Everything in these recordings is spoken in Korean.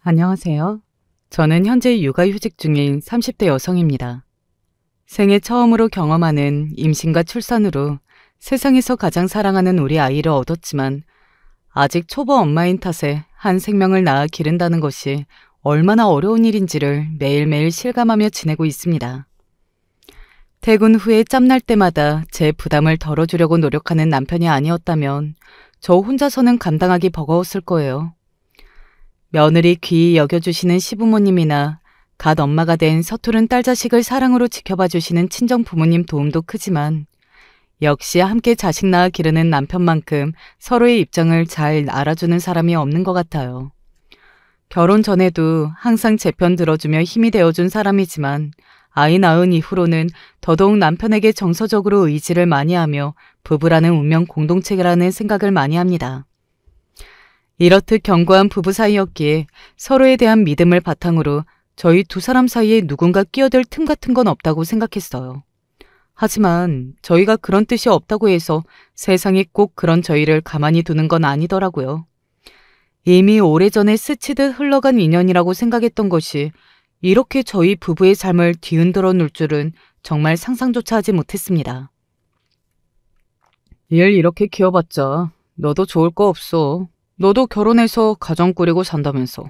안녕하세요. 저는 현재 육아휴직 중인 30대 여성입니다. 생애 처음으로 경험하는 임신과 출산으로 세상에서 가장 사랑하는 우리 아이를 얻었지만 아직 초보 엄마인 탓에 한 생명을 낳아 기른다는 것이 얼마나 어려운 일인지를 매일매일 실감하며 지내고 있습니다. 퇴근 후에 짬날 때마다 제 부담을 덜어주려고 노력하는 남편이 아니었다면 저 혼자서는 감당하기 버거웠을 거예요. 며느리 귀히 여겨주시는 시부모님이나 갓 엄마가 된 서투른 딸 자식을 사랑으로 지켜봐 주시는 친정 부모님 도움도 크지만 역시 함께 자식 낳아 기르는 남편만큼 서로의 입장을 잘 알아주는 사람이 없는 것 같아요. 결혼 전에도 항상 제 편 들어주며 힘이 되어준 사람이지만 아이 낳은 이후로는 더더욱 남편에게 정서적으로 의지를 많이 하며 부부라는 운명 공동체라는 생각을 많이 합니다. 이렇듯 견고한 부부 사이였기에 서로에 대한 믿음을 바탕으로 저희 두 사람 사이에 누군가 끼어들 틈 같은 건 없다고 생각했어요. 하지만 저희가 그런 뜻이 없다고 해서 세상이 꼭 그런 저희를 가만히 두는 건 아니더라고요. 이미 오래전에 스치듯 흘러간 인연이라고 생각했던 것이 이렇게 저희 부부의 삶을 뒤흔들어 놓을 줄은 정말 상상조차 하지 못했습니다. 얘를 이렇게 키워봤자 너도 좋을 거 없어. 너도 결혼해서 가정 꾸리고 산다면서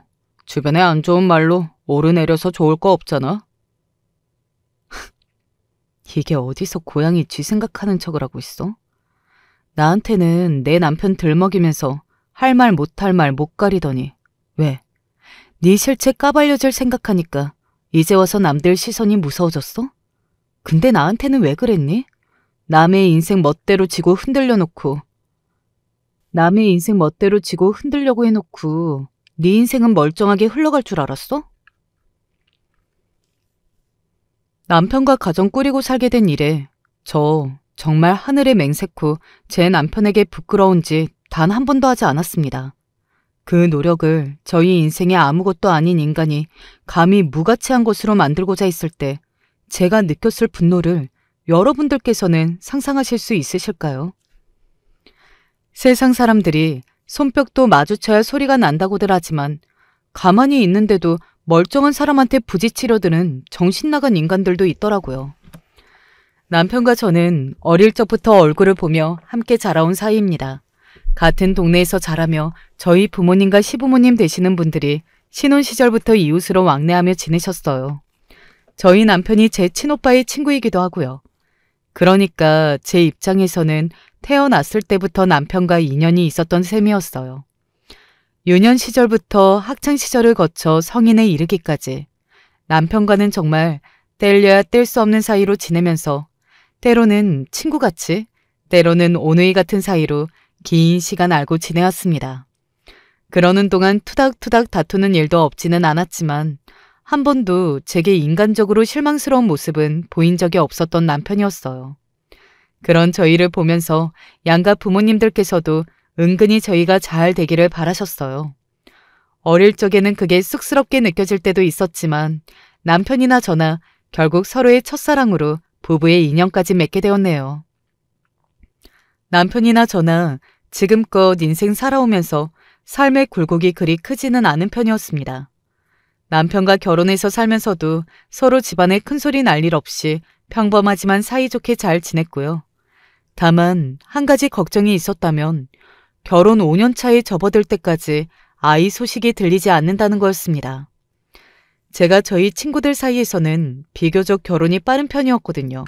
주변에 안 좋은 말로 오르내려서 좋을 거 없잖아. 이게 어디서 고양이 쥐 생각하는 척을 하고 있어? 나한테는 내 남편 들먹이면서 할 말 못할 말 못 가리더니 왜? 네 실체 까발려질 생각하니까 이제 와서 남들 시선이 무서워졌어? 근데 나한테는 왜 그랬니? 남의 인생 멋대로 지고 흔들려고 해놓고 네 인생은 멀쩡하게 흘러갈 줄 알았어? 남편과 가정 꾸리고 살게 된 일에 저 정말 하늘에 맹세코 제 남편에게 부끄러운 짓 단 한 번도 하지 않았습니다. 그 노력을 저희 인생에 아무것도 아닌 인간이 감히 무가치한 것으로 만들고자 했을 때 제가 느꼈을 분노를 여러분들께서는 상상하실 수 있으실까요? 세상 사람들이 손뼉도 마주쳐야 소리가 난다고들 하지만 가만히 있는데도 멀쩡한 사람한테 부딪히려 드는 정신 나간 인간들도 있더라고요. 남편과 저는 어릴 적부터 얼굴을 보며 함께 자라온 사이입니다. 같은 동네에서 자라며 저희 부모님과 시부모님 되시는 분들이 신혼 시절부터 이웃으로 왕래하며 지내셨어요. 저희 남편이 제 친오빠의 친구이기도 하고요. 그러니까 제 입장에서는 태어났을 때부터 남편과 인연이 있었던 셈이었어요. 유년 시절부터 학창 시절을 거쳐 성인에 이르기까지 남편과는 정말 뗄려야 뗄 수 없는 사이로 지내면서 때로는 친구같이 때로는 오누이 같은 사이로 긴 시간 알고 지내왔습니다. 그러는 동안 투닥투닥 다투는 일도 없지는 않았지만 한 번도 제게 인간적으로 실망스러운 모습은 보인 적이 없었던 남편이었어요. 그런 저희를 보면서 양가 부모님들께서도 은근히 저희가 잘 되기를 바라셨어요. 어릴 적에는 그게 쑥스럽게 느껴질 때도 있었지만 남편이나 저나 결국 서로의 첫사랑으로 부부의 인연까지 맺게 되었네요. 남편이나 저나 지금껏 인생 살아오면서 삶의 굴곡이 그리 크지는 않은 편이었습니다. 남편과 결혼해서 살면서도 서로 집안에 큰소리 날 일 없이 평범하지만 사이좋게 잘 지냈고요. 다만 한 가지 걱정이 있었다면 결혼 5년 차에 접어들 때까지 아이 소식이 들리지 않는다는 거였습니다. 제가 저희 친구들 사이에서는 비교적 결혼이 빠른 편이었거든요.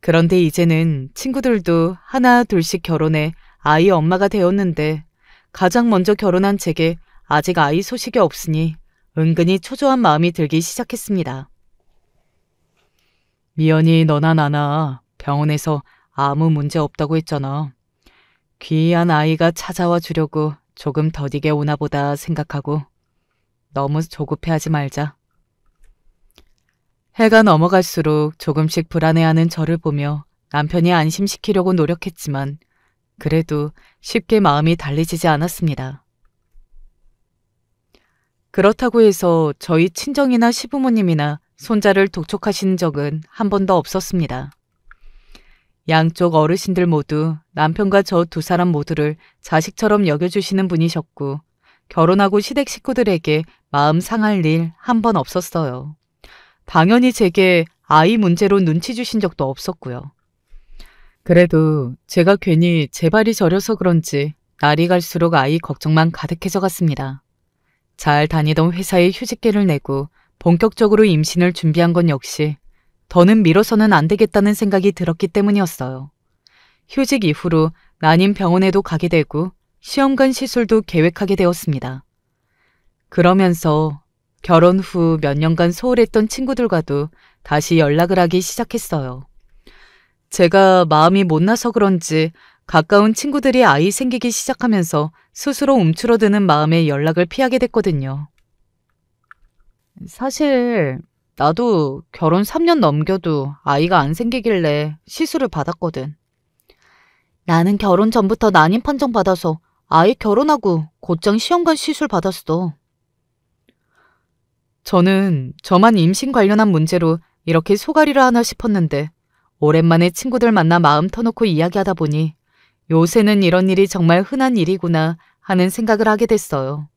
그런데 이제는 친구들도 하나 둘씩 결혼해 아이 엄마가 되었는데 가장 먼저 결혼한 제게 아직 아이 소식이 없으니 은근히 초조한 마음이 들기 시작했습니다. 미연이 너나 나나 병원에서 아무 문제 없다고 했잖아. 귀한 아이가 찾아와 주려고 조금 더디게 오나 보다 생각하고 너무 조급해하지 말자. 해가 넘어갈수록 조금씩 불안해하는 저를 보며 남편이 안심시키려고 노력했지만 그래도 쉽게 마음이 달래지지 않았습니다. 그렇다고 해서 저희 친정이나 시부모님이나 손자를 독촉하신 적은 한 번도 없었습니다. 양쪽 어르신들 모두 남편과 저 두 사람 모두를 자식처럼 여겨주시는 분이셨고 결혼하고 시댁 식구들에게 마음 상할 일 한 번 없었어요. 당연히 제게 아이 문제로 눈치 주신 적도 없었고요. 그래도 제가 괜히 제 발이 저려서 그런지 날이 갈수록 아이 걱정만 가득해져 갔습니다. 잘 다니던 회사에 휴직계를 내고 본격적으로 임신을 준비한 건 역시 더는 미뤄서는 안 되겠다는 생각이 들었기 때문이었어요. 휴직 이후로 난임 병원에도 가게 되고 시험관 시술도 계획하게 되었습니다. 그러면서 결혼 후 몇 년간 소홀했던 친구들과도 다시 연락을 하기 시작했어요. 제가 마음이 못나서 그런지 가까운 친구들이 아이 생기기 시작하면서 스스로 움츠러드는 마음에 연락을 피하게 됐거든요. 사실 나도 결혼 3년 넘겨도 아이가 안 생기길래 시술을 받았거든. 나는 결혼 전부터 난임 판정 받아서 아이 결혼하고 곧장 시험관 시술 받았어. 저는 저만 임신 관련한 문제로 이렇게 소갈이를 하나 싶었는데 오랜만에 친구들 만나 마음 터놓고 이야기하다 보니 요새는 이런 일이 정말 흔한 일이구나 하는 생각을 하게 됐어요.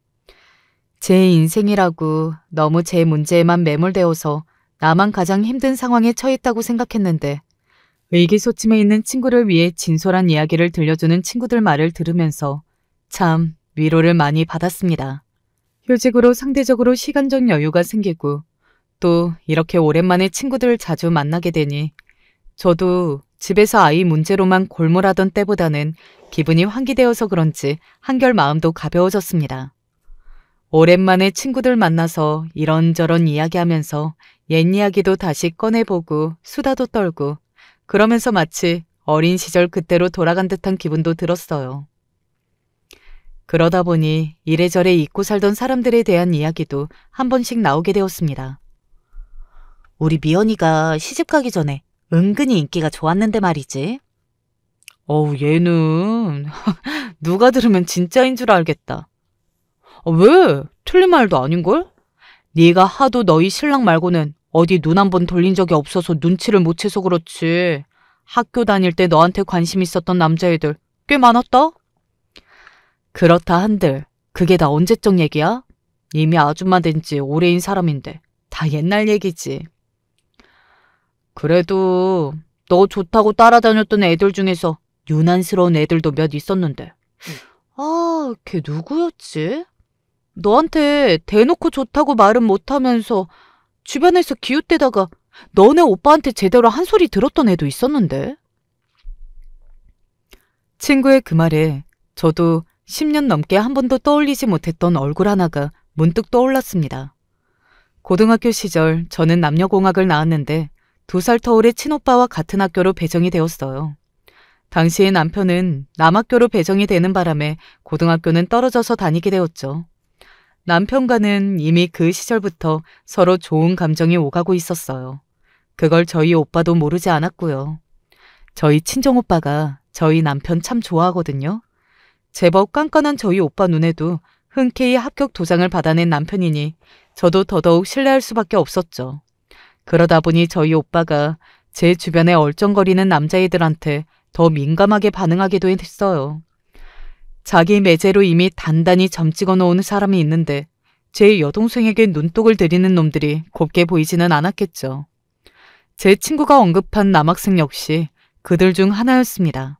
제 인생이라고 너무 제 문제에만 매몰되어서 나만 가장 힘든 상황에 처했다고 생각했는데 의기소침해 있는 친구를 위해 진솔한 이야기를 들려주는 친구들 말을 들으면서 참 위로를 많이 받았습니다. 휴직으로 상대적으로 시간적 여유가 생기고 또 이렇게 오랜만에 친구들을 자주 만나게 되니 저도 집에서 아이 문제로만 골몰하던 때보다는 기분이 환기되어서 그런지 한결 마음도 가벼워졌습니다. 오랜만에 친구들 만나서 이런저런 이야기하면서 옛 이야기도 다시 꺼내보고 수다도 떨고 그러면서 마치 어린 시절 그때로 돌아간 듯한 기분도 들었어요. 그러다 보니 이래저래 잊고 살던 사람들에 대한 이야기도 한 번씩 나오게 되었습니다. 우리 미연이가 시집가기 전에 은근히 인기가 좋았는데 말이지. 어우, 얘는 누가 들으면 진짜인 줄 알겠다. 왜? 틀린 말도 아닌걸? 네가 하도 너희 신랑 말고는 어디 눈 한 번 돌린 적이 없어서 눈치를 못 채서 그렇지. 학교 다닐 때 너한테 관심 있었던 남자애들 꽤 많았다? 그렇다 한들 그게 다 언제적 얘기야? 이미 아줌마 된 지 오래인 사람인데 다 옛날 얘기지. 그래도 너 좋다고 따라다녔던 애들 중에서 유난스러운 애들도 몇 있었는데. 아, 걔 누구였지? 너한테 대놓고 좋다고 말은 못하면서 주변에서 기웃대다가 너네 오빠한테 제대로 한 소리 들었던 애도 있었는데. 친구의 그 말에 저도 10년 넘게 한 번도 떠올리지 못했던 얼굴 하나가 문득 떠올랐습니다. 고등학교 시절 저는 남녀공학을 나왔는데 2살 터울의 친오빠와 같은 학교로 배정이 되었어요. 당시에 남편은 남학교로 배정이 되는 바람에 고등학교는 떨어져서 다니게 되었죠. 남편과는 이미 그 시절부터 서로 좋은 감정이 오가고 있었어요. 그걸 저희 오빠도 모르지 않았고요. 저희 친정오빠가 저희 남편 참 좋아하거든요. 제법 깐깐한 저희 오빠 눈에도 흔쾌히 합격 도장을 받아낸 남편이니 저도 더더욱 신뢰할 수밖에 없었죠. 그러다 보니 저희 오빠가 제 주변에 얼쩡거리는 남자애들한테 더 민감하게 반응하기도 했어요. 자기 매제로 이미 단단히 점 찍어 놓은 사람이 있는데 제 여동생에게 눈독을 들이는 놈들이 곱게 보이지는 않았겠죠. 제 친구가 언급한 남학생 역시 그들 중 하나였습니다.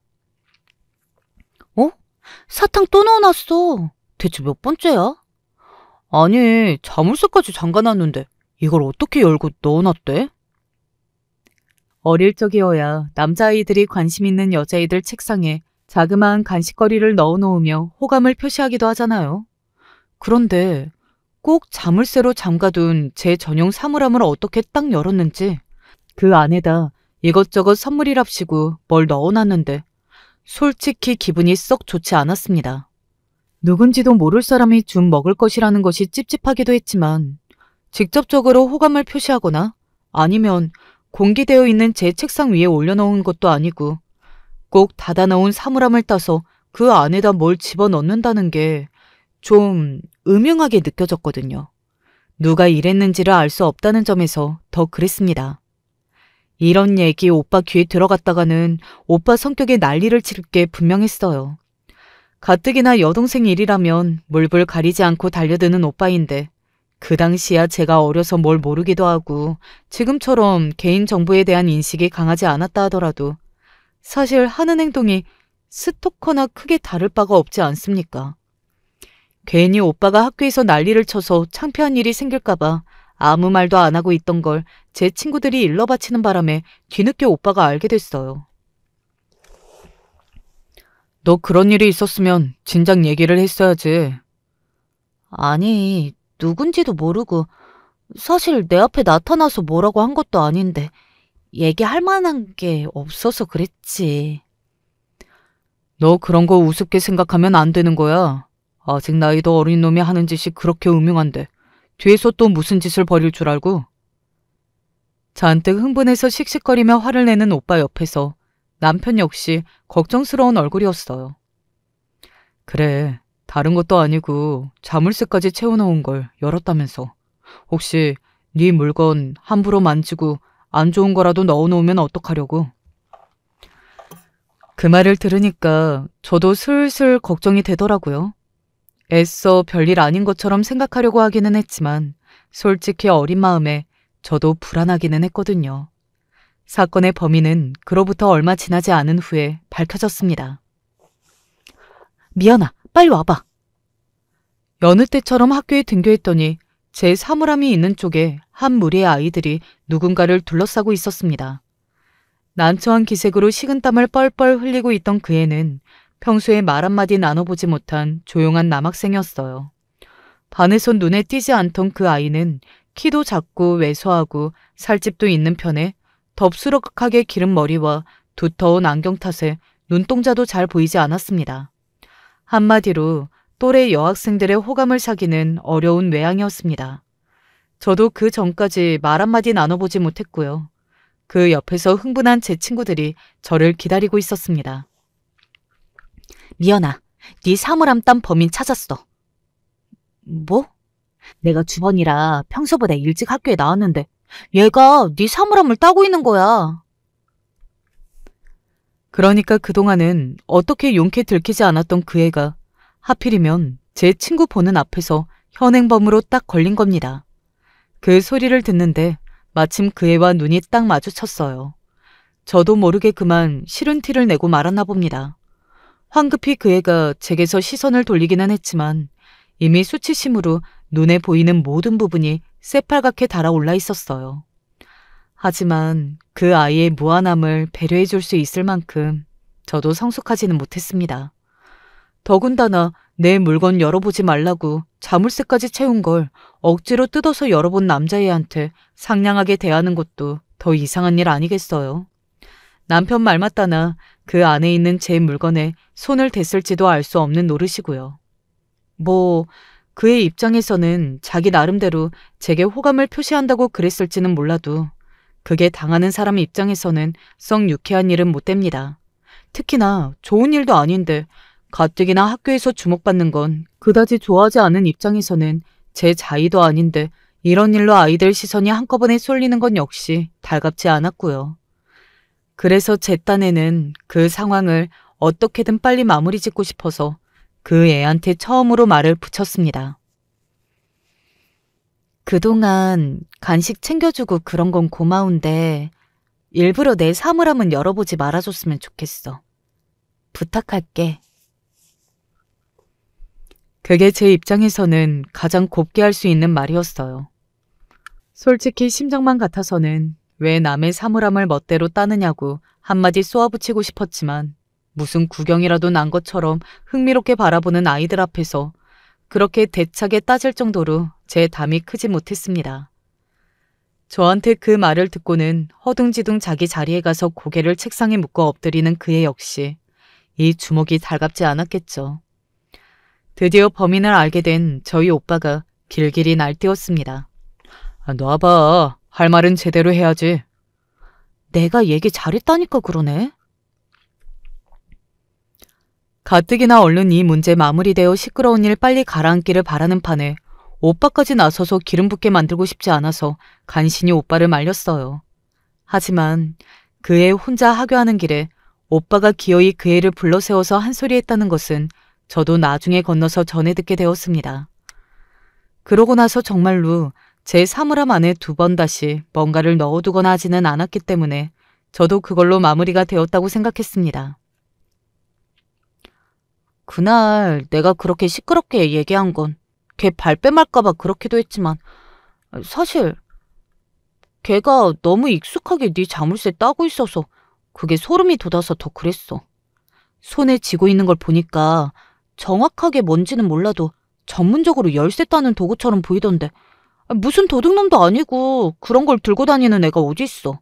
어? 사탕 또 넣어놨어. 대체 몇 번째야? 아니, 자물쇠까지 잠가놨는데 이걸 어떻게 열고 넣어놨대? 어릴 적이어야 남자아이들이 관심 있는 여자애들 책상에 자그마한 간식거리를 넣어놓으며 호감을 표시하기도 하잖아요. 그런데 꼭 자물쇠로 잠가둔 제 전용 사물함을 어떻게 딱 열었는지 그 안에다 이것저것 선물이랍시고 뭘 넣어놨는데 솔직히 기분이 썩 좋지 않았습니다. 누군지도 모를 사람이 준 먹을 것이라는 것이 찝찝하기도 했지만 직접적으로 호감을 표시하거나 아니면 공기되어 있는 제 책상 위에 올려놓은 것도 아니고 꼭 닫아놓은 사물함을 따서 그 안에다 뭘 집어넣는다는 게 좀 음흉하게 느껴졌거든요. 누가 이랬는지를 알 수 없다는 점에서 더 그랬습니다. 이런 얘기 오빠 귀에 들어갔다가는 오빠 성격에 난리를 칠 게 분명했어요. 가뜩이나 여동생 일이라면 물불 가리지 않고 달려드는 오빠인데 그 당시야 제가 어려서 뭘 모르기도 하고 지금처럼 개인정보에 대한 인식이 강하지 않았다 하더라도 사실 하는 행동이 스토커나 크게 다를 바가 없지 않습니까? 괜히 오빠가 학교에서 난리를 쳐서 창피한 일이 생길까봐 아무 말도 안 하고 있던 걸 제 친구들이 일러바치는 바람에 뒤늦게 오빠가 알게 됐어요. 너 그런 일이 있었으면 진작 얘기를 했어야지. 아니, 누군지도 모르고 사실 내 앞에 나타나서 뭐라고 한 것도 아닌데 얘기할 만한 게 없어서 그랬지. 너 그런 거 우습게 생각하면 안 되는 거야. 아직 나이도 어린 놈이 하는 짓이 그렇게 음흉한데 뒤에서 또 무슨 짓을 벌일 줄 알고? 잔뜩 흥분해서 씩씩거리며 화를 내는 오빠 옆에서 남편 역시 걱정스러운 얼굴이었어요. 그래, 다른 것도 아니고 자물쇠까지 채워놓은 걸 열었다면서. 혹시 네 물건 함부로 만지고 안 좋은 거라도 넣어놓으면 어떡하려고? 그 말을 들으니까 저도 슬슬 걱정이 되더라고요. 애써 별일 아닌 것처럼 생각하려고 하기는 했지만 솔직히 어린 마음에 저도 불안하기는 했거든요. 사건의 범인은 그로부터 얼마 지나지 않은 후에 밝혀졌습니다. 미연아, 빨리 와봐. 여느 때처럼 학교에 등교했더니 제 사물함이 있는 쪽에 한 무리의 아이들이 누군가를 둘러싸고 있었습니다. 난처한 기색으로 식은땀을 뻘뻘 흘리고 있던 그 애는 평소에 말 한마디 나눠보지 못한 조용한 남학생이었어요. 반에서 눈에 띄지 않던 그 아이는 키도 작고 왜소하고 살집도 있는 편에 덥수룩하게 기른 머리와 두터운 안경 탓에 눈동자도 잘 보이지 않았습니다. 한마디로 또래 여학생들의 호감을 사기는 어려운 외양이었습니다. 저도 그 전까지 말 한마디 나눠보지 못했고요. 그 옆에서 흥분한 제 친구들이 저를 기다리고 있었습니다. 미연아, 네 사물함 딴 범인 찾았어. 뭐? 내가 주번이라 평소보다 일찍 학교에 나왔는데 얘가 네 사물함을 따고 있는 거야. 그러니까 그동안은 어떻게 용케 들키지 않았던 그 애가 하필이면 제 친구 보는 앞에서 현행범으로 딱 걸린 겁니다. 그 소리를 듣는데 마침 그 애와 눈이 딱 마주쳤어요. 저도 모르게 그만 싫은 티를 내고 말았나 봅니다. 황급히 그 애가 제게서 시선을 돌리기는 했지만 이미 수치심으로 눈에 보이는 모든 부분이 새빨갛게 달아올라 있었어요. 하지만 그 아이의 무한함을 배려해 줄 수 있을 만큼 저도 성숙하지는 못했습니다. 더군다나 내 물건 열어보지 말라고 자물쇠까지 채운 걸 억지로 뜯어서 열어본 남자애한테 상냥하게 대하는 것도 더 이상한 일 아니겠어요. 남편 말 맞다나 그 안에 있는 제 물건에 손을 댔을지도 알 수 없는 노릇이고요. 뭐 그의 입장에서는 자기 나름대로 제게 호감을 표시한다고 그랬을지는 몰라도 그게 당하는 사람 입장에서는 썩 유쾌한 일은 못 됩니다. 특히나 좋은 일도 아닌데 가뜩이나 학교에서 주목받는 건 그다지 좋아하지 않은 입장에서는 제 자의도 아닌데 이런 일로 아이들 시선이 한꺼번에 쏠리는 건 역시 달갑지 않았고요. 그래서 제 딴에는 그 상황을 어떻게든 빨리 마무리 짓고 싶어서 그 애한테 처음으로 말을 붙였습니다. 그동안 간식 챙겨주고 그런 건 고마운데 일부러 내 사물함은 열어보지 말아줬으면 좋겠어. 부탁할게. 그게 제 입장에서는 가장 곱게 할 수 있는 말이었어요. 솔직히 심정만 같아서는 왜 남의 사물함을 멋대로 따느냐고 한마디 쏘아붙이고 싶었지만 무슨 구경이라도 난 것처럼 흥미롭게 바라보는 아이들 앞에서 그렇게 대차게 따질 정도로 제 담이 크지 못했습니다. 저한테 그 말을 듣고는 허둥지둥 자기 자리에 가서 고개를 책상에 묶어 엎드리는 그애 역시 이 주먹이 달갑지 않았겠죠. 드디어 범인을 알게 된 저희 오빠가 길길이 날뛰었습니다. 놔봐. 할 말은 제대로 해야지. 내가 얘기 잘했다니까 그러네. 가뜩이나 얼른 이 문제 마무리되어 시끄러운 일 빨리 가라앉기를 바라는 판에 오빠까지 나서서 기름 붓게 만들고 싶지 않아서 간신히 오빠를 말렸어요. 하지만 그 애 혼자 하교하는 길에 오빠가 기어이 그 애를 불러세워서 한 소리 했다는 것은 저도 나중에 건너서 전해 듣게 되었습니다. 그러고 나서 정말로 제 사물함 안에 2번 다시 뭔가를 넣어두거나 하지는 않았기 때문에 저도 그걸로 마무리가 되었다고 생각했습니다. 그날 내가 그렇게 시끄럽게 얘기한 건 걔 발뺌할까봐 그렇기도 했지만 사실 걔가 너무 익숙하게 네 자물쇠 따고 있어서 그게 소름이 돋아서 더 그랬어. 손에 쥐고 있는 걸 보니까 정확하게 뭔지는 몰라도 전문적으로 열쇠 따는 도구처럼 보이던데 무슨 도둑놈도 아니고 그런 걸 들고 다니는 애가 어딨어.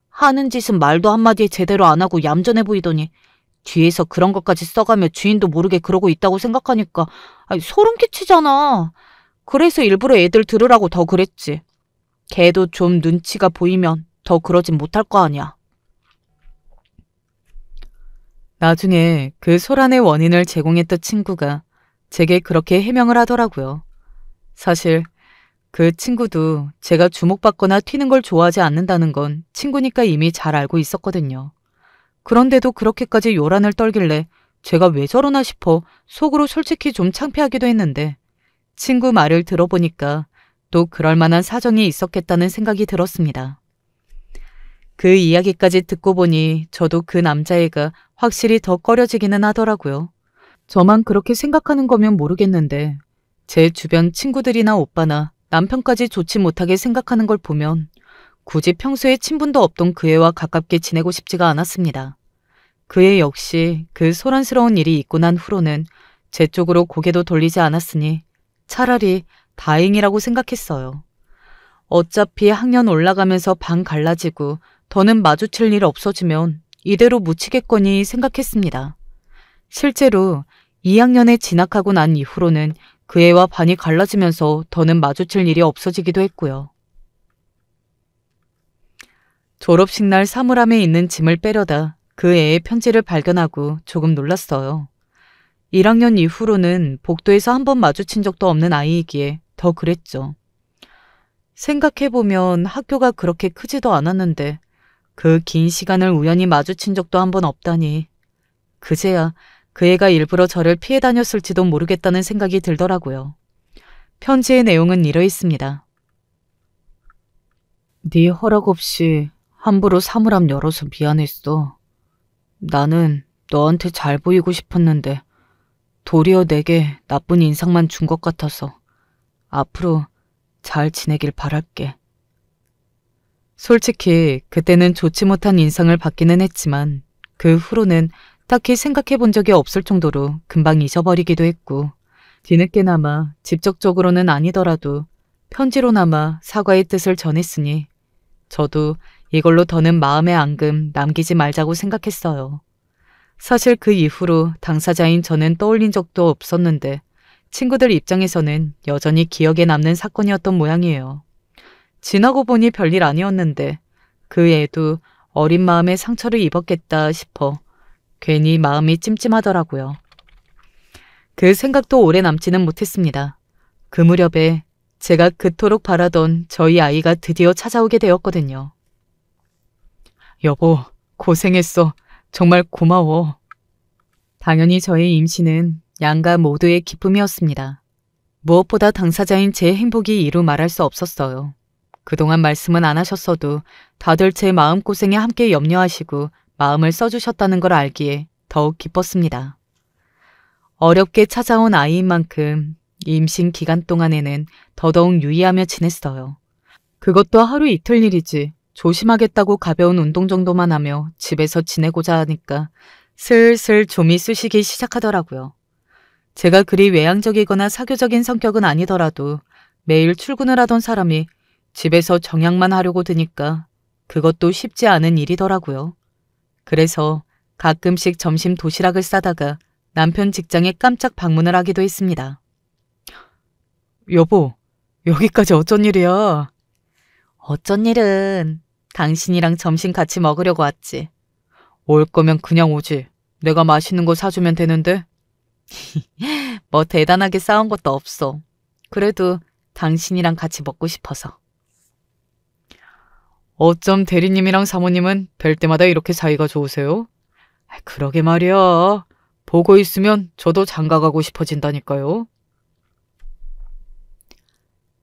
하는 짓은 말도 한마디 제대로 안 하고 얌전해 보이더니 뒤에서 그런 것까지 써가며 주인도 모르게 그러고 있다고 생각하니까 소름 끼치잖아. 그래서 일부러 애들 들으라고 더 그랬지. 걔도 좀 눈치가 보이면 더 그러진 못할 거 아니야. 나중에 그 소란의 원인을 제공했던 친구가 제게 그렇게 해명을 하더라고요. 사실 그 친구도 제가 주목받거나 튀는 걸 좋아하지 않는다는 건 친구니까 이미 잘 알고 있었거든요. 그런데도 그렇게까지 요란을 떨길래 제가 왜 저러나 싶어 속으로 솔직히 좀 창피하기도 했는데 친구 말을 들어보니까 또 그럴 만한 사정이 있었겠다는 생각이 들었습니다. 그 이야기까지 듣고 보니 저도 그 남자애가 확실히 더 꺼려지기는 하더라고요. 저만 그렇게 생각하는 거면 모르겠는데 제 주변 친구들이나 오빠나 남편까지 좋지 못하게 생각하는 걸 보면 굳이 평소에 친분도 없던 그 애와 가깝게 지내고 싶지가 않았습니다. 그 애 역시 그 소란스러운 일이 있고 난 후로는 제 쪽으로 고개도 돌리지 않았으니 차라리 다행이라고 생각했어요. 어차피 학년 올라가면서 반 갈라지고 더는 마주칠 일 없어지면 이대로 묻히겠거니 생각했습니다. 실제로 2학년에 진학하고 난 이후로는 그 애와 반이 갈라지면서 더는 마주칠 일이 없어지기도 했고요. 졸업식 날 사물함에 있는 짐을 빼려다 그 애의 편지를 발견하고 조금 놀랐어요. 1학년 이후로는 복도에서 한 번 마주친 적도 없는 아이이기에 더 그랬죠. 생각해보면 학교가 그렇게 크지도 않았는데 그 긴 시간을 우연히 마주친 적도 한 번 없다니 그제야 그 애가 일부러 저를 피해 다녔을지도 모르겠다는 생각이 들더라고요. 편지의 내용은 이러했습니다. 네 허락 없이 함부로 사물함 열어서 미안했어. 나는 너한테 잘 보이고 싶었는데 도리어 내게 나쁜 인상만 준 것 같아서 앞으로 잘 지내길 바랄게. 솔직히 그때는 좋지 못한 인상을 받기는 했지만 그 후로는 딱히 생각해 본 적이 없을 정도로 금방 잊어버리기도 했고 뒤늦게나마 직접적으로는 아니더라도 편지로나마 사과의 뜻을 전했으니 저도 이걸로 더는 마음의 앙금 남기지 말자고 생각했어요. 사실 그 이후로 당사자인 저는 떠올린 적도 없었는데 친구들 입장에서는 여전히 기억에 남는 사건이었던 모양이에요. 지나고 보니 별일 아니었는데 그 애도 어린 마음에 상처를 입었겠다 싶어 괜히 마음이 찜찜하더라고요. 그 생각도 오래 남지는 못했습니다. 그 무렵에 제가 그토록 바라던 저희 아이가 드디어 찾아오게 되었거든요. 여보, 고생했어. 정말 고마워. 당연히 저의 임신은 양가 모두의 기쁨이었습니다. 무엇보다 당사자인 제 행복이 이루 말할 수 없었어요. 그동안 말씀은 안 하셨어도 다들 제 마음고생에 함께 염려하시고 마음을 써주셨다는 걸 알기에 더욱 기뻤습니다. 어렵게 찾아온 아이인 만큼 임신 기간 동안에는 더더욱 유의하며 지냈어요. 그것도 하루 이틀 일이지 조심하겠다고 가벼운 운동 정도만 하며 집에서 지내고자 하니까 슬슬 좀이 쑤시기 시작하더라고요. 제가 그리 외향적이거나 사교적인 성격은 아니더라도 매일 출근을 하던 사람이 집에서 정양만 하려고 드니까 그것도 쉽지 않은 일이더라고요. 그래서 가끔씩 점심 도시락을 싸다가 남편 직장에 깜짝 방문을 하기도 했습니다. 여보, 여기까지 어쩐 일이야? 어쩐 일은 당신이랑 점심 같이 먹으려고 왔지. 올 거면 그냥 오지. 내가 맛있는 거 사주면 되는데. 뭐 대단하게 싸운 것도 없어. 그래도 당신이랑 같이 먹고 싶어서. 어쩜 대리님이랑 사모님은 뵐 때마다 이렇게 사이가 좋으세요? 그러게 말이야. 보고 있으면 저도 장가가고 싶어진다니까요.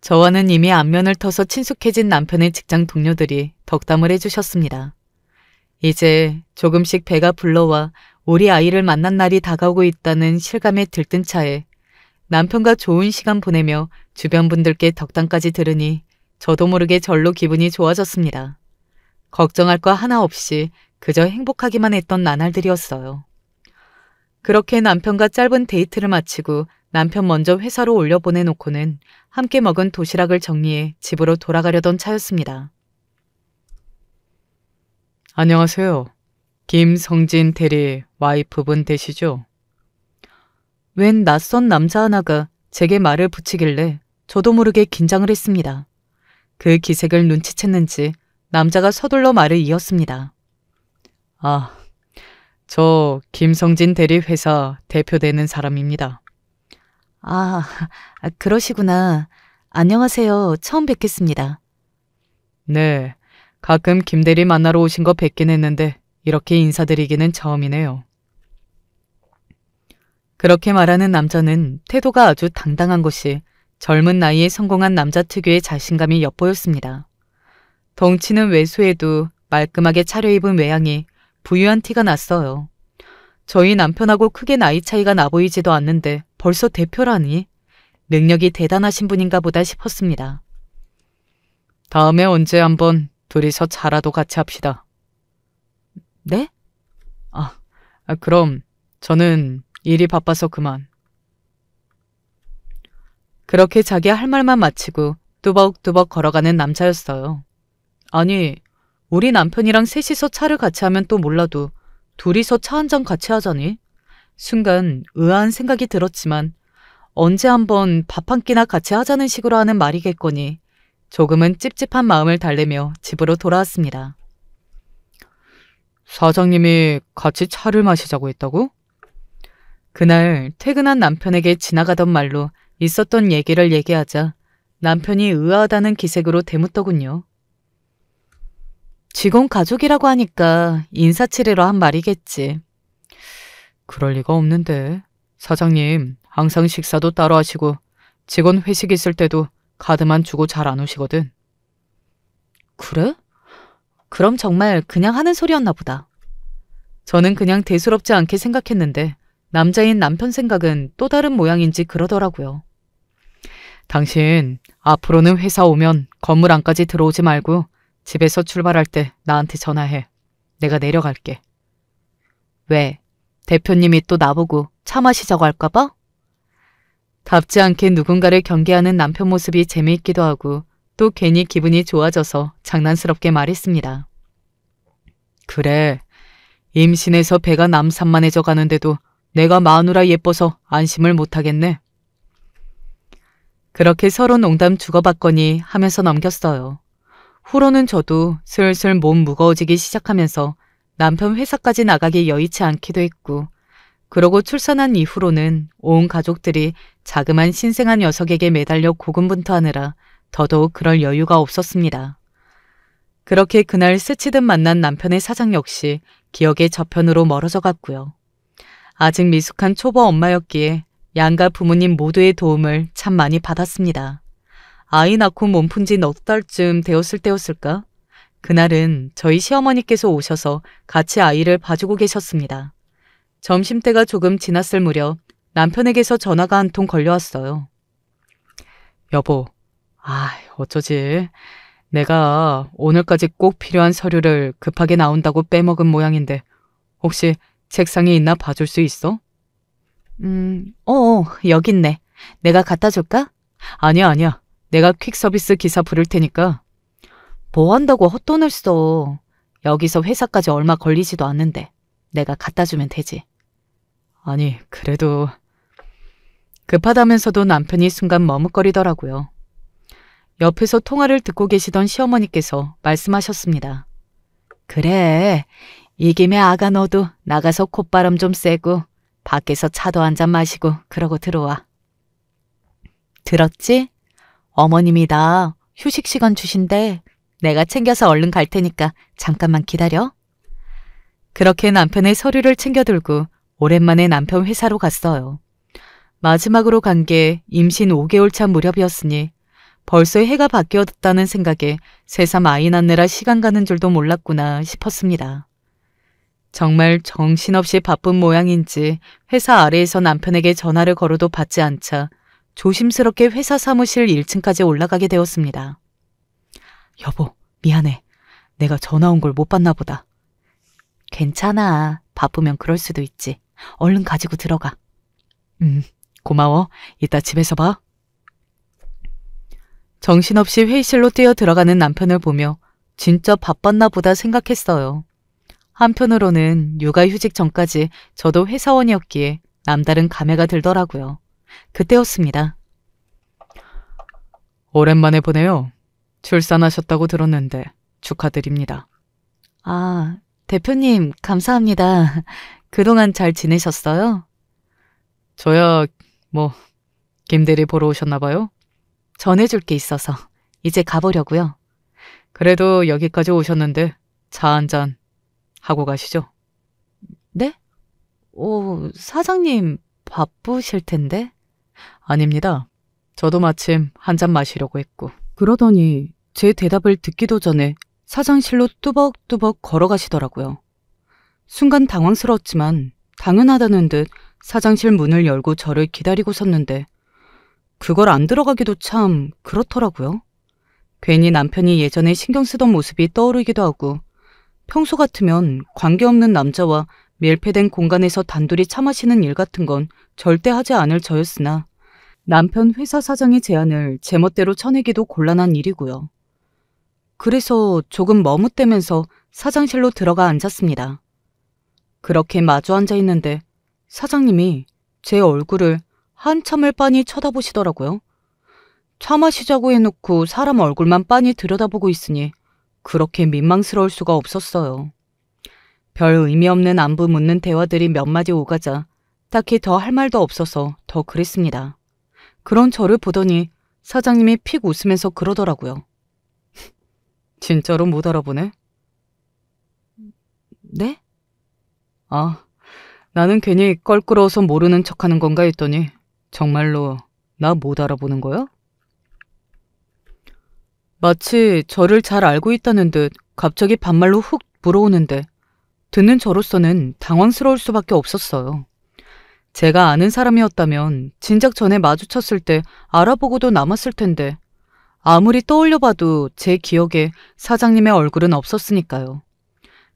저와는 이미 안면을 터서 친숙해진 남편의 직장 동료들이 덕담을 해주셨습니다. 이제 조금씩 배가 불러와 우리 아이를 만난 날이 다가오고 있다는 실감에 들뜬 차에 남편과 좋은 시간 보내며 주변 분들께 덕담까지 들으니 저도 모르게 절로 기분이 좋아졌습니다. 걱정할 거 하나 없이 그저 행복하기만 했던 나날들이었어요. 그렇게 남편과 짧은 데이트를 마치고 남편 먼저 회사로 올려보내놓고는 함께 먹은 도시락을 정리해 집으로 돌아가려던 차였습니다. 안녕하세요. 김성진 대리 와이프분 되시죠? 웬 낯선 남자 하나가 제게 말을 붙이길래 저도 모르게 긴장을 했습니다. 그 기색을 눈치챘는지 남자가 서둘러 말을 이었습니다. 아, 저 김성진 대리 회사 대표되는 사람입니다. 아, 그러시구나. 안녕하세요. 처음 뵙겠습니다. 네, 가끔 김 대리 만나러 오신 거 뵙긴 했는데 이렇게 인사드리기는 처음이네요. 그렇게 말하는 남자는 태도가 아주 당당한 것이 젊은 나이에 성공한 남자 특유의 자신감이 엿보였습니다. 덩치는 왜소해도 말끔하게 차려입은 외양이 부유한 티가 났어요. 저희 남편하고 크게 나이 차이가 나 보이지도 않는데 벌써 대표라니 능력이 대단하신 분인가 보다 싶었습니다. 다음에 언제 한번 둘이서 차라도 같이 합시다. 네? 그럼 저는 일이 바빠서 그만. 그렇게 자기 할 말만 마치고 뚜벅뚜벅 걸어가는 남자였어요. 아니, 우리 남편이랑 셋이서 차를 같이 하면 또 몰라도 둘이서 차 한 잔 같이 하자니? 순간 의아한 생각이 들었지만 언제 한번 밥 한 끼나 같이 하자는 식으로 하는 말이겠거니 조금은 찝찝한 마음을 달래며 집으로 돌아왔습니다. 사장님이 같이 차를 마시자고 했다고? 그날 퇴근한 남편에게 지나가던 말로 있었던 얘기를 얘기하자 남편이 의아하다는 기색으로 대묻더군요. 직원 가족이라고 하니까 인사치레로 한 말이겠지. 그럴 리가 없는데. 사장님 항상 식사도 따로 하시고 직원 회식 있을 때도 카드만 주고 잘 안 오시거든. 그래? 그럼 정말 그냥 하는 소리였나 보다. 저는 그냥 대수롭지 않게 생각했는데 남자인 남편 생각은 또 다른 모양인지 그러더라고요. 당신 앞으로는 회사 오면 건물 안까지 들어오지 말고 집에서 출발할 때 나한테 전화해. 내가 내려갈게. 왜? 대표님이 또 나보고 차 마시자고 할까 봐? 답지 않게 누군가를 경계하는 남편 모습이 재미있기도 하고 또 괜히 기분이 좋아져서 장난스럽게 말했습니다. 그래, 임신해서 배가 남산만해져 가는데도 내가 마누라 예뻐서 안심을 못하겠네. 그렇게 서로 농담 주고받거니 하면서 넘겼어요. 후로는 저도 슬슬 몸 무거워지기 시작하면서 남편 회사까지 나가기 여의치 않기도 했고 그러고 출산한 이후로는 온 가족들이 자그만 신생아 녀석에게 매달려 고군분투하느라 더더욱 그럴 여유가 없었습니다. 그렇게 그날 스치듯 만난 남편의 사장 역시 기억의 저편으로 멀어져 갔고요. 아직 미숙한 초보 엄마였기에 양가 부모님 모두의 도움을 참 많이 받았습니다. 아이 낳고 몸푼 지 넉 달쯤 되었을 때였을까? 그날은 저희 시어머니께서 오셔서 같이 아이를 봐주고 계셨습니다. 점심때가 조금 지났을 무렵 남편에게서 전화가 한 통 걸려왔어요. 여보, 어쩌지. 내가 오늘까지 꼭 필요한 서류를 급하게 나온다고 빼먹은 모양인데 혹시 책상에 있나 봐줄 수 있어? 여기 있네. 내가 갖다 줄까? 아니야. 내가 퀵서비스 기사 부를 테니까. 뭐 한다고 헛돈을 써. 여기서 회사까지 얼마 걸리지도 않는데 내가 갖다 주면 되지. 아니, 그래도... 급하다면서도 남편이 순간 머뭇거리더라고요. 옆에서 통화를 듣고 계시던 시어머니께서 말씀하셨습니다. 그래, 이 김에 아가 너도 나가서 콧바람 좀 쐬고 밖에서 차도 한 잔 마시고 그러고 들어와. 들었지? 어머님이 나 휴식 시간 주신대. 내가 챙겨서 얼른 갈 테니까 잠깐만 기다려. 그렇게 남편의 서류를 챙겨들고 오랜만에 남편 회사로 갔어요. 마지막으로 간 게 임신 5개월 차 무렵이었으니 벌써 해가 바뀌었다는 생각에 새삼 아이 낳느라 시간 가는 줄도 몰랐구나 싶었습니다. 정말 정신없이 바쁜 모양인지 회사 아래에서 남편에게 전화를 걸어도 받지 않자 조심스럽게 회사 사무실 1층까지 올라가게 되었습니다. 여보, 미안해. 내가 전화 온 걸 못 받나 보다. 괜찮아. 바쁘면 그럴 수도 있지. 얼른 가지고 들어가. 고마워. 이따 집에서 봐. 정신없이 회의실로 뛰어 들어가는 남편을 보며 진짜 바빴나 보다 생각했어요. 한편으로는 육아휴직 전까지 저도 회사원이었기에 남다른 감회가 들더라고요. 그때였습니다. 오랜만에 보네요. 출산하셨다고 들었는데 축하드립니다. 아, 대표님 감사합니다. 그동안 잘 지내셨어요? 저야 김대리 보러 오셨나 봐요? 전해줄 게 있어서 이제 가보려고요. 그래도 여기까지 오셨는데 차 한잔 하고 가시죠. 네? 사장님 바쁘실 텐데? 아닙니다. 저도 마침 한잔 마시려고 했고. 그러더니 제 대답을 듣기도 전에 사장실로 뚜벅뚜벅 걸어가시더라고요. 순간 당황스러웠지만 당연하다는 듯 사장실 문을 열고 저를 기다리고 섰는데 그걸 안 들어가기도 참 그렇더라고요. 괜히 남편이 예전에 신경 쓰던 모습이 떠오르기도 하고 평소 같으면 관계없는 남자와 밀폐된 공간에서 단둘이 차 마시는 일 같은 건 절대 하지 않을 저였으나 남편 회사 사장의 제안을 제멋대로 쳐내기도 곤란한 일이고요. 그래서 조금 머뭇대면서 사장실로 들어가 앉았습니다. 그렇게 마주 앉아 있는데 사장님이 제 얼굴을 한참을 빤히 쳐다보시더라고요. 차 마시자고 해놓고 사람 얼굴만 빤히 들여다보고 있으니 그렇게 민망스러울 수가 없었어요. 별 의미 없는 안부 묻는 대화들이 몇 마디 오가자 딱히 더 할 말도 없어서 더 그랬습니다. 그런 저를 보더니 사장님이 픽 웃으면서 그러더라고요. 진짜로 못 알아보네? 네? 아, 나는 괜히 껄끄러워서 모르는 척하는 건가 했더니 정말로 나 못 알아보는 거야? 마치 저를 잘 알고 있다는 듯 갑자기 반말로 훅 물어오는데 듣는 저로서는 당황스러울 수밖에 없었어요. 제가 아는 사람이었다면 진작 전에 마주쳤을 때 알아보고도 남았을 텐데 아무리 떠올려봐도 제 기억에 사장님의 얼굴은 없었으니까요.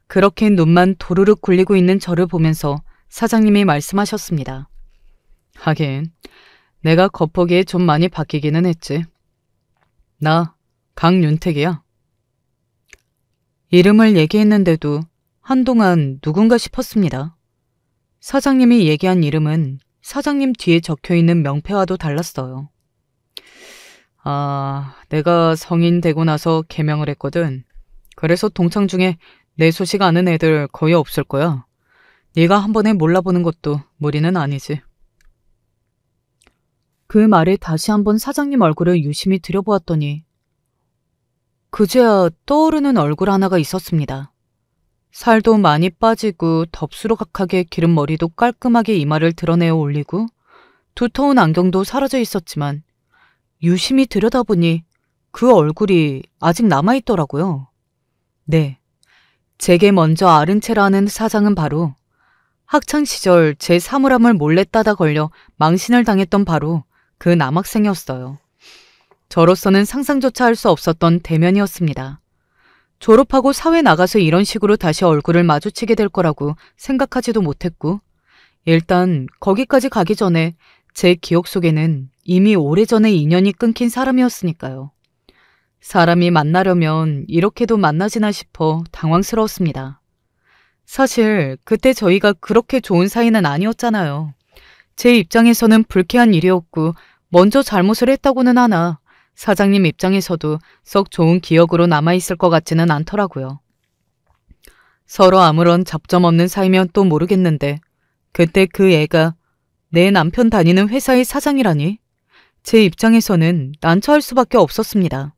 그렇게 눈만 도르륵 굴리고 있는 저를 보면서 사장님이 말씀하셨습니다. 하긴 내가 겉보기에 좀 많이 바뀌기는 했지. 나 강윤택이야. 이름을 얘기했는데도 한동안 누군가 싶었습니다. 사장님이 얘기한 이름은 사장님 뒤에 적혀있는 명패와도 달랐어요. 아, 내가 성인 되고 나서 개명을 했거든. 그래서 동창 중에 내 소식 아는 애들 거의 없을 거야. 네가 한 번에 몰라보는 것도 무리는 아니지. 그 말에 다시 한번 사장님 얼굴을 유심히 들여보았더니 그제야 떠오르는 얼굴 하나가 있었습니다. 살도 많이 빠지고 덥수룩하게 기른 머리도 깔끔하게 이마를 드러내어 올리고 두터운 안경도 사라져 있었지만 유심히 들여다보니 그 얼굴이 아직 남아있더라고요. 네, 제게 먼저 아른 채라 하는 사장은 바로 학창시절 제 사물함을 몰래 따다 걸려 망신을 당했던 바로 그 남학생이었어요. 저로서는 상상조차 할 수 없었던 대면이었습니다. 졸업하고 사회 나가서 이런 식으로 다시 얼굴을 마주치게 될 거라고 생각하지도 못했고 일단 거기까지 가기 전에 제 기억 속에는 이미 오래전에 인연이 끊긴 사람이었으니까요. 사람이 만나려면 이렇게도 만나지나 싶어 당황스러웠습니다. 사실 그때 저희가 그렇게 좋은 사이는 아니었잖아요. 제 입장에서는 불쾌한 일이었고 먼저 잘못을 했다고는 하나 사장님 입장에서도 썩 좋은 기억으로 남아있을 것 같지는 않더라고요. 서로 아무런 접점 없는 사이면 또 모르겠는데 그때 그 애가 내 남편 다니는 회사의 사장이라니 제 입장에서는 난처할 수밖에 없었습니다.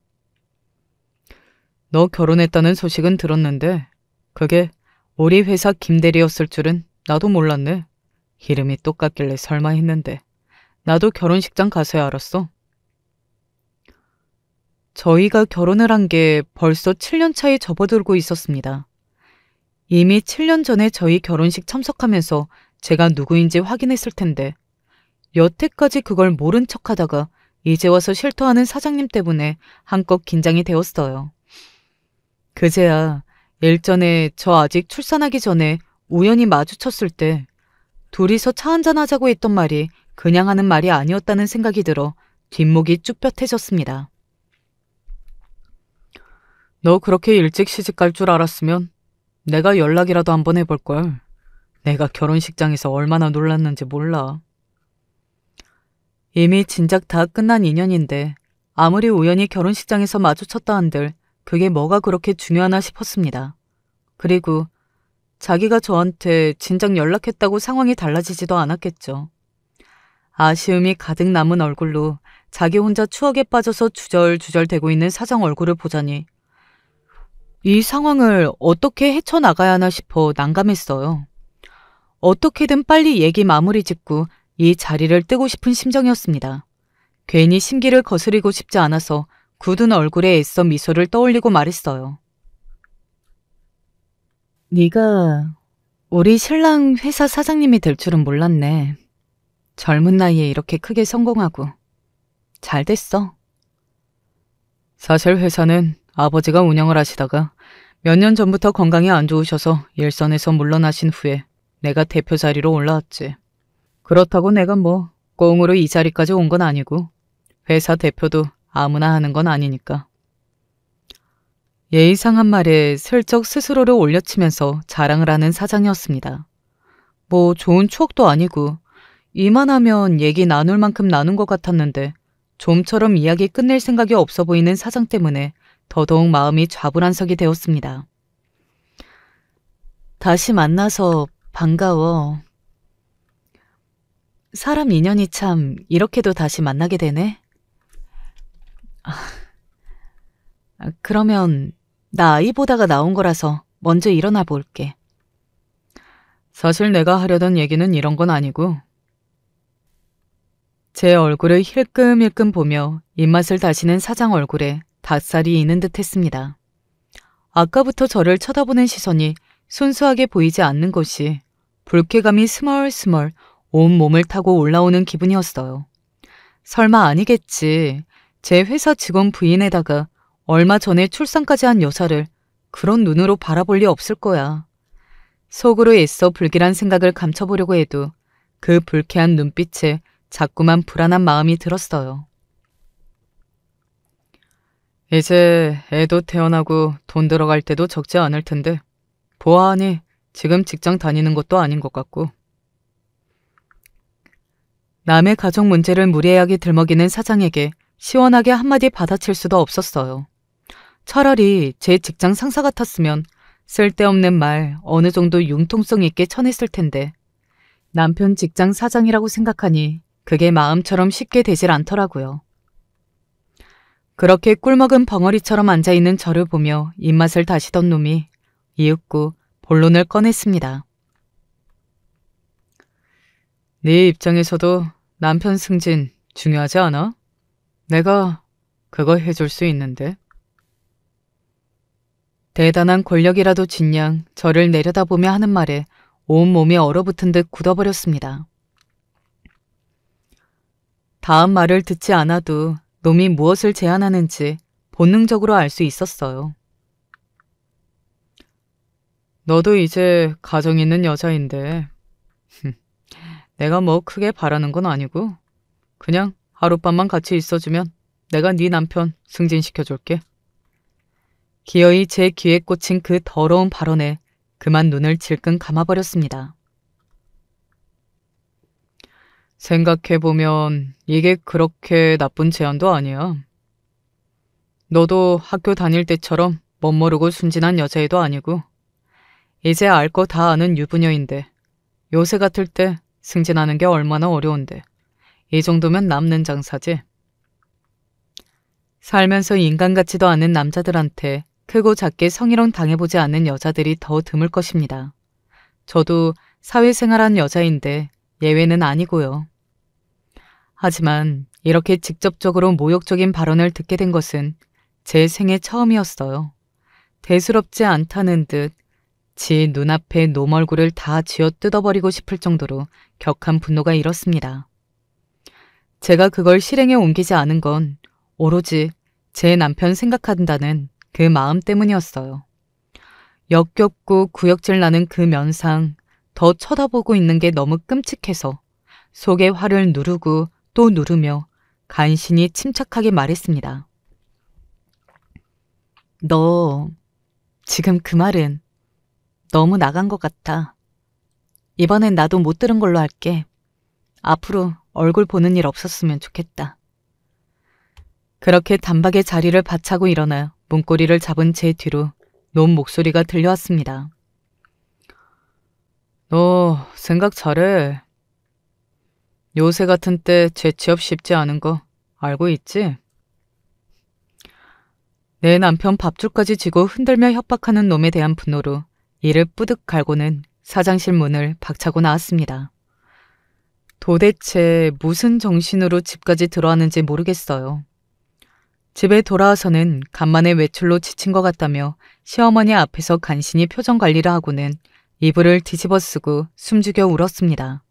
너 결혼했다는 소식은 들었는데 그게 우리 회사 김대리였을 줄은 나도 몰랐네. 이름이 똑같길래 설마 했는데 나도 결혼식장 가서야 알았어. 저희가 결혼을 한 게 벌써 7년 차에 접어들고 있었습니다. 이미 7년 전에 저희 결혼식 참석하면서 제가 누구인지 확인했을 텐데 여태까지 그걸 모른 척하다가 이제 와서 실토하는 사장님 때문에 한껏 긴장이 되었어요. 그제야 일전에 저 아직 출산하기 전에 우연히 마주쳤을 때 둘이서 차 한잔 하자고 했던 말이 그냥 하는 말이 아니었다는 생각이 들어 뒷목이 쭈뼛해졌습니다. 너 그렇게 일찍 시집갈 줄 알았으면 내가 연락이라도 한번 해볼걸. 내가 결혼식장에서 얼마나 놀랐는지 몰라. 이미 진작 다 끝난 인연인데 아무리 우연히 결혼식장에서 마주쳤다 한들 그게 뭐가 그렇게 중요하나 싶었습니다. 그리고 자기가 저한테 진작 연락했다고 상황이 달라지지도 않았겠죠. 아쉬움이 가득 남은 얼굴로 자기 혼자 추억에 빠져서 주절주절 대고 있는 사장 얼굴을 보자니 이 상황을 어떻게 헤쳐나가야 하나 싶어 난감했어요. 어떻게든 빨리 얘기 마무리 짓고 이 자리를 뜨고 싶은 심정이었습니다. 괜히 심기를 거스리고 싶지 않아서 굳은 얼굴에 애써 미소를 떠올리고 말했어요. 네가 우리 신랑 회사 사장님이 될 줄은 몰랐네. 젊은 나이에 이렇게 크게 성공하고 잘 됐어. 사실 회사는 아버지가 운영을 하시다가 몇 년 전부터 건강이 안 좋으셔서 일선에서 물러나신 후에 내가 대표 자리로 올라왔지. 그렇다고 내가 뭐 꽁으로 이 자리까지 온 건 아니고 회사 대표도 아무나 하는 건 아니니까. 예의상한 말에 슬쩍 스스로를 올려치면서 자랑을 하는 사장이었습니다. 뭐 좋은 추억도 아니고 이만하면 얘기 나눌 만큼 나눈 것 같았는데 좀처럼 이야기 끝낼 생각이 없어 보이는 사장 때문에 더더욱 마음이 좌불안석이 되었습니다. 다시 만나서 반가워. 사람 인연이 참 이렇게도 다시 만나게 되네. 그러면 나 아이 보다가 나온 거라서 먼저 일어나 볼게. 사실 내가 하려던 얘기는 이런 건 아니고 제 얼굴을 힐끔힐끔 보며 입맛을 다시는 사장 얼굴에 닭살이 있는 듯 했습니다. 아까부터 저를 쳐다보는 시선이 순수하게 보이지 않는 것이 불쾌감이 스멀스멀 온몸을 타고 올라오는 기분이었어요. 설마 아니겠지. 제 회사 직원 부인에다가 얼마 전에 출산까지 한 여사를 그런 눈으로 바라볼 리 없을 거야. 속으로 애써 불길한 생각을 감춰보려고 해도 그 불쾌한 눈빛에 자꾸만 불안한 마음이 들었어요. 이제 애도 태어나고 돈 들어갈 때도 적지 않을 텐데 보아하니 지금 직장 다니는 것도 아닌 것 같고. 남의 가족 문제를 무례하게 들먹이는 사장에게 시원하게 한마디 받아칠 수도 없었어요. 차라리 제 직장 상사 같았으면 쓸데없는 말 어느 정도 융통성 있게 쳐냈을 텐데 남편 직장 사장이라고 생각하니 그게 마음처럼 쉽게 되질 않더라고요. 그렇게 꿀먹은 벙어리처럼 앉아있는 저를 보며 입맛을 다시던 놈이 이윽고 본론을 꺼냈습니다. 네 입장에서도 남편 승진 중요하지 않아? 내가 그거 해줄 수 있는데. 대단한 권력이라도 진양 저를 내려다보며 하는 말에 온몸이 얼어붙은 듯 굳어버렸습니다. 다음 말을 듣지 않아도 놈이 무엇을 제안하는지 본능적으로 알 수 있었어요. 너도 이제 가정 있는 여자인데 내가 뭐 크게 바라는 건 아니고 그냥 하룻밤만 같이 있어주면 내가 네 남편 승진시켜줄게. 기어이 제 귀에 꽂힌 그 더러운 발언에 그만 눈을 질끈 감아버렸습니다. 생각해보면 이게 그렇게 나쁜 제안도 아니야. 너도 학교 다닐 때처럼 멋모르고 순진한 여자애도 아니고 이제 알 거 다 아는 유부녀인데 요새 같을 때 승진하는 게 얼마나 어려운데 이 정도면 남는 장사지. 살면서 인간 같지도 않은 남자들한테 크고 작게 성희롱 당해보지 않는 여자들이 더 드물 것입니다. 저도 사회생활한 여자인데 예외는 아니고요. 하지만 이렇게 직접적으로 모욕적인 발언을 듣게 된 것은 제 생애 처음이었어요. 대수롭지 않다는 듯 지 눈앞에 놈 얼굴을 다 쥐어 뜯어버리고 싶을 정도로 격한 분노가 일었습니다. 제가 그걸 실행에 옮기지 않은 건 오로지 제 남편 생각한다는 그 마음 때문이었어요. 역겹고 구역질 나는 그 면상 더 쳐다보고 있는 게 너무 끔찍해서 속에 화를 누르고 또 누르며 간신히 침착하게 말했습니다. 너 지금 그 말은 너무 나간 것 같아. 이번엔 나도 못 들은 걸로 할게. 앞으로 얼굴 보는 일 없었으면 좋겠다. 그렇게 단박에 자리를 바차고 일어나 문고리를 잡은 제 뒤로 놈 목소리가 들려왔습니다. 너 생각 잘해. 요새 같은 때 재취업 쉽지 않은 거 알고 있지? 내 남편 밥줄까지 쥐고 흔들며 협박하는 놈에 대한 분노로 이를 뿌득 갈고는 사장실 문을 박차고 나왔습니다. 도대체 무슨 정신으로 집까지 들어왔는지 모르겠어요. 집에 돌아와서는 간만에 외출로 지친 것 같다며 시어머니 앞에서 간신히 표정 관리를 하고는 이불을 뒤집어 쓰고 숨죽여 울었습니다.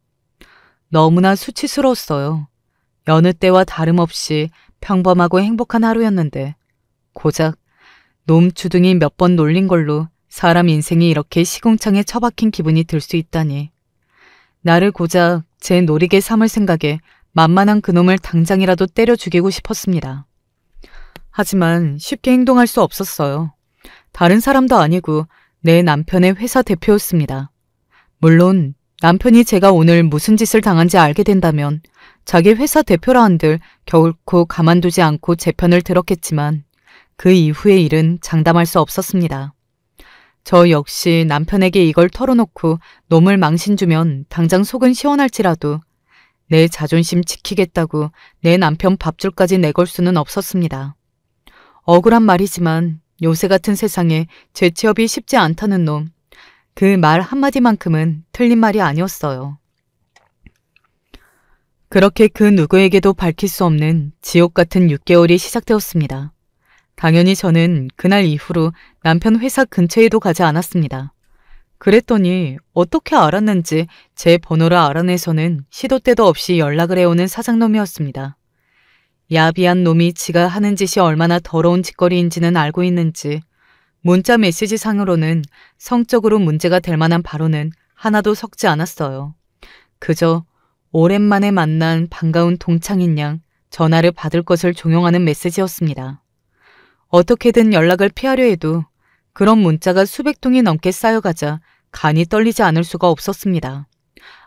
너무나 수치스러웠어요. 여느 때와 다름없이 평범하고 행복한 하루였는데 고작 놈 주둥이 몇 번 놀린 걸로 사람 인생이 이렇게 시궁창에 처박힌 기분이 들 수 있다니. 나를 고작 제 노리개 삼을 생각에 만만한 그놈을 당장이라도 때려 죽이고 싶었습니다. 하지만 쉽게 행동할 수 없었어요. 다른 사람도 아니고 내 남편의 회사 대표였습니다. 물론 남편이 제가 오늘 무슨 짓을 당한지 알게 된다면 자기 회사 대표라 한들 결코 가만두지 않고 제 편을 들었겠지만 그 이후의 일은 장담할 수 없었습니다. 저 역시 남편에게 이걸 털어놓고 놈을 망신 주면 당장 속은 시원할지라도 내 자존심 지키겠다고 내 남편 밥줄까지 내걸 수는 없었습니다. 억울한 말이지만 요새 같은 세상에 재취업이 쉽지 않다는 놈, 그 말 한마디만큼은 틀린 말이 아니었어요. 그렇게 그 누구에게도 밝힐 수 없는 지옥 같은 6개월이 시작되었습니다. 당연히 저는 그날 이후로 남편 회사 근처에도 가지 않았습니다. 그랬더니 어떻게 알았는지 제 번호를 알아내서는 시도 때도 없이 연락을 해오는 사장놈이었습니다. 야비한 놈이 지가 하는 짓이 얼마나 더러운 짓거리인지는 알고 있는지 문자 메시지 상으로는 성적으로 문제가 될 만한 발언은 하나도 섞지 않았어요. 그저 오랜만에 만난 반가운 동창인 양 전화를 받을 것을 종용하는 메시지였습니다. 어떻게든 연락을 피하려 해도 그런 문자가 수백 통이 넘게 쌓여가자 간이 떨리지 않을 수가 없었습니다.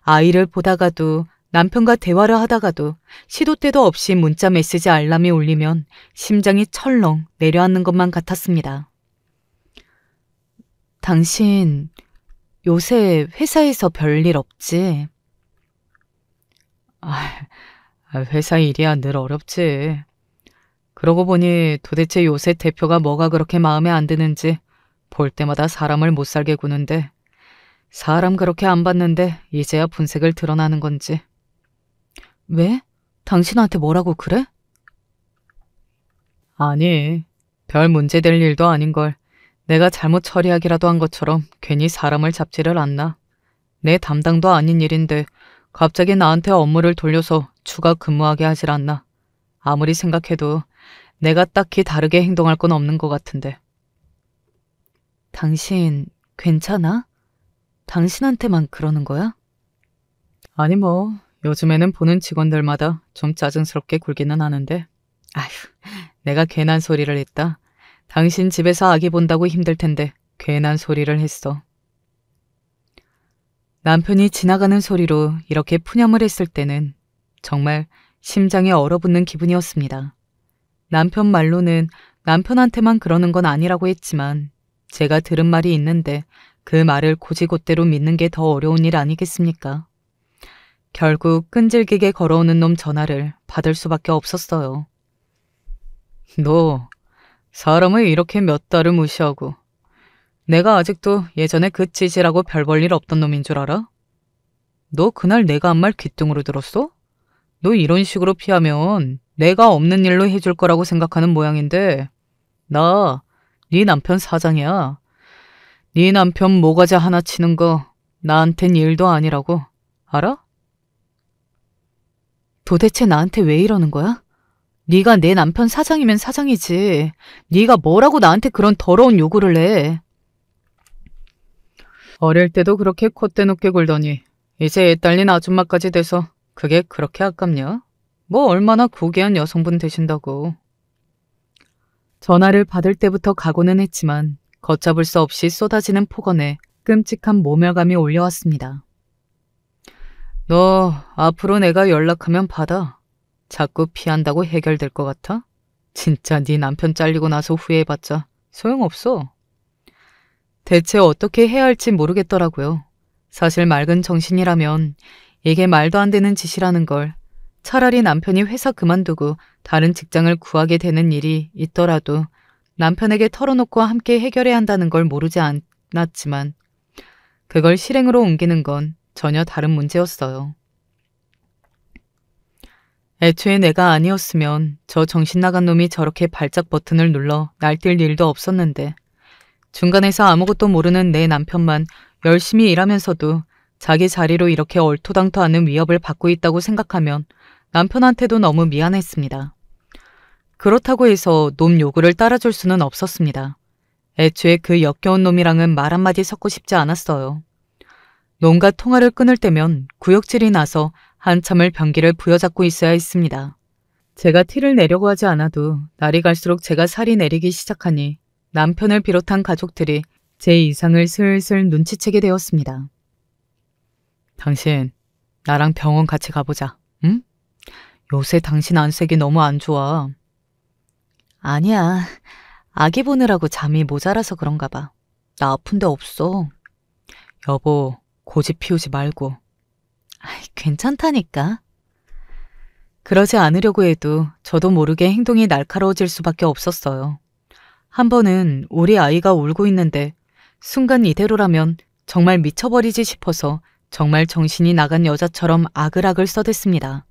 아이를 보다가도 남편과 대화를 하다가도 시도 때도 없이 문자 메시지 알람이 울리면 심장이 철렁 내려앉는 것만 같았습니다. 당신 요새 회사에서 별일 없지? 회사 일이야 늘 어렵지. 그러고 보니 도대체 요새 대표가 뭐가 그렇게 마음에 안 드는지 볼 때마다 사람을 못 살게 구는데 사람 그렇게 안 봤는데 이제야 분색을 드러나는 건지. 왜? 당신한테 뭐라고 그래? 아니, 별 문제될 일도 아닌걸. 내가 잘못 처리하기라도 한 것처럼 괜히 사람을 잡지를 않나. 내 담당도 아닌 일인데 갑자기 나한테 업무를 돌려서 추가 근무하게 하질 않나. 아무리 생각해도 내가 딱히 다르게 행동할 건 없는 것 같은데. 당신 괜찮아? 당신한테만 그러는 거야? 아니 뭐 요즘에는 보는 직원들마다 좀 짜증스럽게 굴기는 하는데 아휴 내가 괜한 소리를 했다. 당신 집에서 아기 본다고 힘들 텐데 괜한 소리를 했어. 남편이 지나가는 소리로 이렇게 푸념을 했을 때는 정말 심장이 얼어붙는 기분이었습니다. 남편 말로는 남편한테만 그러는 건 아니라고 했지만 제가 들은 말이 있는데 그 말을 곧이곧대로 믿는 게 더 어려운 일 아니겠습니까? 결국 끈질기게 걸어오는 놈 전화를 받을 수밖에 없었어요. 너 사람을 이렇게 몇 달을 무시하고 내가 아직도 예전에 그 찌질하고 별 볼 일 없던 놈인 줄 알아? 너 그날 내가 한 말 귓등으로 들었어? 너 이런 식으로 피하면 내가 없는 일로 해줄 거라고 생각하는 모양인데 나 네 남편 사장이야. 네 남편 모가지 하나 치는 거 나한텐 일도 아니라고. 알아? 도대체 나한테 왜 이러는 거야? 네가 내 남편 사장이면 사장이지. 네가 뭐라고 나한테 그런 더러운 요구를 해. 어릴 때도 그렇게 콧대 높게 굴더니 이제 애 딸린 아줌마까지 돼서 그게 그렇게 아깝냐? 뭐 얼마나 고귀한 여성분 되신다고. 전화를 받을 때부터 각오는 했지만 걷잡을 수 없이 쏟아지는 폭언에 끔찍한 모멸감이 올려왔습니다. 너 앞으로 내가 연락하면 받아. 자꾸 피한다고 해결될 것 같아? 진짜 네 남편 잘리고 나서 후회해봤자 소용없어. 대체 어떻게 해야 할지 모르겠더라고요. 사실 맑은 정신이라면 이게 말도 안 되는 짓이라는 걸, 차라리 남편이 회사 그만두고 다른 직장을 구하게 되는 일이 있더라도 남편에게 털어놓고 함께 해결해야 한다는 걸 모르지 않았지만 그걸 실행으로 옮기는 건 전혀 다른 문제였어요. 애초에 내가 아니었으면 저 정신 나간 놈이 저렇게 발작 버튼을 눌러 날뛸 일도 없었는데 중간에서 아무것도 모르는 내 남편만 열심히 일하면서도 자기 자리로 이렇게 얼토당토 않는 위협을 받고 있다고 생각하면 남편한테도 너무 미안했습니다. 그렇다고 해서 놈 요구를 따라줄 수는 없었습니다. 애초에 그 역겨운 놈이랑은 말 한마디 섞고 싶지 않았어요. 놈과 통화를 끊을 때면 구역질이 나서 한참을 변기를 부여잡고 있어야 했습니다. 제가 티를 내려고 하지 않아도 날이 갈수록 제가 살이 내리기 시작하니 남편을 비롯한 가족들이 제 이상을 슬슬 눈치채게 되었습니다. 당신, 나랑 병원 같이 가보자, 응? 요새 당신 안색이 너무 안 좋아. 아니야, 아기 보느라고 잠이 모자라서 그런가 봐. 나 아픈 데 없어. 여보, 고집 피우지 말고. 괜찮다니까. 그러지 않으려고 해도 저도 모르게 행동이 날카로워질 수밖에 없었어요. 한 번은 우리 아이가 울고 있는데 순간 이대로라면 정말 미쳐버리지 싶어서 정말 정신이 나간 여자처럼 아글아글 써댔습니다.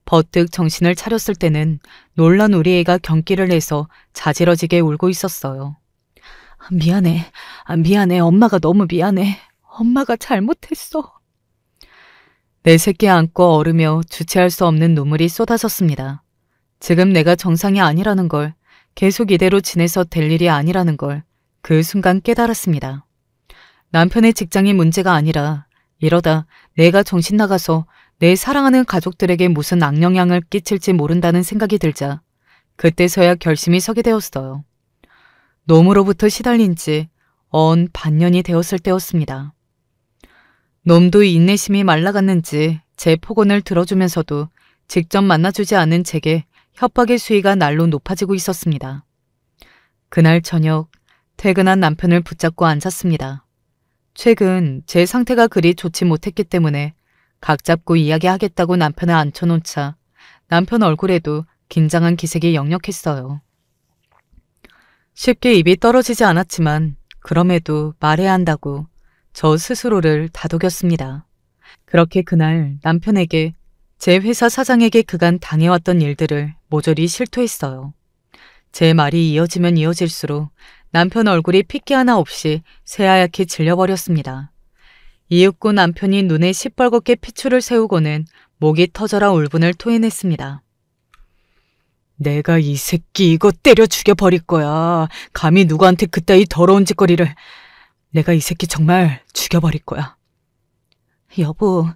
버뜩 정신을 차렸을 때는 놀란 우리 애가 경기를 내서 자지러지게 울고 있었어요. 미안해. 미안해. 엄마가 너무 미안해. 엄마가 잘못했어. 내 새끼 안고 얼으며 주체할 수 없는 눈물이 쏟아졌습니다. 지금 내가 정상이 아니라는 걸, 계속 이대로 지내서 될 일이 아니라는 걸 그 순간 깨달았습니다. 남편의 직장이 문제가 아니라 이러다 내가 정신 나가서 내 사랑하는 가족들에게 무슨 악영향을 끼칠지 모른다는 생각이 들자 그때서야 결심이 서게 되었어요. 놈으로부터 시달린 지 반년이 되었을 때였습니다. 놈도 인내심이 말라갔는지 제 폭언을 들어주면서도 직접 만나주지 않은 제게 협박의 수위가 날로 높아지고 있었습니다. 그날 저녁 퇴근한 남편을 붙잡고 앉았습니다. 최근 제 상태가 그리 좋지 못했기 때문에 각 잡고 이야기하겠다고 남편을 앉혀놓자 남편 얼굴에도 긴장한 기색이 역력했어요. 쉽게 입이 떨어지지 않았지만 그럼에도 말해야 한다고 저 스스로를 다독였습니다. 그렇게 그날 남편에게 제 회사 사장에게 그간 당해왔던 일들을 모조리 실토했어요. 제 말이 이어지면 이어질수록 남편 얼굴이 핏기 하나 없이 새하얗게 질려버렸습니다. 이윽고 남편이 눈에 시뻘겋게 피추를 세우고는 목이 터져라 울분을 토해냈습니다. 내가 이 새끼 이거 때려 죽여버릴 거야. 감히 누구한테 그따위 더러운 짓거리를. 내가 이 새끼 정말 죽여버릴 거야. 여보,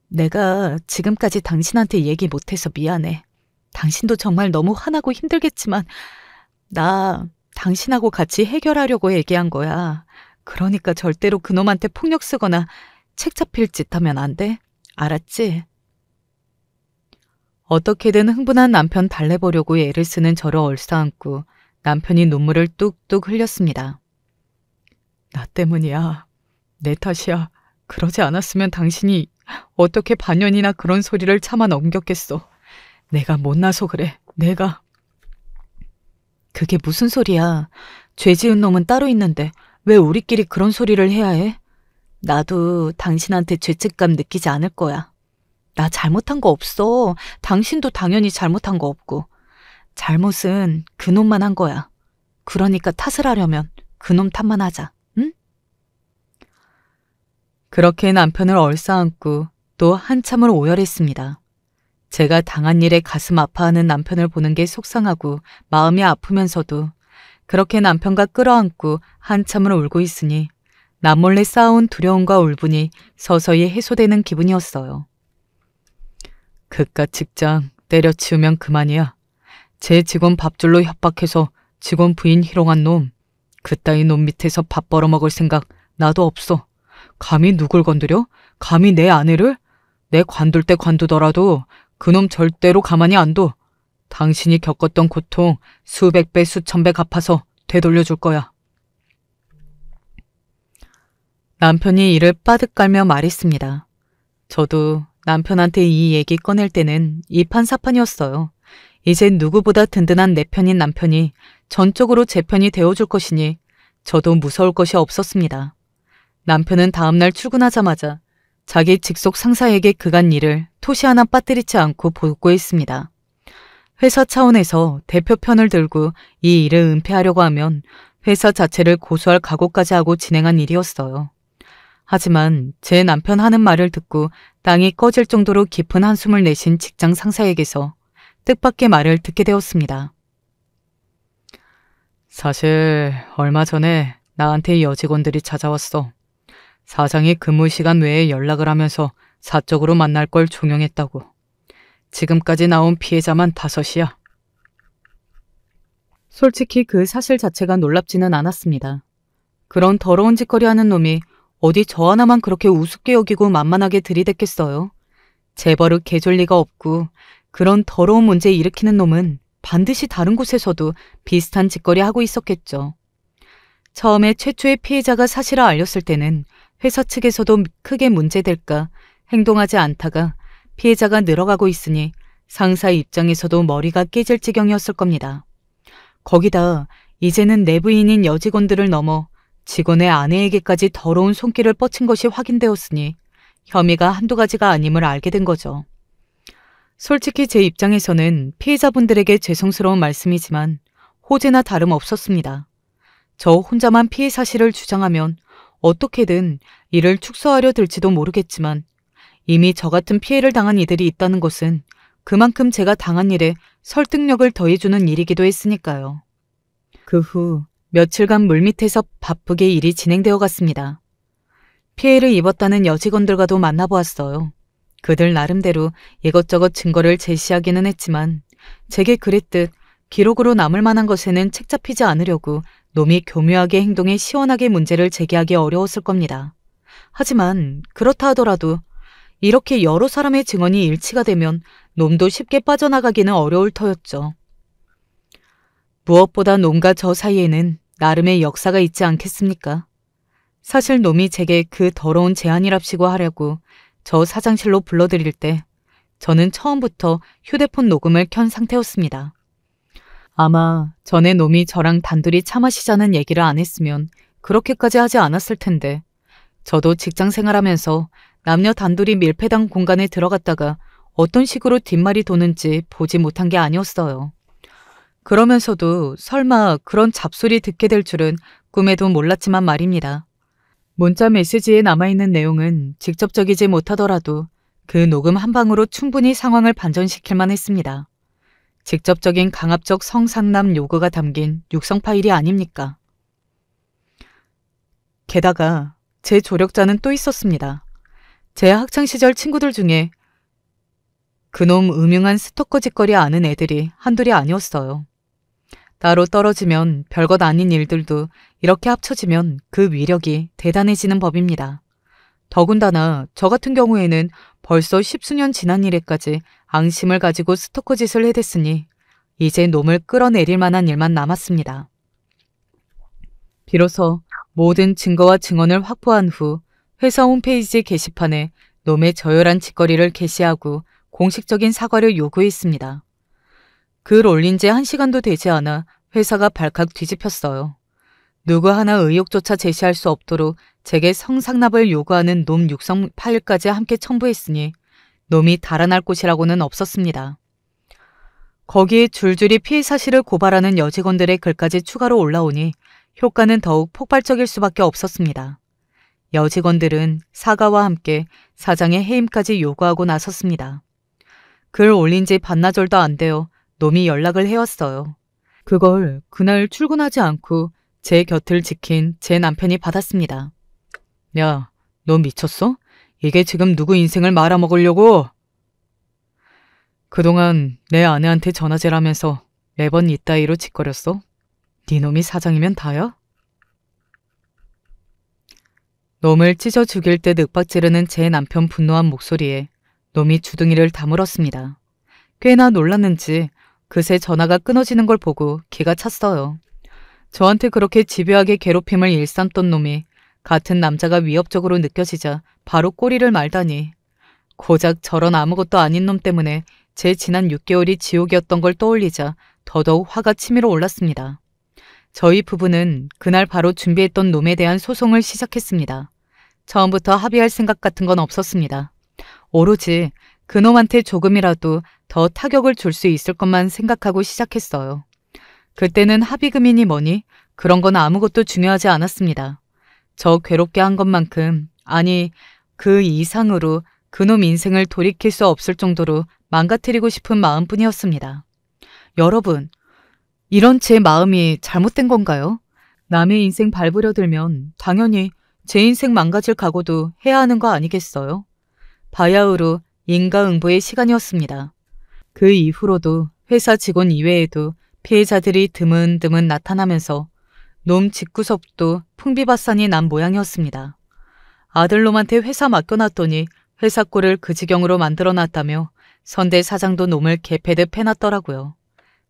내가 지금까지 당신한테 얘기 못해서 미안해. 당신도 정말 너무 화나고 힘들겠지만 나 당신하고 같이 해결하려고 얘기한 거야. 그러니까 절대로 그놈한테 폭력 쓰거나 책 잡힐 짓 하면 안 돼. 알았지? 어떻게든 흥분한 남편 달래보려고 애를 쓰는 저를 얼싸안고 남편이 눈물을 뚝뚝 흘렸습니다. 나 때문이야. 내 탓이야. 그러지 않았으면 당신이 어떻게 반년이나 그런 소리를 참아 넘겼겠어. 내가 못나서 그래. 내가. 그게 무슨 소리야. 죄 지은 놈은 따로 있는데 왜 우리끼리 그런 소리를 해야 해? 나도 당신한테 죄책감 느끼지 않을 거야. 나 잘못한 거 없어. 당신도 당연히 잘못한 거 없고. 잘못은 그놈만 한 거야. 그러니까 탓을 하려면 그놈 탓만 하자. 응? 그렇게 남편을 얼싸안고 또 한참을 오열했습니다. 제가 당한 일에 가슴 아파하는 남편을 보는 게 속상하고 마음이 아프면서도 그렇게 남편과 끌어안고 한참을 울고 있으니 남몰래 쌓아온 두려움과 울분이 서서히 해소되는 기분이었어요. 그깟 직장 때려치우면 그만이야. 제 직원 밥줄로 협박해서 직원 부인 희롱한 놈, 그따위 놈 밑에서 밥 벌어먹을 생각 나도 없어. 감히 누굴 건드려? 감히 내 아내를? 내 관둘 때 관두더라도 그놈 절대로 가만히 안 둬. 당신이 겪었던 고통 수백 배 수천 배 갚아서 되돌려줄 거야. 남편이 이를 빠득 깔며 말했습니다. 저도 남편한테 이 얘기 꺼낼 때는 이판사판이었어요. 이제 누구보다 든든한 내 편인 남편이 전적으로 제 편이 되어줄 것이니 저도 무서울 것이 없었습니다. 남편은 다음날 출근하자마자 자기 직속 상사에게 그간 일을 토시 하나 빠뜨리지 않고 보고했습니다. 회사 차원에서 대표 편을 들고 이 일을 은폐하려고 하면 회사 자체를 고소할 각오까지 하고 진행한 일이었어요. 하지만 제 남편 하는 말을 듣고 땅이 꺼질 정도로 깊은 한숨을 내신 직장 상사에게서 뜻밖의 말을 듣게 되었습니다. 사실 얼마 전에 나한테 여직원들이 찾아왔어. 사장이 근무 시간 외에 연락을 하면서 사적으로 만날 걸 종용했다고. 지금까지 나온 피해자만 5이야. 솔직히 그 사실 자체가 놀랍지는 않았습니다. 그런 더러운 짓거리 하는 놈이 어디 저 하나만 그렇게 우습게 여기고 만만하게 들이댔겠어요. 재벌을 개줄 리가 없고 그런 더러운 문제 일으키는 놈은 반드시 다른 곳에서도 비슷한 짓거리 하고 있었겠죠. 처음에 최초의 피해자가 사실을 알렸을 때는 회사 측에서도 크게 문제될까 행동하지 않다가 피해자가 늘어가고 있으니 상사 입장에서도 머리가 깨질 지경이었을 겁니다. 거기다 이제는 내부인인 여직원들을 넘어 직원의 아내에게까지 더러운 손길을 뻗친 것이 확인되었으니 혐의가 한두 가지가 아님을 알게 된 거죠. 솔직히 제 입장에서는 피해자분들에게 죄송스러운 말씀이지만 호재나 다름없었습니다. 저 혼자만 피해 사실을 주장하면 어떻게든 이를 축소하려 들지도 모르겠지만 이미 저 같은 피해를 당한 이들이 있다는 것은 그만큼 제가 당한 일에 설득력을 더해주는 일이기도 했으니까요. 그 후 며칠간 물밑에서 바쁘게 일이 진행되어 갔습니다. 피해를 입었다는 여직원들과도 만나보았어요. 그들 나름대로 이것저것 증거를 제시하기는 했지만 제게 그랬듯 기록으로 남을 만한 것에는 책 잡히지 않으려고 놈이 교묘하게 행동해 시원하게 문제를 제기하기 어려웠을 겁니다. 하지만 그렇다 하더라도 이렇게 여러 사람의 증언이 일치가 되면 놈도 쉽게 빠져나가기는 어려울 터였죠. 무엇보다 놈과 저 사이에는 나름의 역사가 있지 않겠습니까? 사실 놈이 제게 그 더러운 제안이랍시고 하려고 저 사장실로 불러들일 때 저는 처음부터 휴대폰 녹음을 켠 상태였습니다. 아마 전에 놈이 저랑 단둘이 차 마시자는 얘기를 안 했으면 그렇게까지 하지 않았을 텐데 저도 직장 생활하면서 남녀 단둘이 밀폐당 공간에 들어갔다가 어떤 식으로 뒷말이 도는지 보지 못한 게 아니었어요. 그러면서도 설마 그런 잡소리 듣게 될 줄은 꿈에도 몰랐지만 말입니다. 문자 메시지에 남아있는 내용은 직접적이지 못하더라도 그 녹음 한 방으로 충분히 상황을 반전시킬 만했습니다. 직접적인 강압적 성상남 요구가 담긴 육성 파일이 아닙니까? 게다가 제 조력자는 또 있었습니다. 제 학창시절 친구들 중에 그놈 음흉한 스토커 짓거리 아는 애들이 한둘이 아니었어요. 따로 떨어지면 별것 아닌 일들도 이렇게 합쳐지면 그 위력이 대단해지는 법입니다. 더군다나 저 같은 경우에는 벌써 10수년 지난 일에까지 앙심을 가지고 스토커 짓을 해댔으니 이제 놈을 끌어내릴 만한 일만 남았습니다. 비로소 모든 증거와 증언을 확보한 후 회사 홈페이지 게시판에 놈의 저열한 짓거리를 게시하고 공식적인 사과를 요구했습니다. 글 올린 지 1시간도 되지 않아 회사가 발칵 뒤집혔어요. 누구 하나 의혹조차 제시할 수 없도록 제게 성상납을 요구하는 놈 육성 파일까지 함께 첨부했으니 놈이 달아날 곳이라고는 없었습니다. 거기에 줄줄이 피해 사실을 고발하는 여직원들의 글까지 추가로 올라오니 효과는 더욱 폭발적일 수밖에 없었습니다. 여직원들은 사과와 함께 사장의 해임까지 요구하고 나섰습니다. 글 올린 지 반나절도 안 되어 놈이 연락을 해왔어요. 그걸 그날 출근하지 않고 제 곁을 지킨 제 남편이 받았습니다. 야, 너 미쳤어? 이게 지금 누구 인생을 말아먹으려고? 그동안 내 아내한테 전화질하면서 매번 이따위로 짓거렸어? 네 놈이 사장이면 다야? 놈을 찢어 죽일 듯 윽박지르는 제 남편 분노한 목소리에 놈이 주둥이를 다물었습니다. 꽤나 놀랐는지 그새 전화가 끊어지는 걸 보고 기가 찼어요. 저한테 그렇게 집요하게 괴롭힘을 일삼던 놈이 같은 남자가 위협적으로 느껴지자 바로 꼬리를 말다니. 고작 저런 아무것도 아닌 놈 때문에 제 지난 6개월이 지옥이었던 걸 떠올리자 더더욱 화가 치밀어 올랐습니다. 저희 부부는 그날 바로 준비했던 놈에 대한 소송을 시작했습니다. 처음부터 합의할 생각 같은 건 없었습니다. 오로지 그놈한테 조금이라도 더 타격을 줄 수 있을 것만 생각하고 시작했어요. 그때는 합의금이니 뭐니 그런 건 아무것도 중요하지 않았습니다. 저 괴롭게 한 것만큼, 아니 그 이상으로 그놈 인생을 돌이킬 수 없을 정도로 망가뜨리고 싶은 마음뿐이었습니다. 여러분, 이런 제 마음이 잘못된 건가요? 남의 인생 밟으려들면 당연히 제 인생 망가질 각오도 해야 하는 거 아니겠어요? 바야흐로 인과응보의 시간이었습니다. 그 이후로도 회사 직원 이외에도 피해자들이 드문드문 나타나면서 놈 집구석도 풍비박산이 난 모양이었습니다. 아들놈한테 회사 맡겨놨더니 회사 꼴을 그 지경으로 만들어놨다며 선대 사장도 놈을 개패듯 패놨더라고요.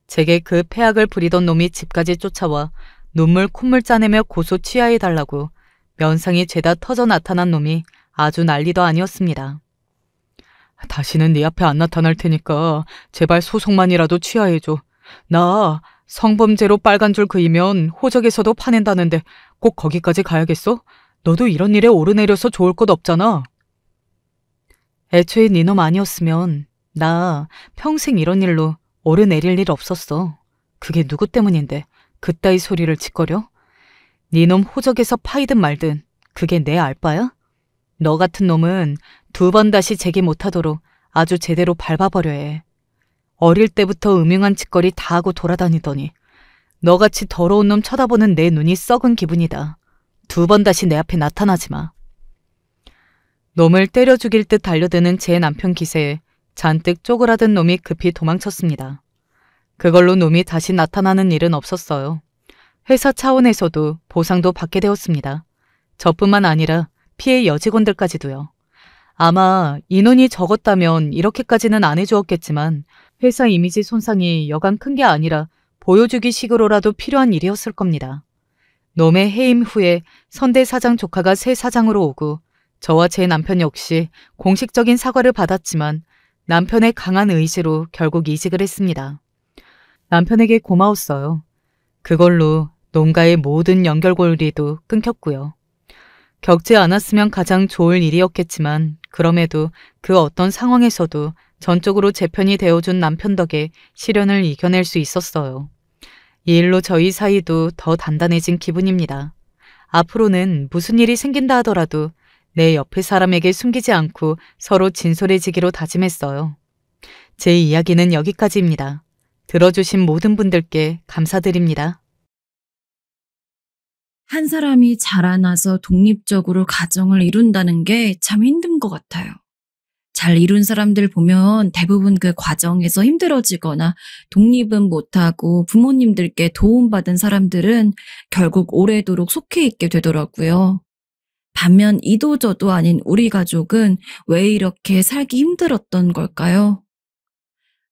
제게 그 패악을 부리던 놈이 집까지 쫓아와 눈물 콧물 짜내며 고소 취하해달라고 면상이 죄다 터져 나타난 놈이 아주 난리도 아니었습니다. 다시는 네 앞에 안 나타날 테니까 제발 소송만이라도 취하해줘. 나 성범죄로 빨간 줄 그이면 호적에서도 파낸다는데 꼭 거기까지 가야겠어? 너도 이런 일에 오르내려서 좋을 것 없잖아. 애초에 네 놈 아니었으면 나 평생 이런 일로 오르내릴 일 없었어. 그게 누구 때문인데 그따위 소리를 짓거려? 네 놈 호적에서 파이든 말든 그게 내 알바야? 너 같은 놈은 2번 다시 재기 못하도록 아주 제대로 밟아버려 해. 어릴 때부터 음흉한 짓거리 다 하고 돌아다니더니 너같이 더러운 놈 쳐다보는 내 눈이 썩은 기분이다. 2번 다시 내 앞에 나타나지 마. 놈을 때려 죽일 듯 달려드는 제 남편 기세에 잔뜩 쪼그라든 놈이 급히 도망쳤습니다. 그걸로 놈이 다시 나타나는 일은 없었어요. 회사 차원에서도 보상도 받게 되었습니다. 저뿐만 아니라 피해 여직원들까지도요. 아마 인원이 적었다면 이렇게까지는 안 해주었겠지만 회사 이미지 손상이 여간 큰 게 아니라 보여주기 식으로라도 필요한 일이었을 겁니다. 놈의 해임 후에 선대 사장 조카가 새 사장으로 오고 저와 제 남편 역시 공식적인 사과를 받았지만 남편의 강한 의지로 결국 이직을 했습니다. 남편에게 고마웠어요. 그걸로 놈과의 모든 연결고리도 끊겼고요. 겪지 않았으면 가장 좋을 일이었겠지만 그럼에도 그 어떤 상황에서도 전적으로 제 편이 되어준 남편 덕에 시련을 이겨낼 수 있었어요. 이 일로 저희 사이도 더 단단해진 기분입니다. 앞으로는 무슨 일이 생긴다 하더라도 내 옆에 사람에게 숨기지 않고 서로 진솔해지기로 다짐했어요. 제 이야기는 여기까지입니다. 들어주신 모든 분들께 감사드립니다. 한 사람이 자라나서 독립적으로 가정을 이룬다는 게 참 힘든 것 같아요. 잘 이룬 사람들 보면 대부분 그 과정에서 힘들어지거나 독립은 못하고 부모님들께 도움받은 사람들은 결국 오래도록 속해 있게 되더라고요. 반면 이도저도 아닌 우리 가족은 왜 이렇게 살기 힘들었던 걸까요?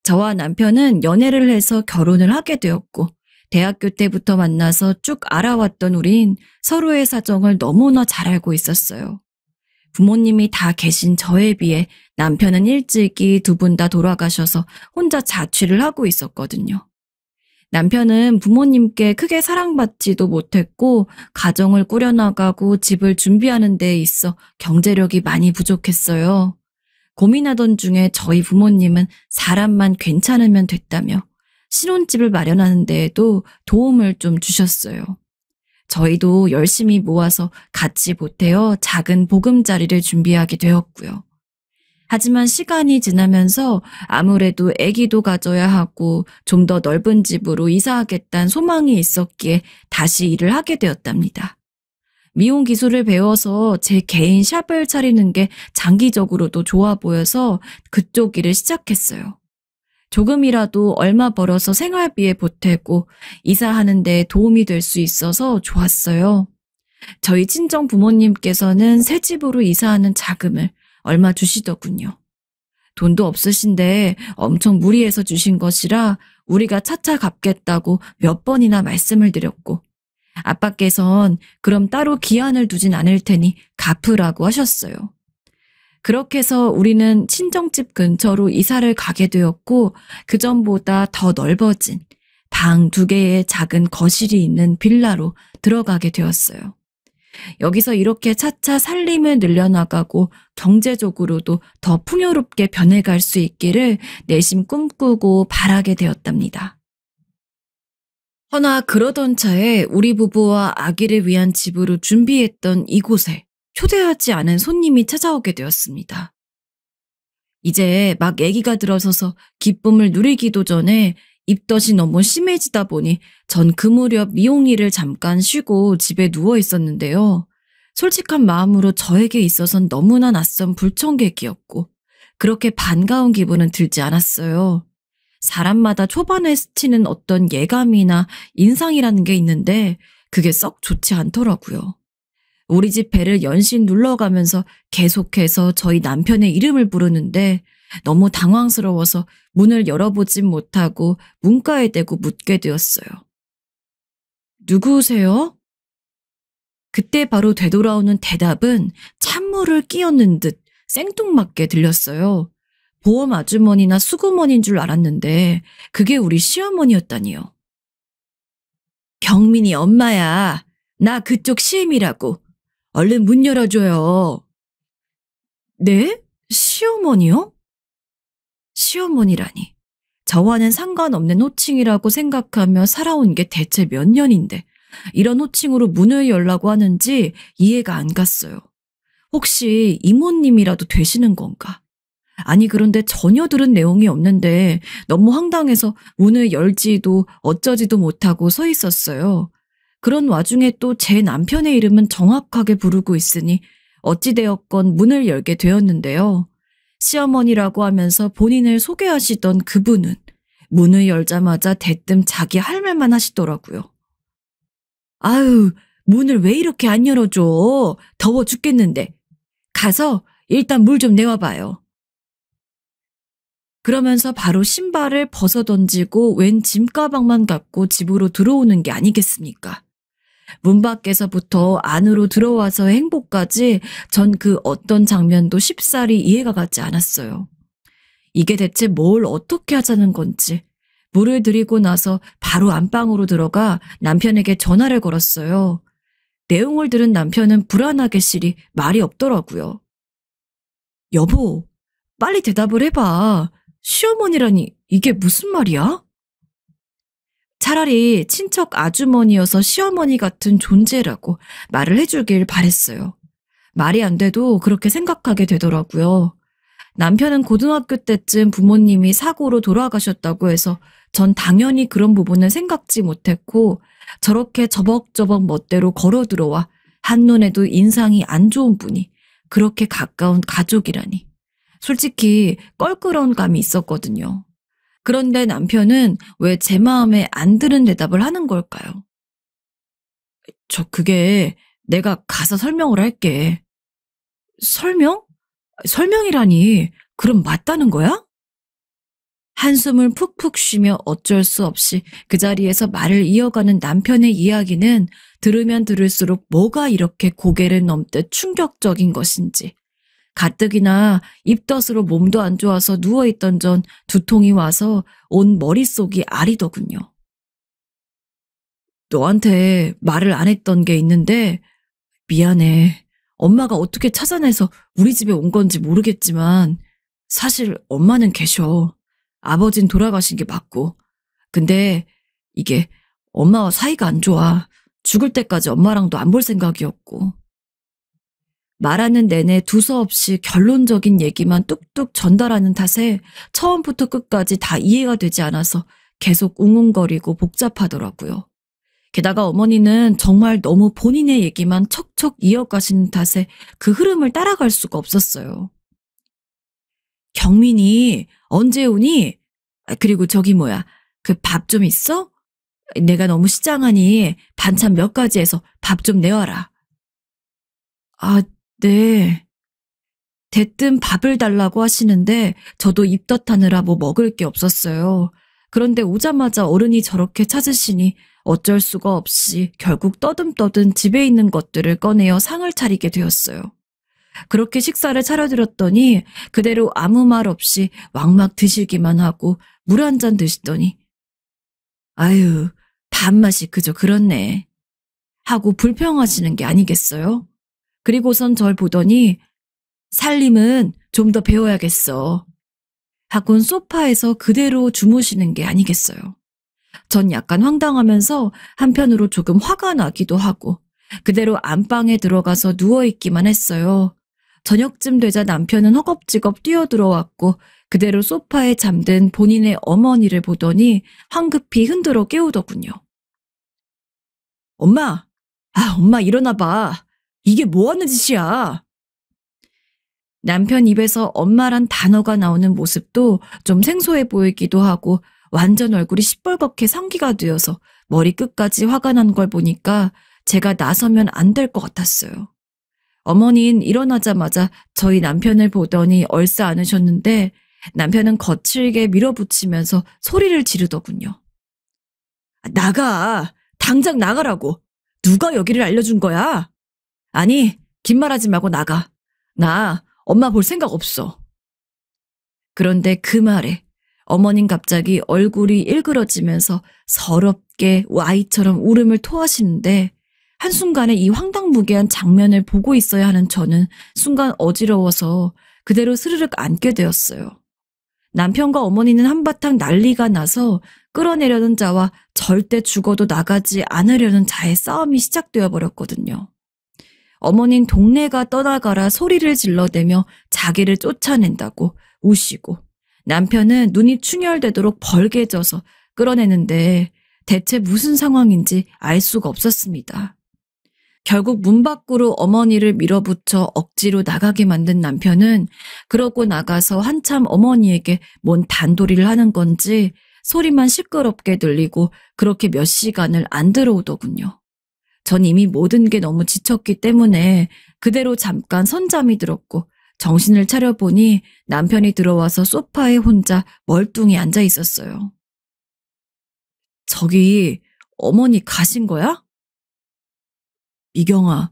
저와 남편은 연애를 해서 결혼을 하게 되었고 대학교 때부터 만나서 쭉 알아왔던 우린 서로의 사정을 너무나 잘 알고 있었어요. 부모님이 다 계신 저에 비해 남편은 일찍이 2분 다 돌아가셔서 혼자 자취를 하고 있었거든요. 남편은 부모님께 크게 사랑받지도 못했고 가정을 꾸려나가고 집을 준비하는 데 있어 경제력이 많이 부족했어요. 고민하던 중에 저희 부모님은 사람만 괜찮으면 됐다며 신혼집을 마련하는 데에도 도움을 좀 주셨어요. 저희도 열심히 모아서 같이 보태어 작은 보금자리를 준비하게 되었고요. 하지만 시간이 지나면서 아무래도 아기도 가져야 하고 좀 더 넓은 집으로 이사하겠다는 소망이 있었기에 다시 일을 하게 되었답니다. 미용 기술을 배워서 제 개인 샵을 차리는 게 장기적으로도 좋아 보여서 그쪽 일을 시작했어요. 조금이라도 얼마 벌어서 생활비에 보태고 이사하는 데 도움이 될 수 있어서 좋았어요. 저희 친정 부모님께서는 새 집으로 이사하는 자금을 얼마 주시더군요. 돈도 없으신데 엄청 무리해서 주신 것이라 우리가 차차 갚겠다고 몇 번이나 말씀을 드렸고 아빠께선 그럼 따로 기한을 두진 않을 테니 갚으라고 하셨어요. 그렇게 해서 우리는 친정집 근처로 이사를 가게 되었고 그전보다 더 넓어진 방 2개의 작은 거실이 있는 빌라로 들어가게 되었어요. 여기서 이렇게 차차 살림을 늘려나가고 경제적으로도 더 풍요롭게 변해갈 수 있기를 내심 꿈꾸고 바라게 되었답니다. 허나 그러던 차에 우리 부부와 아기를 위한 집으로 준비했던 이곳에 초대하지 않은 손님이 찾아오게 되었습니다. 이제 막 아기가 들어서서 기쁨을 누리기도 전에 입덧이 너무 심해지다 보니 전 그 무렵 미용 일을 잠깐 쉬고 집에 누워 있었는데요. 솔직한 마음으로 저에게 있어선 너무나 낯선 불청객이었고 그렇게 반가운 기분은 들지 않았어요. 사람마다 초반에 스치는 어떤 예감이나 인상이라는 게 있는데 그게 썩 좋지 않더라고요. 우리 집 배를 연신 눌러가면서 계속해서 저희 남편의 이름을 부르는데 너무 당황스러워서 문을 열어보진 못하고 문가에 대고 묻게 되었어요. 누구세요? 그때 바로 되돌아오는 대답은 찬물을 끼얹는 듯 생뚱맞게 들렸어요. 보험 아주머니나 수구먼인 줄 알았는데 그게 우리 시어머니였다니요. 경민이 엄마야. 나 그쪽 시엠이라고. 얼른 문 열어줘요. 네? 시어머니요? 시어머니라니. 저와는 상관없는 호칭이라고 생각하며 살아온 게 대체 몇 년인데 이런 호칭으로 문을 열라고 하는지 이해가 안 갔어요. 혹시 이모님이라도 되시는 건가? 아니 그런데 전혀 들은 내용이 없는데 너무 황당해서 문을 열지도 어쩌지도 못하고 서 있었어요. 그런 와중에 또 제 남편의 이름은 정확하게 부르고 있으니 어찌되었건 문을 열게 되었는데요. 시어머니라고 하면서 본인을 소개하시던 그분은 문을 열자마자 대뜸 자기 할 말만 하시더라고요. 아유, 문을 왜 이렇게 안 열어줘? 더워 죽겠는데. 가서 일단 물 좀 내와봐요. 그러면서 바로 신발을 벗어던지고 웬 짐가방만 갖고 집으로 들어오는 게 아니겠습니까? 문 밖에서부터 안으로 들어와서의 행보까지 전 그 어떤 장면도 쉽사리 이해가 가지 않았어요. 이게 대체 뭘 어떻게 하자는 건지. 물을 들이고 나서 바로 안방으로 들어가 남편에게 전화를 걸었어요. 내용을 들은 남편은 불안하게 시리 말이 없더라고요. 여보, 빨리 대답을 해봐. 시어머니라니 이게 무슨 말이야? 차라리 친척 아주머니여서 시어머니 같은 존재라고 말을 해주길 바랬어요. 말이 안 돼도 그렇게 생각하게 되더라고요. 남편은 고등학교 때쯤 부모님이 사고로 돌아가셨다고 해서 전 당연히 그런 부분은 생각지 못했고 저렇게 저벅저벅 멋대로 걸어 들어와 한눈에도 인상이 안 좋은 분이 그렇게 가까운 가족이라니. 솔직히 껄끄러운 감이 있었거든요. 그런데 남편은 왜 제 마음에 안 드는 대답을 하는 걸까요? 그게 내가 가서 설명을 할게. 설명? 설명이라니 그럼 맞다는 거야? 한숨을 푹푹 쉬며 어쩔 수 없이 그 자리에서 말을 이어가는 남편의 이야기는 들으면 들을수록 뭐가 이렇게 고개를 넘듯 충격적인 것인지 가뜩이나 입덧으로 몸도 안 좋아서 누워있던 전 두통이 와서 온 머릿속이 아리더군요. 너한테 말을 안 했던 게 있는데 미안해. 엄마가 어떻게 찾아내서 우리 집에 온 건지 모르겠지만 사실 엄마는 계셔. 아버진 돌아가신 게 맞고. 근데 이게 엄마와 사이가 안 좋아. 죽을 때까지 엄마랑도 안 볼 생각이었고. 말하는 내내 두서없이 결론적인 얘기만 뚝뚝 전달하는 탓에 처음부터 끝까지 다 이해가 되지 않아서 계속 웅웅거리고 복잡하더라고요. 게다가 어머니는 정말 너무 본인의 얘기만 척척 이어가시는 탓에 그 흐름을 따라갈 수가 없었어요. 경민이 언제 오니? 그리고 저기 뭐야, 그 밥 좀 있어? 내가 너무 시장하니 반찬 몇 가지 해서 밥 좀 내와라. 아, 네. 대뜸 밥을 달라고 하시는데 저도 입덧하느라 뭐 먹을 게 없었어요. 그런데 오자마자 어른이 저렇게 찾으시니 어쩔 수가 없이 결국 떠듬떠듬 집에 있는 것들을 꺼내어 상을 차리게 되었어요. 그렇게 식사를 차려드렸더니 그대로 아무 말 없이 왕막 드시기만 하고 물 한 잔 드시더니 아유, 밥맛이 그저 그렇네 하고 불평하시는 게 아니겠어요? 그리고선 절 보더니 살림은 좀 더 배워야겠어 하곤 소파에서 그대로 주무시는 게 아니겠어요. 전 약간 황당하면서 한편으로 조금 화가 나기도 하고 그대로 안방에 들어가서 누워있기만 했어요. 저녁쯤 되자 남편은 허겁지겁 뛰어들어왔고 그대로 소파에 잠든 본인의 어머니를 보더니 황급히 흔들어 깨우더군요. 엄마! 엄마 일어나봐. 이게 뭐하는 짓이야? 남편 입에서 엄마란 단어가 나오는 모습도 좀 생소해 보이기도 하고 완전 얼굴이 시뻘겋게 상기가 되어서 머리끝까지 화가 난 걸 보니까 제가 나서면 안 될 것 같았어요. 어머니는 일어나자마자 저희 남편을 보더니 얼싸안으셨는데 남편은 거칠게 밀어붙이면서 소리를 지르더군요. 나가! 당장 나가라고! 누가 여기를 알려준 거야? 아니, 긴 말하지 말고 나가. 나 엄마 볼 생각 없어. 그런데 그 말에 어머님 갑자기 얼굴이 일그러지면서 서럽게 와이처럼 울음을 토하시는데 한순간에 이 황당무계한 장면을 보고 있어야 하는 저는 순간 어지러워서 그대로 스르륵 앉게 되었어요. 남편과 어머니는 한바탕 난리가 나서 끌어내려는 자와 절대 죽어도 나가지 않으려는 자의 싸움이 시작되어 버렸거든요. 어머니는 동네가 떠나가라 소리를 질러대며 자기를 쫓아낸다고 우시고 남편은 눈이 충혈되도록 벌개져서 끌어내는데 대체 무슨 상황인지 알 수가 없었습니다. 결국 문 밖으로 어머니를 밀어붙여 억지로 나가게 만든 남편은 그러고 나가서 한참 어머니에게 뭔 단도리를 하는 건지 소리만 시끄럽게 들리고 그렇게 몇 시간을 안 들어오더군요. 전 이미 모든 게 너무 지쳤기 때문에 그대로 잠깐 선잠이 들었고 정신을 차려보니 남편이 들어와서 소파에 혼자 멀뚱히 앉아 있었어요. 저기 어머니 가신 거야? 미경아,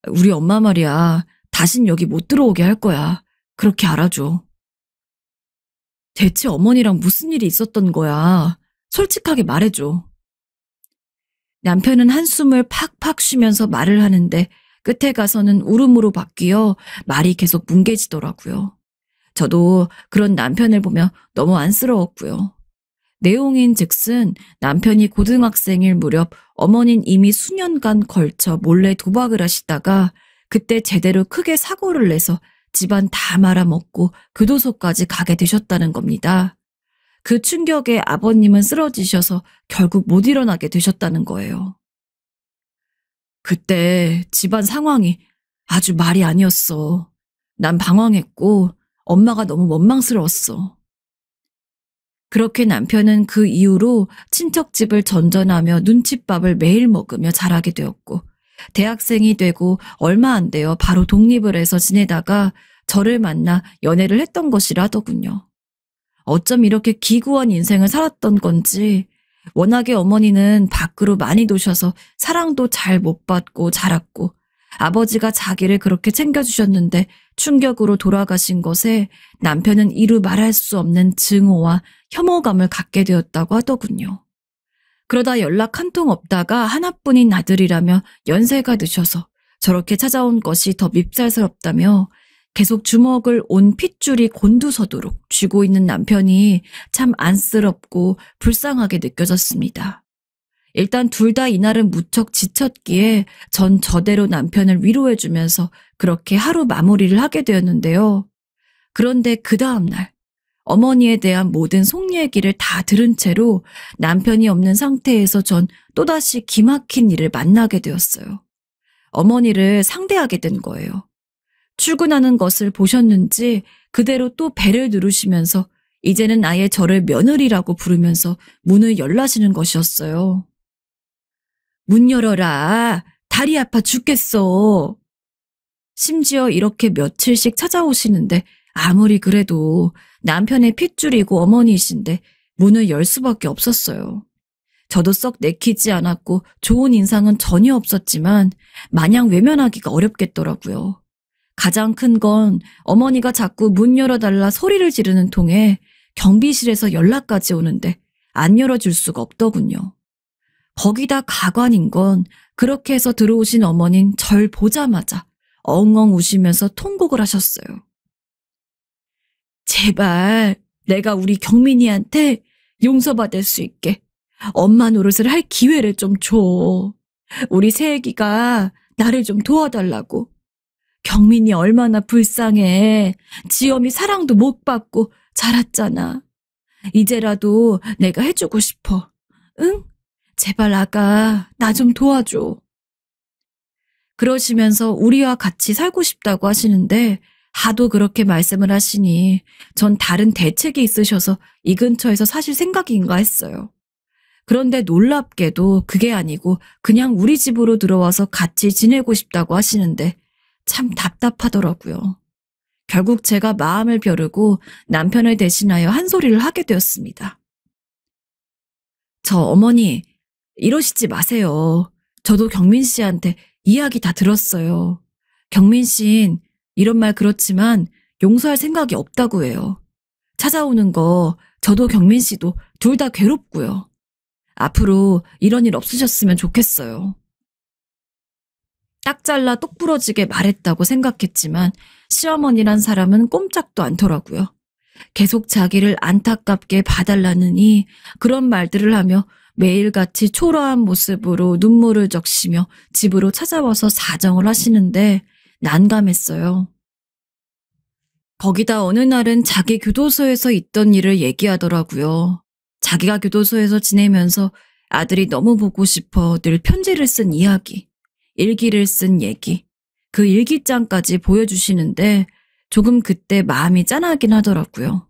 우리 엄마 말이야. 다신 여기 못 들어오게 할 거야. 그렇게 알아줘. 대체 어머니랑 무슨 일이 있었던 거야? 솔직하게 말해줘. 남편은 한숨을 팍팍 쉬면서 말을 하는데 끝에 가서는 울음으로 바뀌어 말이 계속 뭉개지더라고요. 저도 그런 남편을 보며 너무 안쓰러웠고요. 내용인 즉슨 남편이 고등학생일 무렵 어머니는 이미 수년간 걸쳐 몰래 도박을 하시다가 그때 제대로 크게 사고를 내서 집안 다 말아먹고 교도소까지 가게 되셨다는 겁니다. 그 충격에 아버님은 쓰러지셔서 결국 못 일어나게 되셨다는 거예요. 그때 집안 상황이 아주 말이 아니었어. 난 방황했고 엄마가 너무 원망스러웠어. 그렇게 남편은 그 이후로 친척집을 전전하며 눈칫밥을 매일 먹으며 자라게 되었고 대학생이 되고 얼마 안 되어 바로 독립을 해서 지내다가 저를 만나 연애를 했던 것이라 하더군요. 어쩜 이렇게 기구한 인생을 살았던 건지 워낙에 어머니는 밖으로 많이 도셔서 사랑도 잘 못 받고 자랐고 아버지가 자기를 그렇게 챙겨주셨는데 충격으로 돌아가신 것에 남편은 이루 말할 수 없는 증오와 혐오감을 갖게 되었다고 하더군요. 그러다 연락 한 통 없다가 하나뿐인 아들이라며 연세가 드셔서 저렇게 찾아온 것이 더 밉살스럽다며 계속 주먹을 온 핏줄이 곤두서도록 쥐고 있는 남편이 참 안쓰럽고 불쌍하게 느껴졌습니다. 일단 둘 다 이날은 무척 지쳤기에 전 저대로 남편을 위로해주면서 그렇게 하루 마무리를 하게 되었는데요. 그런데 그 다음날 어머니에 대한 모든 속 얘기를 다 들은 채로 남편이 없는 상태에서 전 또다시 기막힌 일을 만나게 되었어요. 어머니를 상대하게 된 거예요. 출근하는 것을 보셨는지 그대로 또 배를 누르시면서 이제는 아예 저를 며느리라고 부르면서 문을 열라시는 것이었어요. 문 열어라. 다리 아파 죽겠어. 심지어 이렇게 며칠씩 찾아오시는데 아무리 그래도 남편의 핏줄이고 어머니이신데 문을 열 수밖에 없었어요. 저도 썩 내키지 않았고 좋은 인상은 전혀 없었지만 마냥 외면하기가 어렵겠더라고요. 가장 큰 건 어머니가 자꾸 문 열어달라 소리를 지르는 통에 경비실에서 연락까지 오는데 안 열어줄 수가 없더군요. 거기다 가관인 건 그렇게 해서 들어오신 어머닌 절 보자마자 엉엉 우시면서 통곡을 하셨어요. 제발 내가 우리 경민이한테 용서받을 수 있게 엄마 노릇을 할 기회를 좀 줘. 우리 새애기가 나를 좀 도와달라고. 경민이 얼마나 불쌍해. 지엄이 사랑도 못 받고 자랐잖아. 이제라도 내가 해주고 싶어. 응? 제발 아가 나 좀 도와줘. 그러시면서 우리와 같이 살고 싶다고 하시는데 하도 그렇게 말씀을 하시니 전 다른 대책이 있으셔서 이 근처에서 사실 생각인가 했어요. 그런데 놀랍게도 그게 아니고 그냥 우리 집으로 들어와서 같이 지내고 싶다고 하시는데 참 답답하더라고요. 결국 제가 마음을 벼르고 남편을 대신하여 한 소리를 하게 되었습니다. 저 어머니 이러시지 마세요. 저도 경민 씨한테 이야기 다 들었어요. 경민 씨는 이런 말 그렇지만 용서할 생각이 없다고 해요. 찾아오는 거 저도 경민 씨도 둘 다 괴롭고요. 앞으로 이런 일 없으셨으면 좋겠어요. 딱 잘라 똑 부러지게 말했다고 생각했지만 시어머니란 사람은 꼼짝도 않더라고요. 계속 자기를 안타깝게 봐달라느니 그런 말들을 하며 매일같이 초라한 모습으로 눈물을 적시며 집으로 찾아와서 사정을 하시는데 난감했어요. 거기다 어느 날은 자기 교도소에서 있던 일을 얘기하더라고요. 자기가 교도소에서 지내면서 아들이 너무 보고 싶어 늘 편지를 쓴 이야기, 일기를 쓴 얘기, 그 일기장까지 보여주시는데 조금 그때 마음이 짠하긴 하더라고요.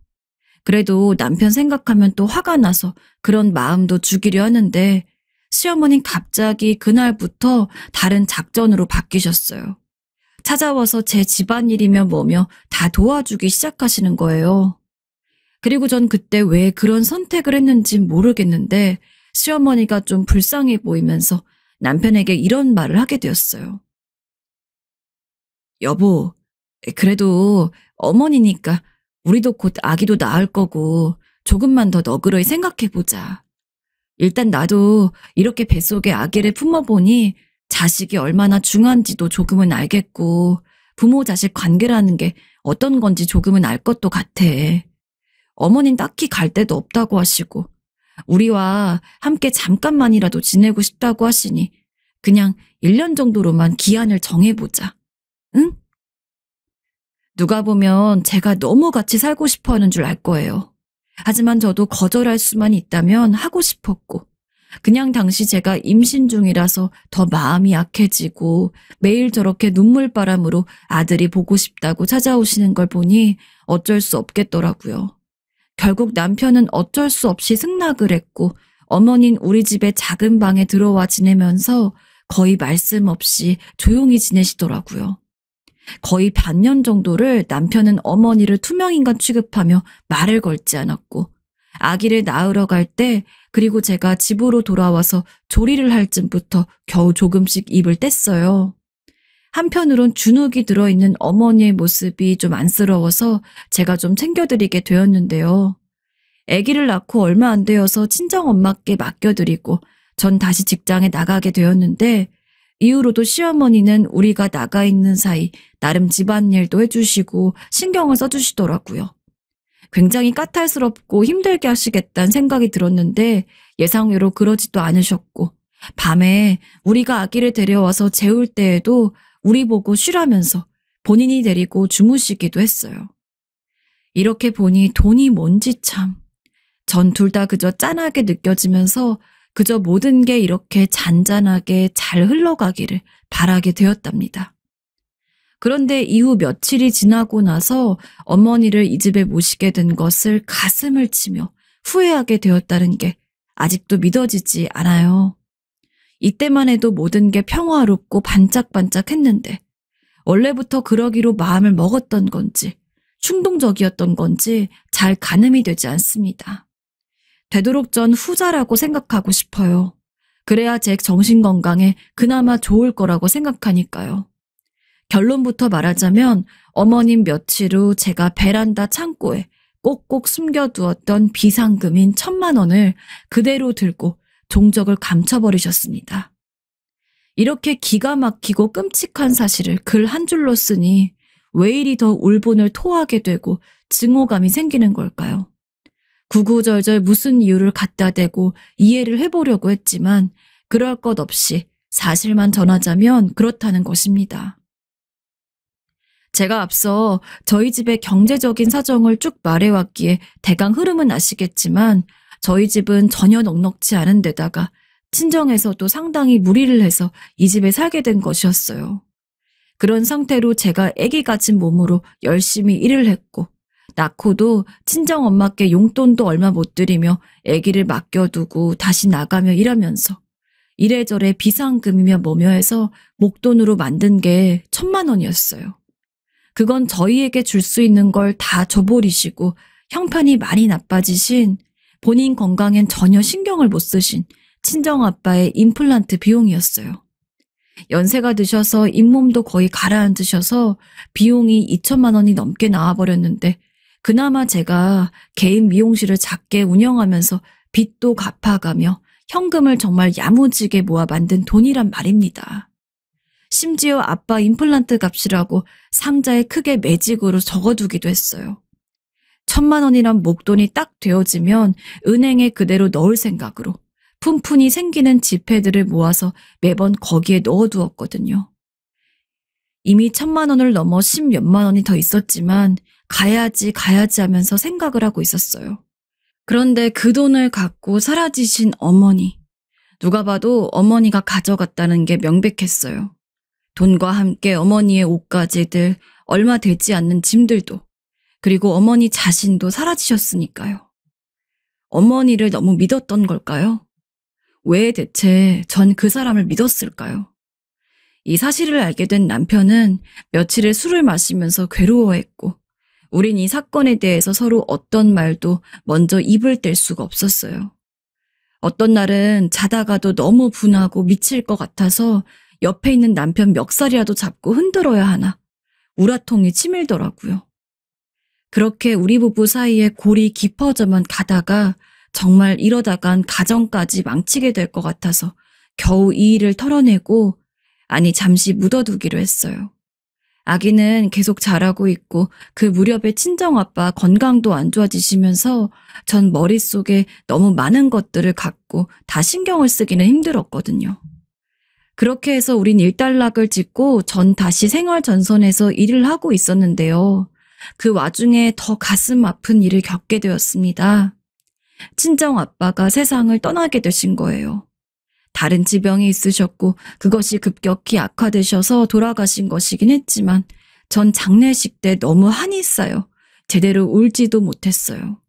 그래도 남편 생각하면 또 화가 나서 그런 마음도 죽이려 하는데 시어머니는 갑자기 그날부터 다른 작전으로 바뀌셨어요. 찾아와서 제 집안일이며 뭐며 다 도와주기 시작하시는 거예요. 그리고 전 그때 왜 그런 선택을 했는지 모르겠는데 시어머니가 좀 불쌍해 보이면서 남편에게 이런 말을 하게 되었어요. 여보, 그래도 어머니니까 우리도 곧 아기도 낳을 거고 조금만 더 너그러이 생각해보자. 일단 나도 이렇게 뱃속에 아기를 품어보니 자식이 얼마나 중요한지도 조금은 알겠고 부모 자식 관계라는 게 어떤 건지 조금은 알 것도 같아. 어머닌 딱히 갈 데도 없다고 하시고 우리와 함께 잠깐만이라도 지내고 싶다고 하시니 그냥 1년 정도로만 기한을 정해보자. 응? 누가 보면 제가 너무 같이 살고 싶어 하는 줄 알 거예요. 하지만 저도 거절할 수만 있다면 하고 싶었고 그냥 당시 제가 임신 중이라서 더 마음이 약해지고 매일 저렇게 눈물바람으로 아들이 보고 싶다고 찾아오시는 걸 보니 어쩔 수 없겠더라고요. 결국 남편은 어쩔 수 없이 승낙을 했고 어머니는 우리 집에 작은 방에 들어와 지내면서 거의 말씀 없이 조용히 지내시더라고요. 거의 반년 정도를 남편은 어머니를 투명인간 취급하며 말을 걸지 않았고 아기를 낳으러 갈 때 그리고 제가 집으로 돌아와서 조리를 할 쯤부터 겨우 조금씩 입을 뗐어요. 한편으론 주눅이 들어있는 어머니의 모습이 좀 안쓰러워서 제가 좀 챙겨드리게 되었는데요. 아기를 낳고 얼마 안 되어서 친정엄마께 맡겨드리고 전 다시 직장에 나가게 되었는데 이후로도 시어머니는 우리가 나가 있는 사이 나름 집안일도 해주시고 신경을 써주시더라고요. 굉장히 까탈스럽고 힘들게 하시겠다는 생각이 들었는데 예상외로 그러지도 않으셨고 밤에 우리가 아기를 데려와서 재울 때에도 우리 보고 쉬라면서 본인이 데리고 주무시기도 했어요. 이렇게 보니 돈이 뭔지 참. 전 둘 다 그저 짠하게 느껴지면서 그저 모든 게 이렇게 잔잔하게 잘 흘러가기를 바라게 되었답니다. 그런데 이후 며칠이 지나고 나서 어머니를 이 집에 모시게 된 것을 가슴을 치며 후회하게 되었다는 게 아직도 믿어지지 않아요. 이때만 해도 모든 게 평화롭고 반짝반짝했는데 원래부터 그러기로 마음을 먹었던 건지 충동적이었던 건지 잘 가늠이 되지 않습니다. 되도록 전 후자라고 생각하고 싶어요. 그래야 제 정신건강에 그나마 좋을 거라고 생각하니까요. 결론부터 말하자면 어머님 며칠 후 제가 베란다 창고에 꼭꼭 숨겨두었던 비상금인 1,000만 원을 그대로 들고 종적을 감춰버리셨습니다. 이렇게 기가 막히고 끔찍한 사실을 글 한 줄로 쓰니 왜 이리 더 울분을 토하게 되고 증오감이 생기는 걸까요? 구구절절 무슨 이유를 갖다 대고 이해를 해보려고 했지만 그럴 것 없이 사실만 전하자면 그렇다는 것입니다. 제가 앞서 저희 집의 경제적인 사정을 쭉 말해왔기에 대강 흐름은 아시겠지만 저희 집은 전혀 넉넉지 않은 데다가 친정에서도 상당히 무리를 해서 이 집에 살게 된 것이었어요. 그런 상태로 제가 아기 가진 몸으로 열심히 일을 했고 낳고도 친정엄마께 용돈도 얼마 못 드리며 아기를 맡겨두고 다시 나가며 일하면서 이래저래 비상금이며 뭐며 해서 목돈으로 만든 게 1,000만 원이었어요. 그건 저희에게 줄 수 있는 걸 다 줘버리시고 형편이 많이 나빠지신 본인 건강엔 전혀 신경을 못 쓰신 친정아빠의 임플란트 비용이었어요. 연세가 드셔서 잇몸도 거의 가라앉으셔서 비용이 2,000만 원이 넘게 나와버렸는데 그나마 제가 개인 미용실을 작게 운영하면서 빚도 갚아가며 현금을 정말 야무지게 모아 만든 돈이란 말입니다. 심지어 아빠 임플란트 값이라고 상자에 크게 매직으로 적어두기도 했어요. 1,000만 원이란 목돈이 딱 되어지면 은행에 그대로 넣을 생각으로 푼푼이 생기는 지폐들을 모아서 매번 거기에 넣어두었거든요. 이미 1,000만 원을 넘어 10몇만 원이 더 있었지만 가야지 하면서 생각을 하고 있었어요. 그런데 그 돈을 갖고 사라지신 어머니. 누가 봐도 어머니가 가져갔다는 게 명백했어요. 돈과 함께 어머니의 옷가지들, 얼마 되지 않는 짐들도, 그리고 어머니 자신도 사라지셨으니까요. 어머니를 너무 믿었던 걸까요? 왜 대체 전 그 사람을 믿었을까요? 이 사실을 알게 된 남편은 며칠을 술을 마시면서 괴로워했고 우린 이 사건에 대해서 서로 어떤 말도 먼저 입을 뗄 수가 없었어요. 어떤 날은 자다가도 너무 분하고 미칠 것 같아서 옆에 있는 남편 멱살이라도 잡고 흔들어야 하나 우라통이 치밀더라고요. 그렇게 우리 부부 사이에 골이 깊어져만 가다가 정말 이러다간 가정까지 망치게 될 것 같아서 겨우 이 일을 털어내고 아니 잠시 묻어두기로 했어요. 아기는 계속 자라고 있고 그 무렵에 친정아빠 건강도 안 좋아지시면서 전 머릿속에 너무 많은 것들을 갖고 다 신경을 쓰기는 힘들었거든요. 그렇게 해서 우린 일단락을 짓고 전 다시 생활전선에서 일을 하고 있었는데요. 그 와중에 더 가슴 아픈 일을 겪게 되었습니다. 친정아빠가 세상을 떠나게 되신 거예요. 다른 지병이 있으셨고 그것이 급격히 악화되셔서 돌아가신 것이긴 했지만 전 장례식 때 너무 한이 쌓여 제대로 울지도 못했어요.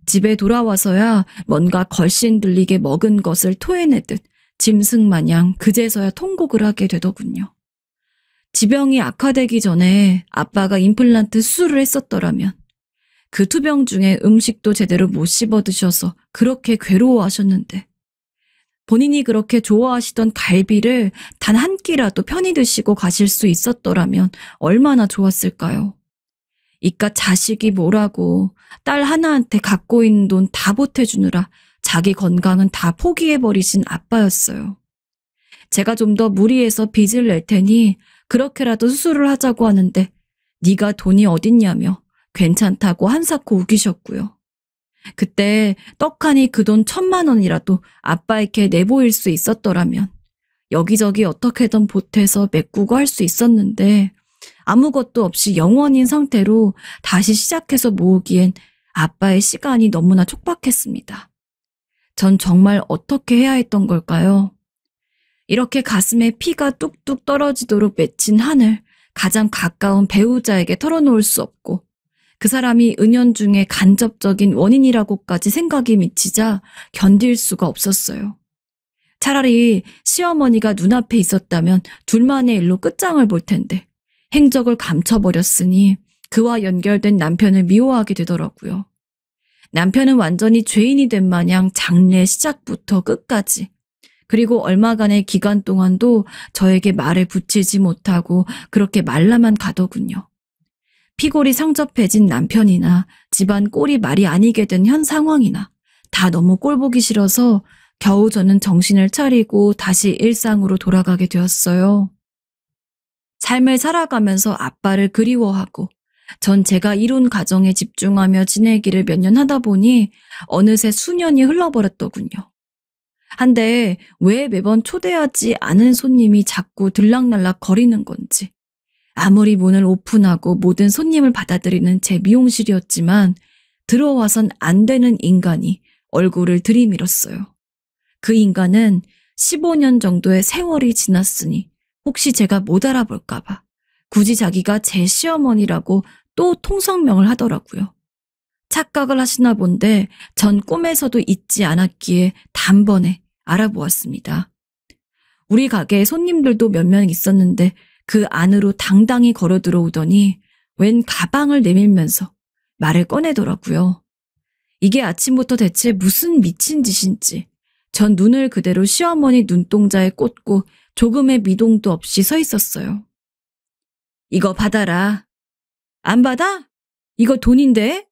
집에 돌아와서야 뭔가 걸씬 들리게 먹은 것을 토해내듯 짐승마냥 그제서야 통곡을 하게 되더군요. 지병이 악화되기 전에 아빠가 임플란트 수술을 했었더라면 그 투병 중에 음식도 제대로 못 씹어 드셔서 그렇게 괴로워하셨는데 본인이 그렇게 좋아하시던 갈비를 단 한 끼라도 편히 드시고 가실 수 있었더라면 얼마나 좋았을까요? 이깟 자식이 뭐라고 딸 하나한테 갖고 있는 돈 다 보태주느라 자기 건강은 다 포기해버리신 아빠였어요. 제가 좀 더 무리해서 빚을 낼 테니 그렇게라도 수술을 하자고 하는데 네가 돈이 어딨냐며 괜찮다고 한사코 우기셨고요. 그때 떡하니 그 돈 1,000만 원이라도 아빠에게 내보일 수 있었더라면 여기저기 어떻게든 보태서 메꾸고 할 수 있었는데 아무것도 없이 영원인 상태로 다시 시작해서 모으기엔 아빠의 시간이 너무나 촉박했습니다. 전 정말 어떻게 해야 했던 걸까요? 이렇게 가슴에 피가 뚝뚝 떨어지도록 맺힌 한을 가장 가까운 배우자에게 털어놓을 수 없고 그 사람이 은연중에 간접적인 원인이라고까지 생각이 미치자 견딜 수가 없었어요. 차라리 시어머니가 눈앞에 있었다면 둘만의 일로 끝장을 볼 텐데 행적을 감춰버렸으니 그와 연결된 남편을 미워하게 되더라고요. 남편은 완전히 죄인이 된 마냥 장래 시작부터 끝까지 그리고 얼마간의 기간 동안도 저에게 말을 붙이지 못하고 그렇게 말라만 가더군요. 피골이 상접해진 남편이나 집안 꼴이 말이 아니게 된 현 상황이나 다 너무 꼴보기 싫어서 겨우 저는 정신을 차리고 다시 일상으로 돌아가게 되었어요. 삶을 살아가면서 아빠를 그리워하고 전 제가 이룬 가정에 집중하며 지내기를 몇 년 하다 보니 어느새 수년이 흘러버렸더군요. 한데 왜 매번 초대하지 않은 손님이 자꾸 들락날락 거리는 건지 아무리 문을 오픈하고 모든 손님을 받아들이는 제 미용실이었지만 들어와선 안 되는 인간이 얼굴을 들이밀었어요. 그 인간은 15년 정도의 세월이 지났으니 혹시 제가 못 알아볼까봐 굳이 자기가 제 시어머니라고 또 통성명을 하더라고요. 착각을 하시나 본데 전 꿈에서도 잊지 않았기에 단번에 알아보았습니다. 우리 가게에 손님들도 몇 명 있었는데 그 안으로 당당히 걸어 들어오더니 웬 가방을 내밀면서 말을 꺼내더라고요. 이게 아침부터 대체 무슨 미친 짓인지 전 눈을 그대로 시어머니 눈동자에 꽂고 조금의 미동도 없이 서 있었어요. 이거 받아라. 안 받아? 이거 돈인데?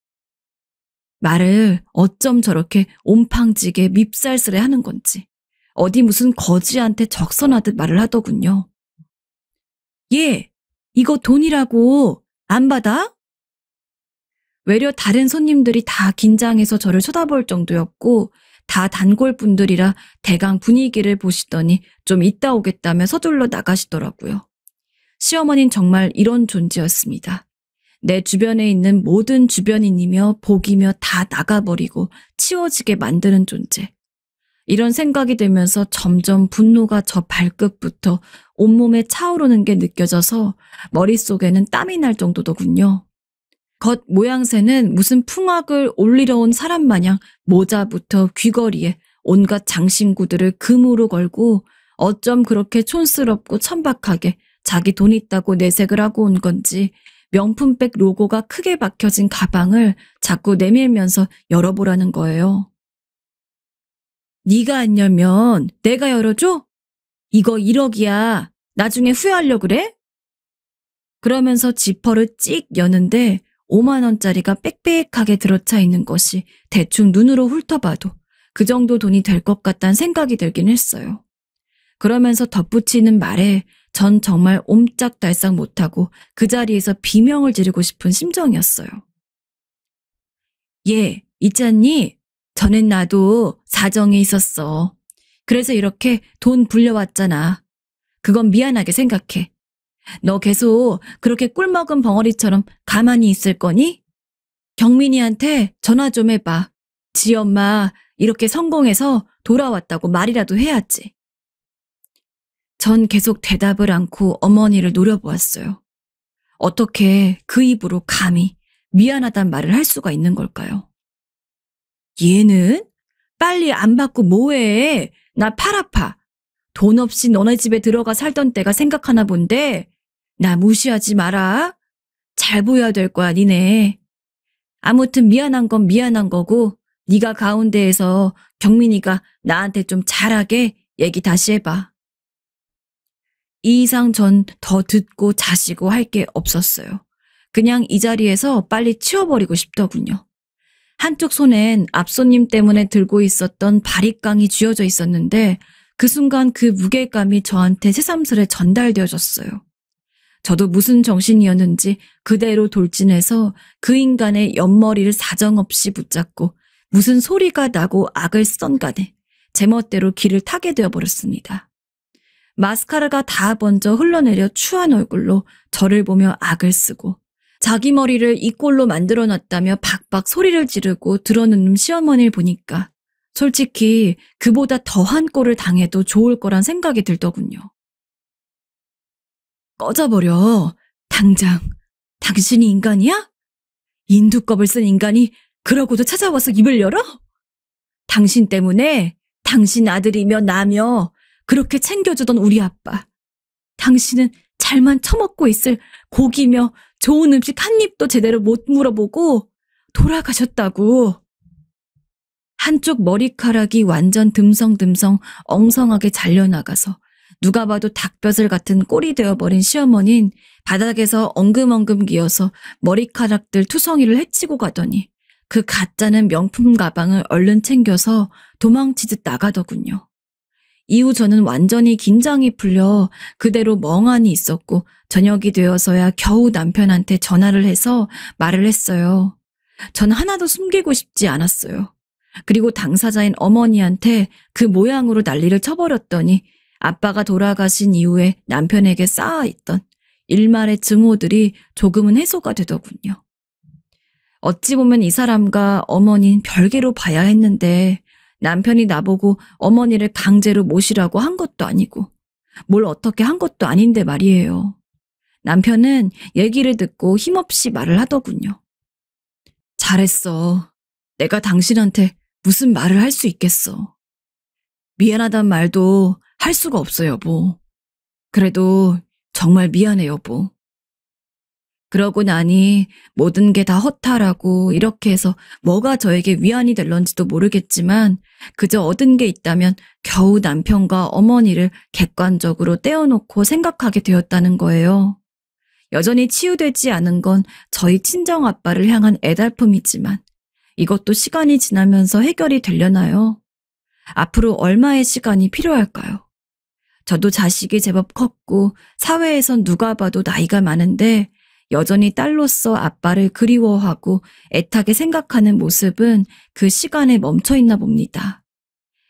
말을 어쩜 저렇게 옴팡지게 밉살스레 하는 건지 어디 무슨 거지한테 적선하듯 말을 하더군요. 예, 이거 돈이라고. 안 받아? 외려 다른 손님들이 다 긴장해서 저를 쳐다볼 정도였고 다 단골분들이라 대강 분위기를 보시더니 좀 이따 오겠다며 서둘러 나가시더라고요. 시어머니는 정말 이런 존재였습니다. 내 주변에 있는 모든 주변인이며 복이며 다 나가버리고 치워지게 만드는 존재. 이런 생각이 들면서 점점 분노가 저 발끝부터 온몸에 차오르는 게 느껴져서 머릿속에는 땀이 날 정도더군요. 겉 모양새는 무슨 풍악을 올리러 온 사람 마냥 모자부터 귀걸이에 온갖 장신구들을 금으로 걸고 어쩜 그렇게 촌스럽고 천박하게 자기 돈 있다고 내색을 하고 온 건지 명품백 로고가 크게 박혀진 가방을 자꾸 내밀면서 열어보라는 거예요. 네가 안 열면 내가 열어줘? 이거 1억이야. 나중에 후회하려고 그래? 그러면서 지퍼를 찍 여는데 5만 원짜리가 빽빽하게 들어차 있는 것이 대충 눈으로 훑어봐도 그 정도 돈이 될 것 같다는 생각이 들긴 했어요. 그러면서 덧붙이는 말에 전 정말 옴짝달싹 못하고 그 자리에서 비명을 지르고 싶은 심정이었어요. 예, 있잖니? 전엔 나도 사정이 있었어. 그래서 이렇게 돈 불려왔잖아. 그건 미안하게 생각해. 너 계속 그렇게 꿀먹은 벙어리처럼 가만히 있을 거니? 경민이한테 전화 좀 해봐. 지 엄마 이렇게 성공해서 돌아왔다고 말이라도 해야지. 전 계속 대답을 않고 어머니를 노려보았어요. 어떻게 그 입으로 감히 미안하단 말을 할 수가 있는 걸까요? 얘는? 빨리 안 받고 뭐해? 나 팔 아파. 돈 없이 너네 집에 들어가 살던 때가 생각하나 본데 나 무시하지 마라. 잘 보여야 될 거야 니네. 아무튼 미안한 건 미안한 거고 네가 가운데에서 경민이가 나한테 좀 잘하게 얘기 다시 해봐. 이 이상 전 더 듣고 자시고 할 게 없었어요. 그냥 이 자리에서 빨리 치워버리고 싶더군요. 한쪽 손엔 앞손님 때문에 들고 있었던 바리깡이 쥐어져 있었는데 그 순간 그 무게감이 저한테 새삼스레 전달되어졌어요. 저도 무슨 정신이었는지 그대로 돌진해서 그 인간의 옆머리를 사정없이 붙잡고 무슨 소리가 나고 악을 쓰던 간에 제멋대로 길을 타게 되어버렸습니다. 마스카라가 다 번져 흘러내려 추한 얼굴로 저를 보며 악을 쓰고 자기 머리를 이 꼴로 만들어놨다며 박박 소리를 지르고 드러누는 시어머니를 보니까 솔직히 그보다 더한 꼴을 당해도 좋을 거란 생각이 들더군요. 꺼져버려. 당장. 당신이 인간이야? 인두껍을 쓴 인간이 그러고도 찾아와서 입을 열어? 당신 때문에 당신 아들이며 나며 그렇게 챙겨주던 우리 아빠. 당신은 잘만 처먹고 있을 고기며 좋은 음식 한 입도 제대로 못 물어보고 돌아가셨다고. 한쪽 머리카락이 완전 듬성듬성 엉성하게 잘려나가서 누가 봐도 닭벼슬 같은 꼴이 되어버린 시어머니는 바닥에서 엉금엉금 기어서 머리카락들 투성이를 헤치고 가더니 그 가짜는 명품 가방을 얼른 챙겨서 도망치듯 나가더군요. 이후 저는 완전히 긴장이 풀려 그대로 멍하니 있었고 저녁이 되어서야 겨우 남편한테 전화를 해서 말을 했어요. 전 하나도 숨기고 싶지 않았어요. 그리고 당사자인 어머니한테 그 모양으로 난리를 쳐버렸더니 아빠가 돌아가신 이후에 남편에게 쌓아있던 일말의 증오들이 조금은 해소가 되더군요. 어찌 보면 이 사람과 어머니는 별개로 봐야 했는데 남편이 나보고 어머니를 강제로 모시라고 한 것도 아니고 뭘 어떻게 한 것도 아닌데 말이에요. 남편은 얘기를 듣고 힘없이 말을 하더군요. 잘했어. 내가 당신한테 무슨 말을 할 수 있겠어. 미안하단 말도 할 수가 없어, 여보. 그래도 정말 미안해, 여보. 그러고 나니 모든 게 다 허탈하고 이렇게 해서 뭐가 저에게 위안이 될런지도 모르겠지만 그저 얻은 게 있다면 겨우 남편과 어머니를 객관적으로 떼어놓고 생각하게 되었다는 거예요. 여전히 치유되지 않은 건 저희 친정아빠를 향한 애달픔이지만 이것도 시간이 지나면서 해결이 되려나요? 앞으로 얼마의 시간이 필요할까요? 저도 자식이 제법 컸고 사회에선 누가 봐도 나이가 많은데 여전히 딸로서 아빠를 그리워하고 애타게 생각하는 모습은 그 시간에 멈춰있나 봅니다.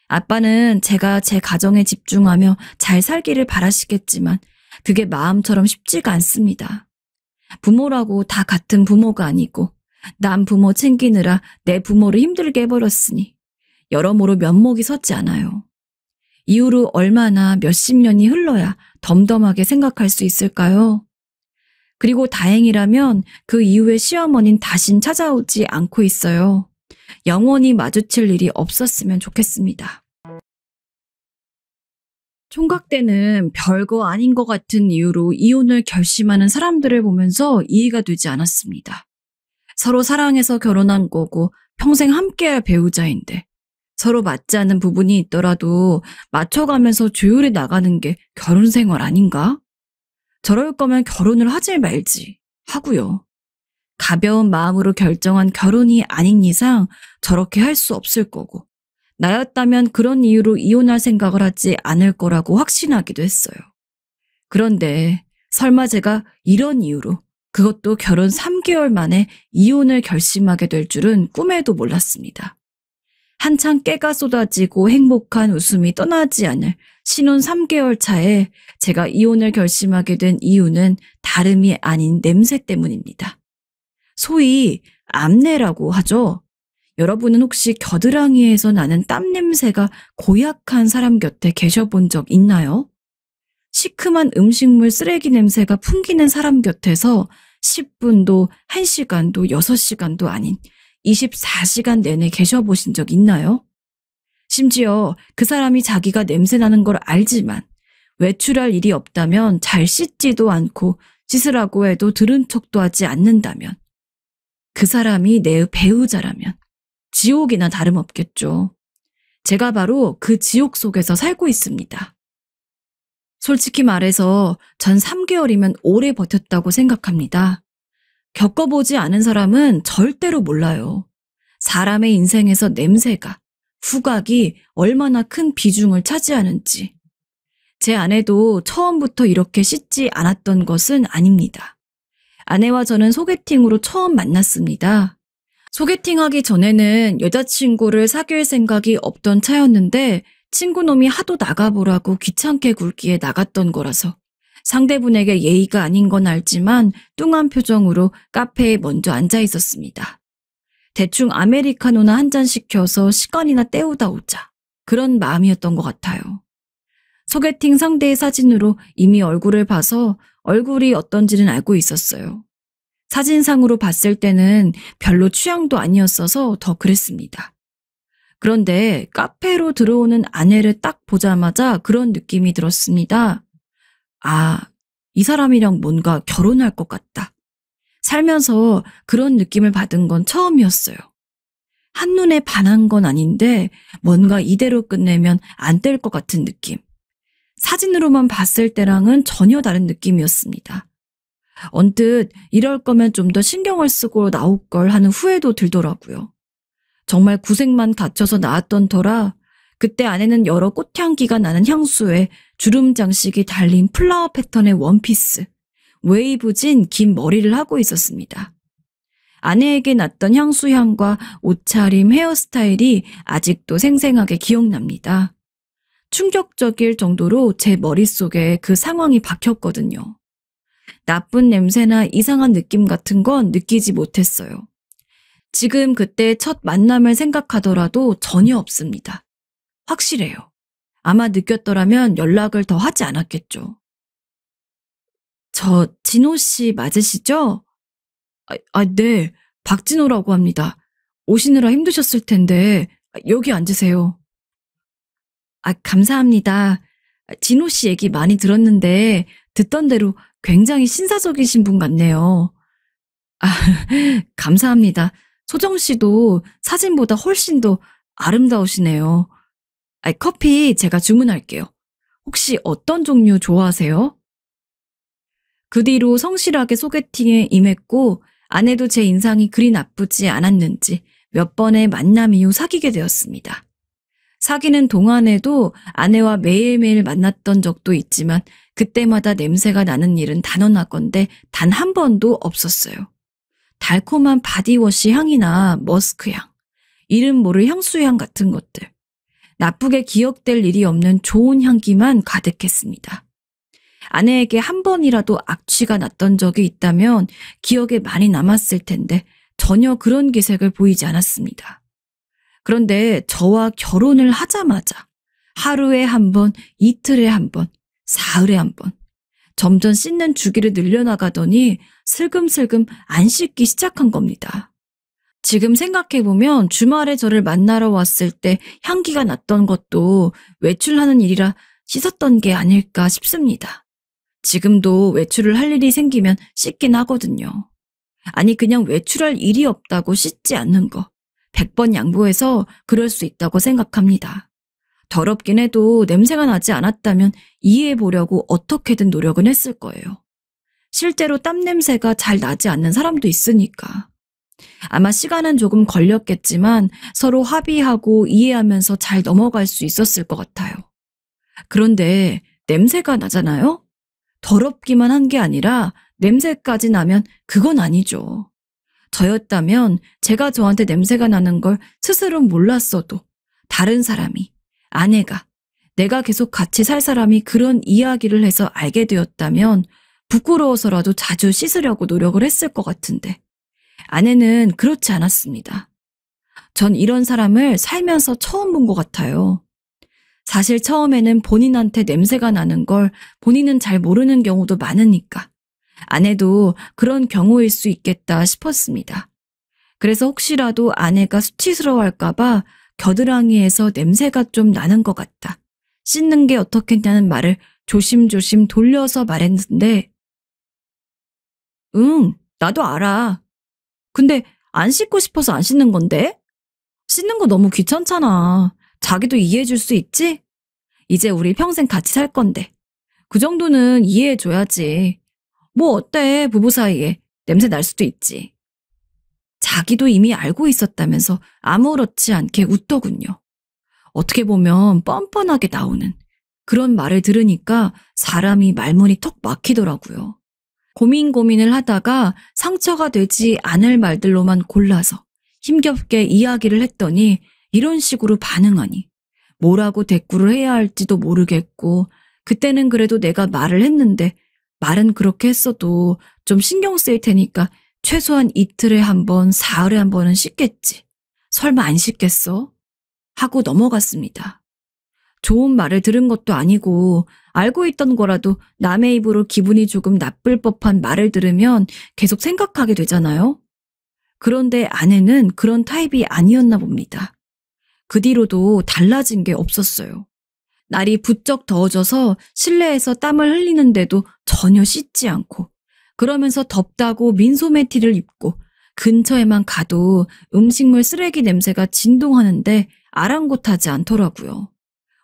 아빠는 제가 제 가정에 집중하며 잘 살기를 바라시겠지만 그게 마음처럼 쉽지가 않습니다. 부모라고 다 같은 부모가 아니고 남 부모 챙기느라 내 부모를 힘들게 해버렸으니 여러모로 면목이 섰지 않아요. 이후로 얼마나 몇십 년이 흘러야 덤덤하게 생각할 수 있을까요? 그리고 다행이라면 그 이후에 시어머니는 다신 찾아오지 않고 있어요. 영원히 마주칠 일이 없었으면 좋겠습니다. 총각 때는 별거 아닌 것 같은 이유로 이혼을 결심하는 사람들을 보면서 이해가 되지 않았습니다. 서로 사랑해서 결혼한 거고 평생 함께할 배우자인데 서로 맞지 않는 부분이 있더라도 맞춰가면서 조율해 나가는 게 결혼 생활 아닌가? 저럴 거면 결혼을 하지 말지 하고요. 가벼운 마음으로 결정한 결혼이 아닌 이상 저렇게 할 수 없을 거고 나였다면 그런 이유로 이혼할 생각을 하지 않을 거라고 확신하기도 했어요. 그런데 설마 제가 이런 이유로 그것도 결혼 3개월 만에 이혼을 결심하게 될 줄은 꿈에도 몰랐습니다. 한창 깨가 쏟아지고 행복한 웃음이 떠나지 않을 신혼 3개월 차에 제가 이혼을 결심하게 된 이유는 다름이 아닌 냄새 때문입니다. 소위 암내라고 하죠. 여러분은 혹시 겨드랑이에서 나는 땀 냄새가 고약한 사람 곁에 계셔본 적 있나요? 시큼한 음식물 쓰레기 냄새가 풍기는 사람 곁에서 10분도 1시간도 6시간도 아닌 24시간 내내 계셔보신 적 있나요? 심지어 그 사람이 자기가 냄새나는 걸 알지만 외출할 일이 없다면 잘 씻지도 않고 씻으라고 해도 들은 척도 하지 않는다면 그 사람이 내 배우자라면 지옥이나 다름없겠죠. 제가 바로 그 지옥 속에서 살고 있습니다. 솔직히 말해서 전 3개월이면 오래 버텼다고 생각합니다. 겪어보지 않은 사람은 절대로 몰라요. 사람의 인생에서 냄새가, 후각이 얼마나 큰 비중을 차지하는지. 제 아내도 처음부터 이렇게 씻지 않았던 것은 아닙니다. 아내와 저는 소개팅으로 처음 만났습니다. 소개팅하기 전에는 여자친구를 사귈 생각이 없던 차였는데 친구놈이 하도 나가보라고 귀찮게 굴기에 나갔던 거라서 상대분에게 예의가 아닌 건 알지만 뚱한 표정으로 카페에 먼저 앉아 있었습니다. 대충 아메리카노나 한 잔 시켜서 시간이나 때우다 오자. 그런 마음이었던 것 같아요. 소개팅 상대의 사진으로 이미 얼굴을 봐서 얼굴이 어떤지는 알고 있었어요. 사진상으로 봤을 때는 별로 취향도 아니었어서 더 그랬습니다. 그런데 카페로 들어오는 아내를 딱 보자마자 그런 느낌이 들었습니다. 아, 이 사람이랑 뭔가 결혼할 것 같다. 살면서 그런 느낌을 받은 건 처음이었어요. 한눈에 반한 건 아닌데 뭔가 이대로 끝내면 안 될 것 같은 느낌. 사진으로만 봤을 때랑은 전혀 다른 느낌이었습니다. 언뜻 이럴 거면 좀 더 신경을 쓰고 나올 걸 하는 후회도 들더라고요. 정말 구색만 갖춰서 나왔던 터라 그때 아내는 여러 꽃향기가 나는 향수에 주름 장식이 달린 플라워 패턴의 원피스, 웨이브진 긴 머리를 하고 있었습니다. 아내에게 났던 향수 향과 옷차림, 헤어스타일이 아직도 생생하게 기억납니다. 충격적일 정도로 제 머릿속에 그 상황이 박혔거든요. 나쁜 냄새나 이상한 느낌 같은 건 느끼지 못했어요. 지금 그때 첫 만남을 생각하더라도 전혀 없습니다. 확실해요. 아마 느꼈더라면 연락을 더 하지 않았겠죠. 저 진호 씨 맞으시죠? 네. 박진호라고 합니다. 오시느라 힘드셨을 텐데 여기 앉으세요. 감사합니다. 진호 씨 얘기 많이 들었는데 듣던 대로 굉장히 신사적이신 분 같네요. 감사합니다. 소정 씨도 사진보다 훨씬 더 아름다우시네요. 커피 제가 주문할게요. 혹시 어떤 종류 좋아하세요? 그 뒤로 성실하게 소개팅에 임했고 아내도 제 인상이 그리 나쁘지 않았는지 몇 번의 만남 이후 사귀게 되었습니다. 사귀는 동안에도 아내와 매일매일 만났던 적도 있지만 그때마다 냄새가 나는 일은 단언하건대 단 한 번도 없었어요. 달콤한 바디워시 향이나 머스크 향, 이름 모를 향수향 같은 것들. 나쁘게 기억될 일이 없는 좋은 향기만 가득했습니다. 아내에게 한 번이라도 악취가 났던 적이 있다면 기억에 많이 남았을 텐데 전혀 그런 기색을 보이지 않았습니다. 그런데 저와 결혼을 하자마자 하루에 한 번, 이틀에 한 번, 사흘에 한 번 점점 씻는 주기를 늘려나가더니 슬금슬금 안 씻기 시작한 겁니다. 지금 생각해보면 주말에 저를 만나러 왔을 때 향기가 났던 것도 외출하는 일이라 씻었던 게 아닐까 싶습니다. 지금도 외출을 할 일이 생기면 씻긴 하거든요. 아니 그냥 외출할 일이 없다고 씻지 않는 거 100번 양보해서 그럴 수 있다고 생각합니다. 더럽긴 해도 냄새가 나지 않았다면 이해해보려고 어떻게든 노력은 했을 거예요. 실제로 땀 냄새가 잘 나지 않는 사람도 있으니까. 아마 시간은 조금 걸렸겠지만 서로 합의하고 이해하면서 잘 넘어갈 수 있었을 것 같아요. 그런데 냄새가 나잖아요? 더럽기만 한 게 아니라 냄새까지 나면 그건 아니죠. 저였다면 제가 저한테 냄새가 나는 걸 스스로 몰랐어도 다른 사람이, 아내가, 내가 계속 같이 살 사람이 그런 이야기를 해서 알게 되었다면 부끄러워서라도 자주 씻으려고 노력을 했을 것 같은데 아내는 그렇지 않았습니다. 전 이런 사람을 살면서 처음 본 것 같아요. 사실 처음에는 본인한테 냄새가 나는 걸 본인은 잘 모르는 경우도 많으니까 아내도 그런 경우일 수 있겠다 싶었습니다. 그래서 혹시라도 아내가 수치스러워할까봐 겨드랑이에서 냄새가 좀 나는 것 같다. 씻는 게 어떻겠냐는 말을 조심조심 돌려서 말했는데 응, 나도 알아. 근데 안 씻고 싶어서 안 씻는 건데? 씻는 거 너무 귀찮잖아. 자기도 이해해 줄 수 있지? 이제 우리 평생 같이 살 건데. 그 정도는 이해해 줘야지. 뭐 어때, 부부 사이에. 냄새 날 수도 있지. 자기도 이미 알고 있었다면서 아무렇지 않게 웃더군요. 어떻게 보면 뻔뻔하게 나오는 그런 말을 들으니까 사람이 말문이 턱 막히더라고요. 고민을 하다가 상처가 되지 않을 말들로만 골라서 힘겹게 이야기를 했더니 이런 식으로 반응하니 뭐라고 대꾸를 해야 할지도 모르겠고, 그때는 그래도 내가 말을 했는데 말은 그렇게 했어도 좀 신경 쓰일 테니까 최소한 이틀에 한 번, 사흘에 한 번은 씻겠지. 설마 안 씻겠어? 하고 넘어갔습니다. 좋은 말을 들은 것도 아니고 알고 있던 거라도 남의 입으로 기분이 조금 나쁠 법한 말을 들으면 계속 생각하게 되잖아요. 그런데 아내는 그런 타입이 아니었나 봅니다. 그 뒤로도 달라진 게 없었어요. 날이 부쩍 더워져서 실내에서 땀을 흘리는데도 전혀 씻지 않고, 그러면서 덥다고 민소매 티를 입고 근처에만 가도 음식물 쓰레기 냄새가 진동하는데 아랑곳하지 않더라고요.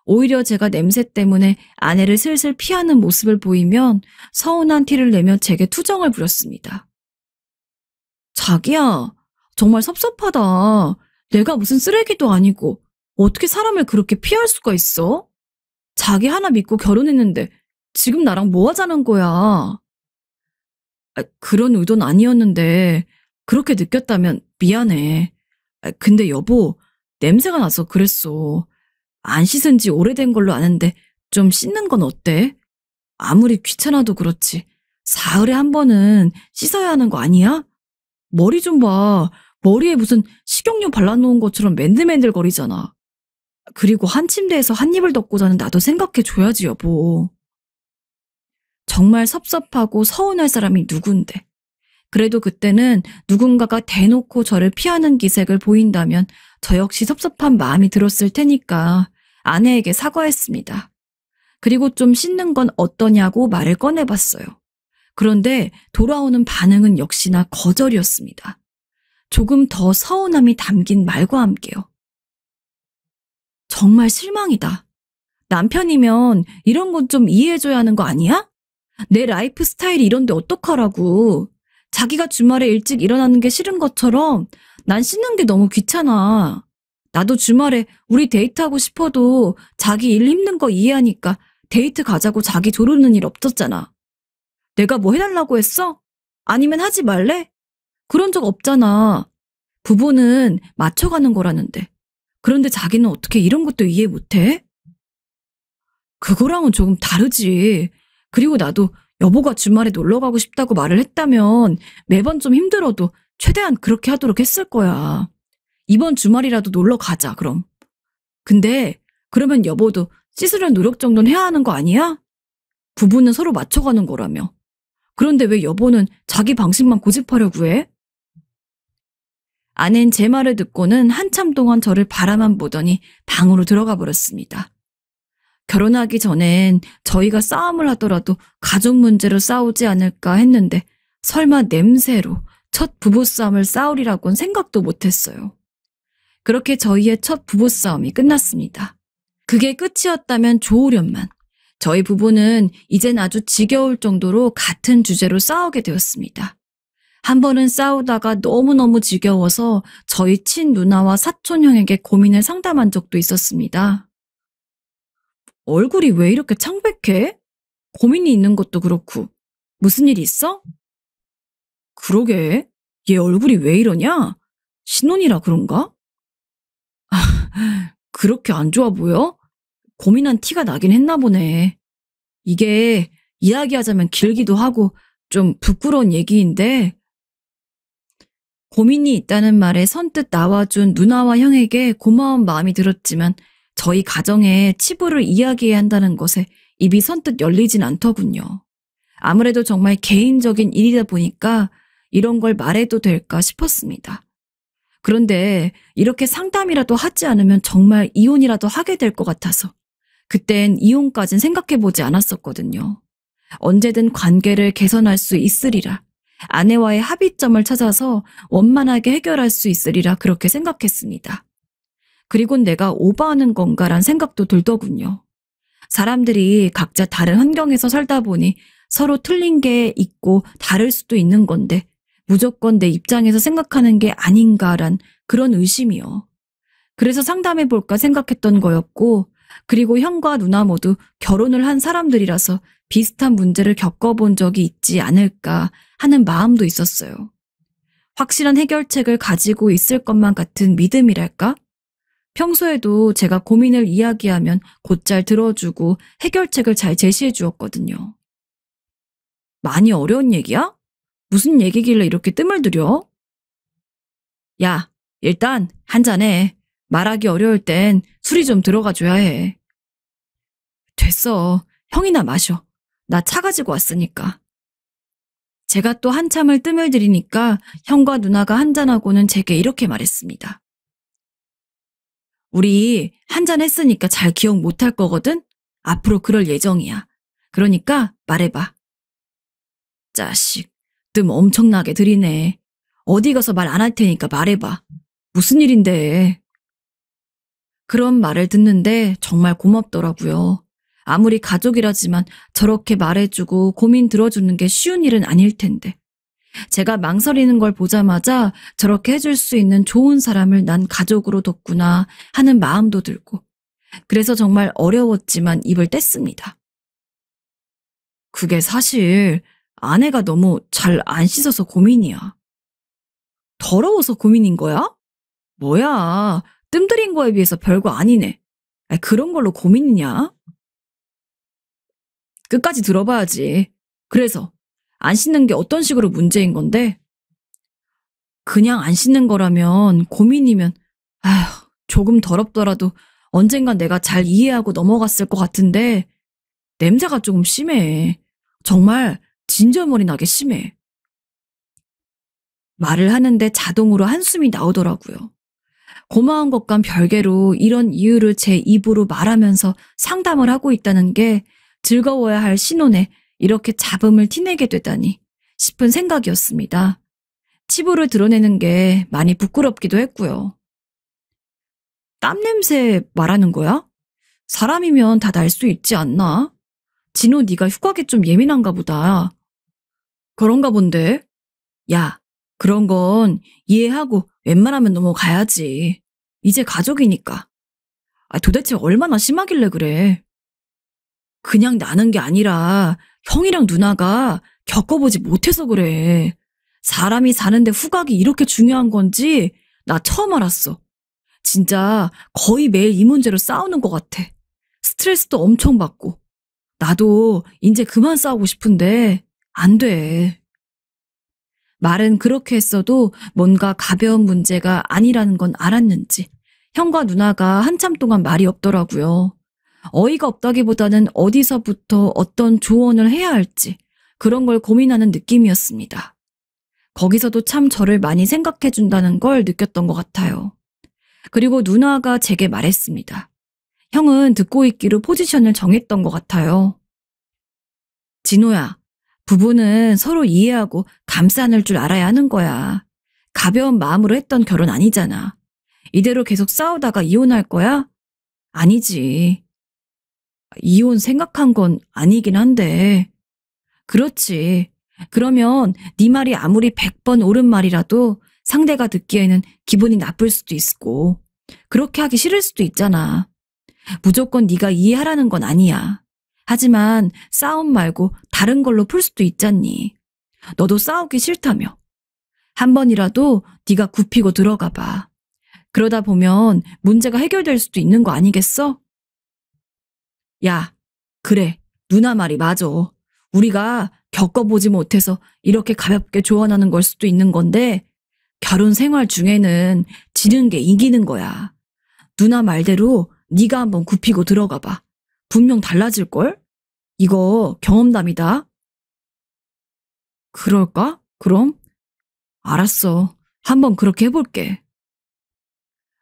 오히려 제가 냄새 때문에 아내를 슬슬 피하는 모습을 보이면 서운한 티를 내며 제게 투정을 부렸습니다. 자기야, 정말 섭섭하다. 내가 무슨 쓰레기도 아니고 어떻게 사람을 그렇게 피할 수가 있어? 자기 하나 믿고 결혼했는데 지금 나랑 뭐 하자는 거야? 그런 의도는 아니었는데 그렇게 느꼈다면 미안해. 근데 여보, 냄새가 나서 그랬어. 안 씻은 지 오래된 걸로 아는데 좀 씻는 건 어때? 아무리 귀찮아도 그렇지 사흘에 한 번은 씻어야 하는 거 아니야? 머리 좀 봐. 머리에 무슨 식용유 발라놓은 것처럼 맨들맨들거리잖아. 그리고 한 침대에서 한 입을 덮고 자는 나도 생각해줘야지, 여보. 정말 섭섭하고 서운할 사람이 누군데. 그래도 그때는 누군가가 대놓고 저를 피하는 기색을 보인다면 저 역시 섭섭한 마음이 들었을 테니까 아내에게 사과했습니다. 그리고 좀 씻는 건 어떠냐고 말을 꺼내봤어요. 그런데 돌아오는 반응은 역시나 거절이었습니다. 조금 더 서운함이 담긴 말과 함께요. 정말 실망이다. 남편이면 이런 건 좀 이해해줘야 하는 거 아니야? 내 라이프 스타일이 이런데 어떡하라고. 자기가 주말에 일찍 일어나는 게 싫은 것처럼 난 씻는 게 너무 귀찮아. 나도 주말에 우리 데이트하고 싶어도 자기 일 힘든 거 이해하니까 데이트 가자고 자기 조르는 일 없었잖아. 내가 뭐 해달라고 했어? 아니면 하지 말래? 그런 적 없잖아. 부부는 맞춰가는 거라는데. 그런데 자기는 어떻게 이런 것도 이해 못해? 그거랑은 조금 다르지. 그리고 나도 여보가 주말에 놀러 가고 싶다고 말을 했다면 매번 좀 힘들어도 최대한 그렇게 하도록 했을 거야. 이번 주말이라도 놀러 가자, 그럼. 근데 그러면 여보도 씻으려는 노력 정도는 해야 하는 거 아니야? 부부는 서로 맞춰가는 거라며. 그런데 왜 여보는 자기 방식만 고집하려고 해? 아낸 제 말을 듣고는 한참 동안 저를 바라만 보더니 방으로 들어가 버렸습니다. 결혼하기 전엔 저희가 싸움을 하더라도 가족 문제로 싸우지 않을까 했는데 설마 냄새로 첫 부부싸움을 싸우리라고는 생각도 못했어요. 그렇게 저희의 첫 부부싸움이 끝났습니다. 그게 끝이었다면 좋으련만 저희 부부는 이젠 아주 지겨울 정도로 같은 주제로 싸우게 되었습니다. 한 번은 싸우다가 너무너무 지겨워서 저희 친누나와 사촌형에게 고민을 상담한 적도 있었습니다. 얼굴이 왜 이렇게 창백해? 고민이 있는 것도 그렇고 무슨 일 있어? 그러게, 얘 얼굴이 왜 이러냐? 신혼이라 그런가? 그렇게 안 좋아 보여? 고민한 티가 나긴 했나 보네. 이게 이야기하자면 길기도 하고 좀 부끄러운 얘기인데, 고민이 있다는 말에 선뜻 나와준 누나와 형에게 고마운 마음이 들었지만 저희 가정에 치부를 이야기해야 한다는 것에 입이 선뜻 열리진 않더군요. 아무래도 정말 개인적인 일이다 보니까 이런 걸 말해도 될까 싶었습니다. 그런데 이렇게 상담이라도 하지 않으면 정말 이혼이라도 하게 될 것 같아서 그땐 이혼까진 생각해보지 않았었거든요. 언제든 관계를 개선할 수 있으리라, 아내와의 합의점을 찾아서 원만하게 해결할 수 있으리라 그렇게 생각했습니다. 그리고 내가 오버하는 건가란 생각도 들더군요. 사람들이 각자 다른 환경에서 살다 보니 서로 틀린 게 있고 다를 수도 있는 건데 무조건 내 입장에서 생각하는 게 아닌가란 그런 의심이요. 그래서 상담해볼까 생각했던 거였고, 그리고 형과 누나 모두 결혼을 한 사람들이라서 비슷한 문제를 겪어본 적이 있지 않을까 하는 마음도 있었어요. 확실한 해결책을 가지고 있을 것만 같은 믿음이랄까? 평소에도 제가 고민을 이야기하면 곧잘 들어주고 해결책을 잘 제시해 주었거든요. 많이 어려운 얘기야? 무슨 얘기길래 이렇게 뜸을 들여? 야, 일단 한잔해. 말하기 어려울 땐 술이 좀 들어가 줘야 해. 됐어. 형이나 마셔. 나 차 가지고 왔으니까. 제가 또 한참을 뜸을 들이니까 형과 누나가 한잔하고는 제게 이렇게 말했습니다. 우리 한잔 했으니까 잘 기억 못할 거거든? 앞으로 그럴 예정이야. 그러니까 말해봐. 자식, 뜸 엄청나게 들이네. 어디 가서 말 안 할 테니까 말해봐. 무슨 일인데? 그런 말을 듣는데 정말 고맙더라고요. 아무리 가족이라지만 저렇게 말해주고 고민 들어주는 게 쉬운 일은 아닐 텐데. 제가 망설이는 걸 보자마자 저렇게 해줄 수 있는 좋은 사람을 난 가족으로 뒀구나 하는 마음도 들고, 그래서 정말 어려웠지만 입을 뗐습니다. 그게 사실 아내가 너무 잘 안 씻어서 고민이야. 더러워서 고민인 거야? 뭐야, 뜸 들인 거에 비해서 별거 아니네. 그런 걸로 고민이냐? 끝까지 들어봐야지. 그래서 안 씻는 게 어떤 식으로 문제인 건데? 그냥 안 씻는 거라면, 고민이면 아휴, 조금 더럽더라도 언젠간 내가 잘 이해하고 넘어갔을 것 같은데 냄새가 조금 심해. 정말 진절머리 나게 심해. 말을 하는데 자동으로 한숨이 나오더라고요. 고마운 것과 별개로 이런 이유를 제 입으로 말하면서 상담을 하고 있다는 게 즐거워야 할 신혼에 이렇게 잡음을 티내게 되다니 싶은 생각이었습니다. 치부를 드러내는 게 많이 부끄럽기도 했고요. 땀 냄새 말하는 거야? 사람이면 다 날 수 있지 않나? 진호, 네가 흉곽에 좀 예민한가 보다. 그런가 본데? 야, 그런 건 이해하고 웬만하면 넘어가야지. 이제 가족이니까. 도대체 얼마나 심하길래 그래? 그냥 나는 게 아니라 형이랑 누나가 겪어보지 못해서 그래. 사람이 사는데 후각이 이렇게 중요한 건지 나 처음 알았어. 진짜 거의 매일 이 문제로 싸우는 것 같아. 스트레스도 엄청 받고. 나도 이제 그만 싸우고 싶은데 안 돼. 말은 그렇게 했어도 뭔가 가벼운 문제가 아니라는 건 알았는지 형과 누나가 한참 동안 말이 없더라고요. 어이가 없다기보다는 어디서부터 어떤 조언을 해야 할지 그런 걸 고민하는 느낌이었습니다. 거기서도 참 저를 많이 생각해 준다는 걸 느꼈던 것 같아요. 그리고 누나가 제게 말했습니다. 형은 듣고 있기로 포지션을 정했던 것 같아요. 진호야, 부부는 서로 이해하고 감싸 안을 줄 알아야 하는 거야. 가벼운 마음으로 했던 결혼 아니잖아. 이대로 계속 싸우다가 이혼할 거야? 아니지. 이혼 생각한 건 아니긴 한데. 그렇지. 그러면 네 말이 아무리 100번 옳은 말이라도 상대가 듣기에는 기분이 나쁠 수도 있고 그렇게 하기 싫을 수도 있잖아. 무조건 네가 이해하라는 건 아니야. 하지만 싸움 말고 다른 걸로 풀 수도 있잖니. 너도 싸우기 싫다며. 한 번이라도 네가 굽히고 들어가 봐. 그러다 보면 문제가 해결될 수도 있는 거 아니겠어? 야, 그래. 누나 말이 맞아. 우리가 겪어보지 못해서 이렇게 가볍게 조언하는 걸 수도 있는 건데 결혼 생활 중에는 지는 게 이기는 거야. 누나 말대로 네가 한번 굽히고 들어가 봐. 분명 달라질걸? 이거 경험담이다. 그럴까? 그럼? 알았어. 한번 그렇게 해볼게.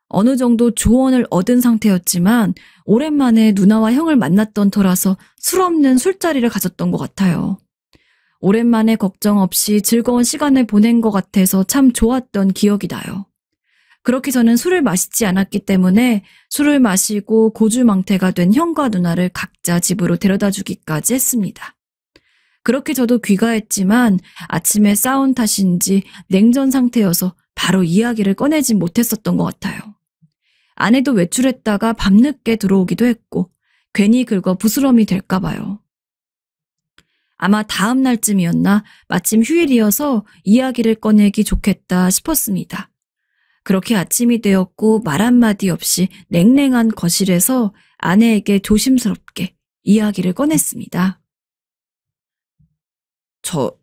어느 정도 조언을 얻은 상태였지만 오랜만에 누나와 형을 만났던 터라서 술 없는 술자리를 가졌던 것 같아요. 오랜만에 걱정 없이 즐거운 시간을 보낸 것 같아서 참 좋았던 기억이 나요. 그렇게 저는 술을 마시지 않았기 때문에 술을 마시고 고주망태가 된 형과 누나를 각자 집으로 데려다 주기까지 했습니다. 그렇게 저도 귀가했지만 아침에 싸운 탓인지 냉전 상태여서 바로 이야기를 꺼내진 못했었던 것 같아요. 아내도 외출했다가 밤늦게 들어오기도 했고 괜히 긁어 부스럼이 될까 봐요. 아마 다음 날쯤이었나 마침 휴일이어서 이야기를 꺼내기 좋겠다 싶었습니다. 그렇게 아침이 되었고 말 한마디 없이 냉랭한 거실에서 아내에게 조심스럽게 이야기를 꺼냈습니다.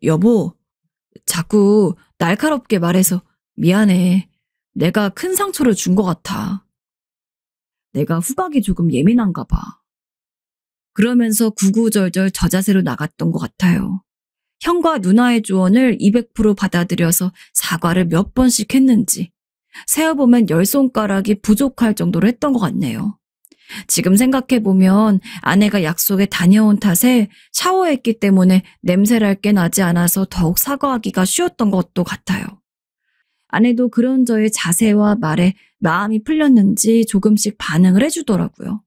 여보, 자꾸 날카롭게 말해서 미안해. 내가 큰 상처를 준 것 같아. 내가 후각이 조금 예민한가 봐. 그러면서 구구절절 저자세로 나갔던 것 같아요. 형과 누나의 조언을 200% 받아들여서 사과를 몇 번씩 했는지 세어보면 10손가락이 부족할 정도로 했던 것 같네요. 지금 생각해보면 아내가 약속에 다녀온 탓에 샤워했기 때문에 냄새랄 게 나지 않아서 더욱 사과하기가 쉬웠던 것도 같아요. 아내도 그런 저의 자세와 말에 마음이 풀렸는지 조금씩 반응을 해주더라고요.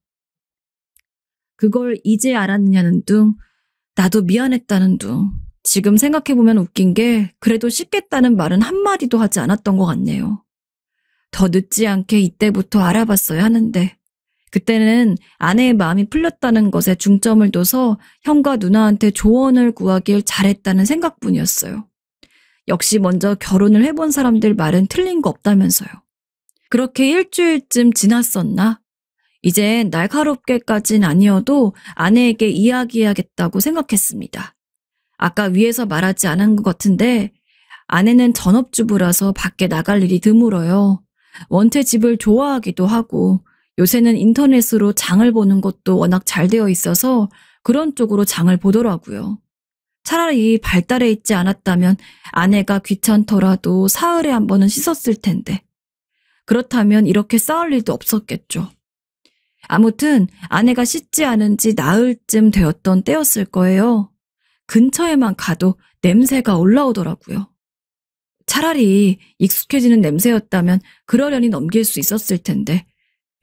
그걸 이제 알았느냐는 둥, 나도 미안했다는 둥. 지금 생각해보면 웃긴 게 그래도 씻겠다는 말은 한마디도 하지 않았던 것 같네요. 더 늦지 않게 이때부터 알아봤어야 하는데 그때는 아내의 마음이 풀렸다는 것에 중점을 둬서 형과 누나한테 조언을 구하길 잘했다는 생각뿐이었어요. 역시 먼저 결혼을 해본 사람들 말은 틀린 거 없다면서요. 그렇게 일주일쯤 지났었나? 이젠 날카롭게까진 아니어도 아내에게 이야기해야겠다고 생각했습니다. 아까 위에서 말하지 않은 것 같은데 아내는 전업주부라서 밖에 나갈 일이 드물어요. 원체 집을 좋아하기도 하고 요새는 인터넷으로 장을 보는 것도 워낙 잘 되어 있어서 그런 쪽으로 장을 보더라고요. 차라리 발달해 있지 않았다면 아내가 귀찮더라도 사흘에 한 번은 씻었을 텐데. 그렇다면 이렇게 싸울 일도 없었겠죠. 아무튼 아내가 씻지 않은 지 나흘쯤 되었던 때였을 거예요. 근처에만 가도 냄새가 올라오더라고요. 차라리 익숙해지는 냄새였다면 그러려니 넘길 수 있었을 텐데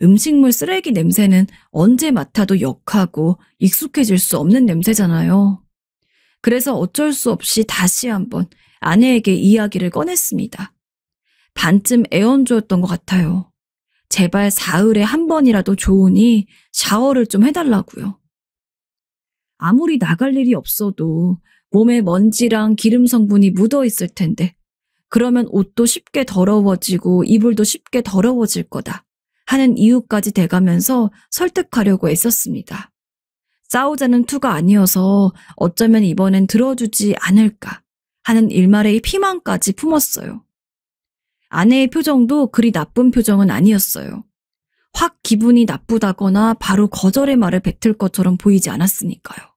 음식물 쓰레기 냄새는 언제 맡아도 역하고 익숙해질 수 없는 냄새잖아요. 그래서 어쩔 수 없이 다시 한번 아내에게 이야기를 꺼냈습니다. 반쯤 애원주었던 것 같아요. 제발 사흘에 한 번이라도 좋으니 샤워를 좀 해달라고요. 아무리 나갈 일이 없어도 몸에 먼지랑 기름 성분이 묻어 있을 텐데 그러면 옷도 쉽게 더러워지고 이불도 쉽게 더러워질 거다 하는 이유까지 대가면서 설득하려고 애썼습니다. 싸우자는 투가 아니어서 어쩌면 이번엔 들어주지 않을까 하는 일말의 피망까지 품었어요. 아내의 표정도 그리 나쁜 표정은 아니었어요. 확 기분이 나쁘다거나 바로 거절의 말을 뱉을 것처럼 보이지 않았으니까요.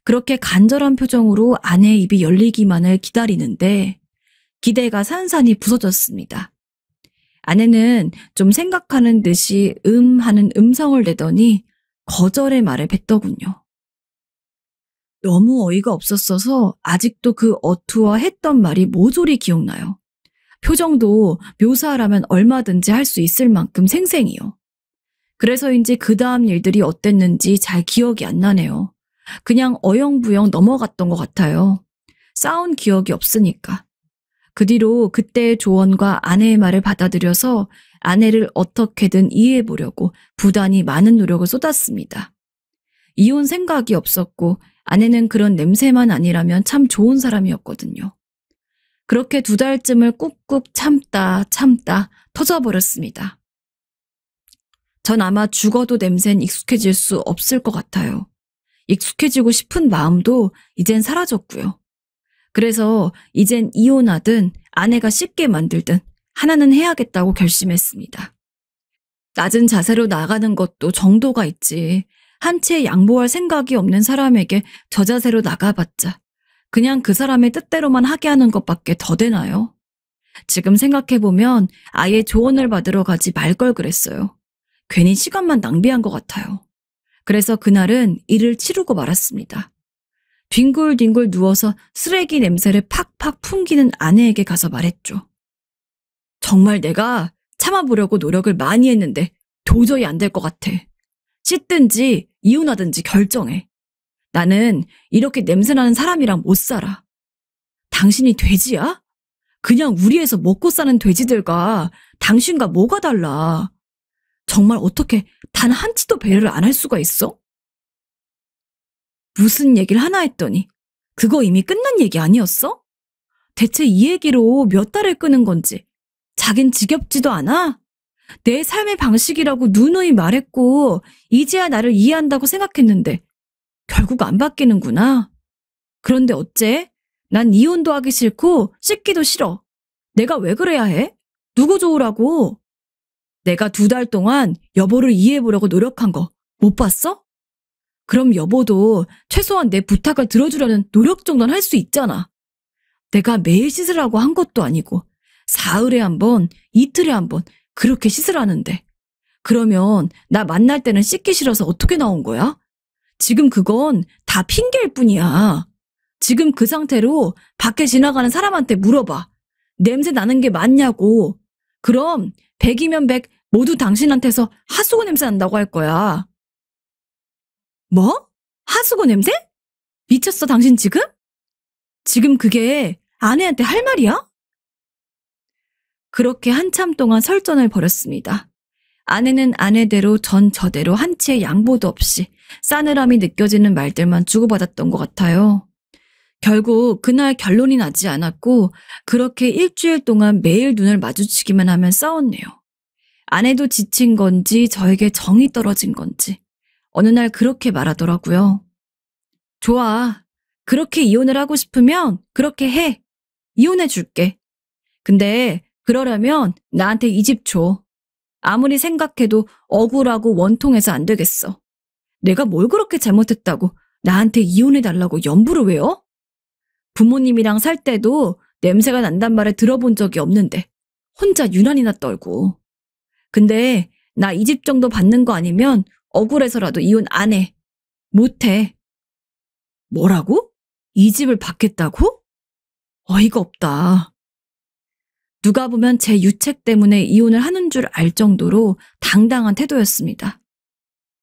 그렇게 간절한 표정으로 아내의 입이 열리기만을 기다리는데 기대가 산산이 부서졌습니다. 아내는 좀 생각하는 듯이 하는 음성을 내더니 거절의 말을 뱉더군요. 너무 어이가 없었어서 아직도 그 어투와 했던 말이 모조리 기억나요. 표정도 묘사하라면 얼마든지 할 수 있을 만큼 생생해요. 그래서인지 그 다음 일들이 어땠는지 잘 기억이 안 나네요. 그냥 어영부영 넘어갔던 것 같아요. 싸운 기억이 없으니까. 그 뒤로 그때의 조언과 아내의 말을 받아들여서 아내를 어떻게든 이해해보려고 부단히 많은 노력을 쏟았습니다. 이혼 생각이 없었고 아내는 그런 냄새만 아니라면 참 좋은 사람이었거든요. 그렇게 2달쯤을 꾹꾹 참다 터져버렸습니다. 전 아마 죽어도 냄새는 익숙해질 수 없을 것 같아요. 익숙해지고 싶은 마음도 이젠 사라졌고요. 그래서 이젠 이혼하든 아내가 씻게 만들든 하나는 해야겠다고 결심했습니다. 낮은 자세로 나가는 것도 정도가 있지. 한 채 양보할 생각이 없는 사람에게 저 자세로 나가봤자 그냥 그 사람의 뜻대로만 하게 하는 것밖에 더 되나요? 지금 생각해보면 아예 조언을 받으러 가지 말 걸 그랬어요. 괜히 시간만 낭비한 것 같아요. 그래서 그날은 일을 치르고 말았습니다. 뒹굴뒹굴 누워서 쓰레기 냄새를 팍팍 풍기는 아내에게 가서 말했죠. 정말 내가 참아보려고 노력을 많이 했는데 도저히 안 될 것 같아. 씻든지 이혼하든지 결정해. 나는 이렇게 냄새나는 사람이랑 못 살아. 당신이 돼지야? 그냥 우리에서 먹고 사는 돼지들과 당신과 뭐가 달라? 정말 어떻게 단 한치도 배려를 안 할 수가 있어? 무슨 얘기를 하나 했더니 그거 이미 끝난 얘기 아니었어? 대체 이 얘기로 몇 달을 끄는 건지 자긴 지겹지도 않아? 내 삶의 방식이라고 누누이 말했고 이제야 나를 이해한다고 생각했는데 결국 안 바뀌는구나. 그런데 어째? 난 이혼도 하기 싫고 씻기도 싫어. 내가 왜 그래야 해? 누구 좋으라고? 내가 2달 동안 여보를 이해해보려고 노력한 거 못 봤어? 그럼 여보도 최소한 내 부탁을 들어주려는 노력 정도는 할 수 있잖아. 내가 매일 씻으라고 한 것도 아니고 사흘에 한 번, 이틀에 한 번 그렇게 씻으라는데 그러면 나 만날 때는 씻기 싫어서 어떻게 나온 거야? 지금 그건 다 핑계일 뿐이야. 지금 그 상태로 밖에 지나가는 사람한테 물어봐. 냄새 나는 게 맞냐고. 그럼 100이면 100 모두 당신한테서 하수구 냄새 난다고 할 거야. 뭐? 하수구 냄새? 미쳤어 당신 지금? 지금 그게 아내한테 할 말이야? 그렇게 한참 동안 설전을 벌였습니다. 아내는 아내대로 전 저대로 한치의 양보도 없이 싸늘함이 느껴지는 말들만 주고받았던 것 같아요. 결국 그날 결론이 나지 않았고 그렇게 일주일 동안 매일 눈을 마주치기만 하면 싸웠네요. 아내도 지친 건지 저에게 정이 떨어진 건지 어느 날 그렇게 말하더라고요. 좋아. 그렇게 이혼을 하고 싶으면 그렇게 해. 이혼해 줄게. 근데 그러려면 나한테 이 집 줘. 아무리 생각해도 억울하고 원통해서 안 되겠어. 내가 뭘 그렇게 잘못했다고 나한테 이혼해달라고 연부를 외워? 부모님이랑 살 때도 냄새가 난단 말을 들어본 적이 없는데 혼자 유난이나 떨고. 근데 나 이 집 정도 받는 거 아니면 억울해서라도 이혼 안 해. 못 해. 뭐라고? 이 집을 받겠다고? 어이가 없다. 누가 보면 제 유책 때문에 이혼을 하는 줄 알 정도로 당당한 태도였습니다.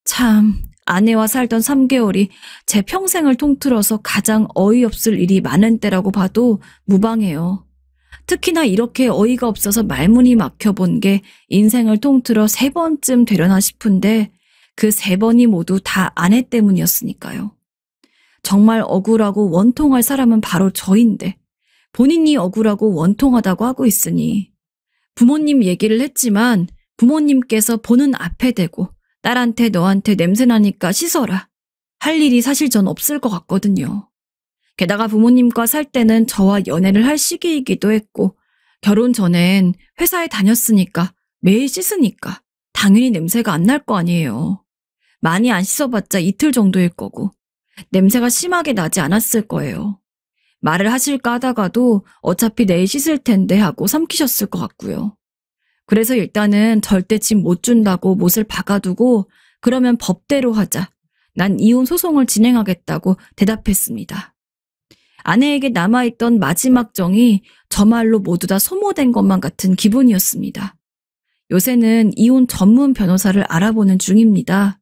참, 아내와 살던 3개월이 제 평생을 통틀어서 가장 어이없을 일이 많은 때라고 봐도 무방해요. 특히나 이렇게 어이가 없어서 말문이 막혀본 게 인생을 통틀어 3번쯤 되려나 싶은데 그 3번이 모두 다 아내 때문이었으니까요. 정말 억울하고 원통할 사람은 바로 저인데 본인이 억울하고 원통하다고 하고 있으니 부모님 얘기를 했지만 부모님께서 보는 앞에 대고 딸한테 너한테 냄새나니까 씻어라 할 일이 사실 전 없을 것 같거든요. 게다가 부모님과 살 때는 저와 연애를 할 시기이기도 했고 결혼 전엔 회사에 다녔으니까 매일 씻으니까 당연히 냄새가 안 날 거 아니에요. 많이 안 씻어봤자 이틀 정도일 거고 냄새가 심하게 나지 않았을 거예요. 말을 하실까 하다가도 어차피 내일 씻을 텐데 하고 삼키셨을 것 같고요. 그래서 일단은 절대 집 못 준다고 못을 박아두고 그러면 법대로 하자. 난 이혼 소송을 진행하겠다고 대답했습니다. 아내에게 남아있던 마지막 정이 저말로 모두 다 소모된 것만 같은 기분이었습니다. 요새는 이혼 전문 변호사를 알아보는 중입니다.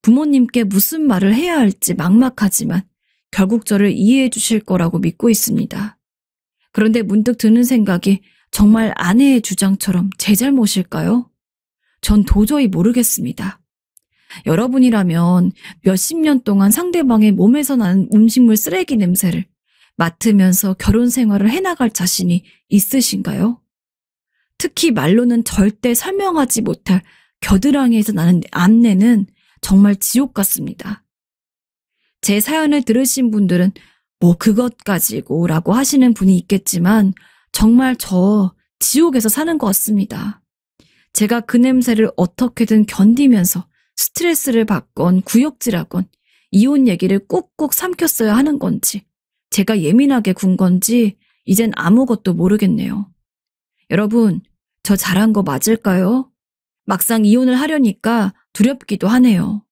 부모님께 무슨 말을 해야 할지 막막하지만 결국 저를 이해해 주실 거라고 믿고 있습니다. 그런데 문득 드는 생각이 정말 아내의 주장처럼 제 잘못일까요? 전 도저히 모르겠습니다. 여러분이라면 몇십 년 동안 상대방의 몸에서 나는 음식물 쓰레기 냄새를 맡으면서 결혼 생활을 해나갈 자신이 있으신가요? 특히 말로는 절대 설명하지 못할 겨드랑이에서 나는 암내는 정말 지옥 같습니다. 제 사연을 들으신 분들은 뭐 그것 가지고 라고 하시는 분이 있겠지만 정말 저 지옥에서 사는 것 같습니다. 제가 그 냄새를 어떻게든 견디면서 스트레스를 받건 구역질하건 이혼 얘기를 꾹꾹 삼켰어야 하는 건지 제가 예민하게 군 건지 이젠 아무것도 모르겠네요. 여러분, 저 잘한 거 맞을까요? 막상 이혼을 하려니까 두렵기도 하네요.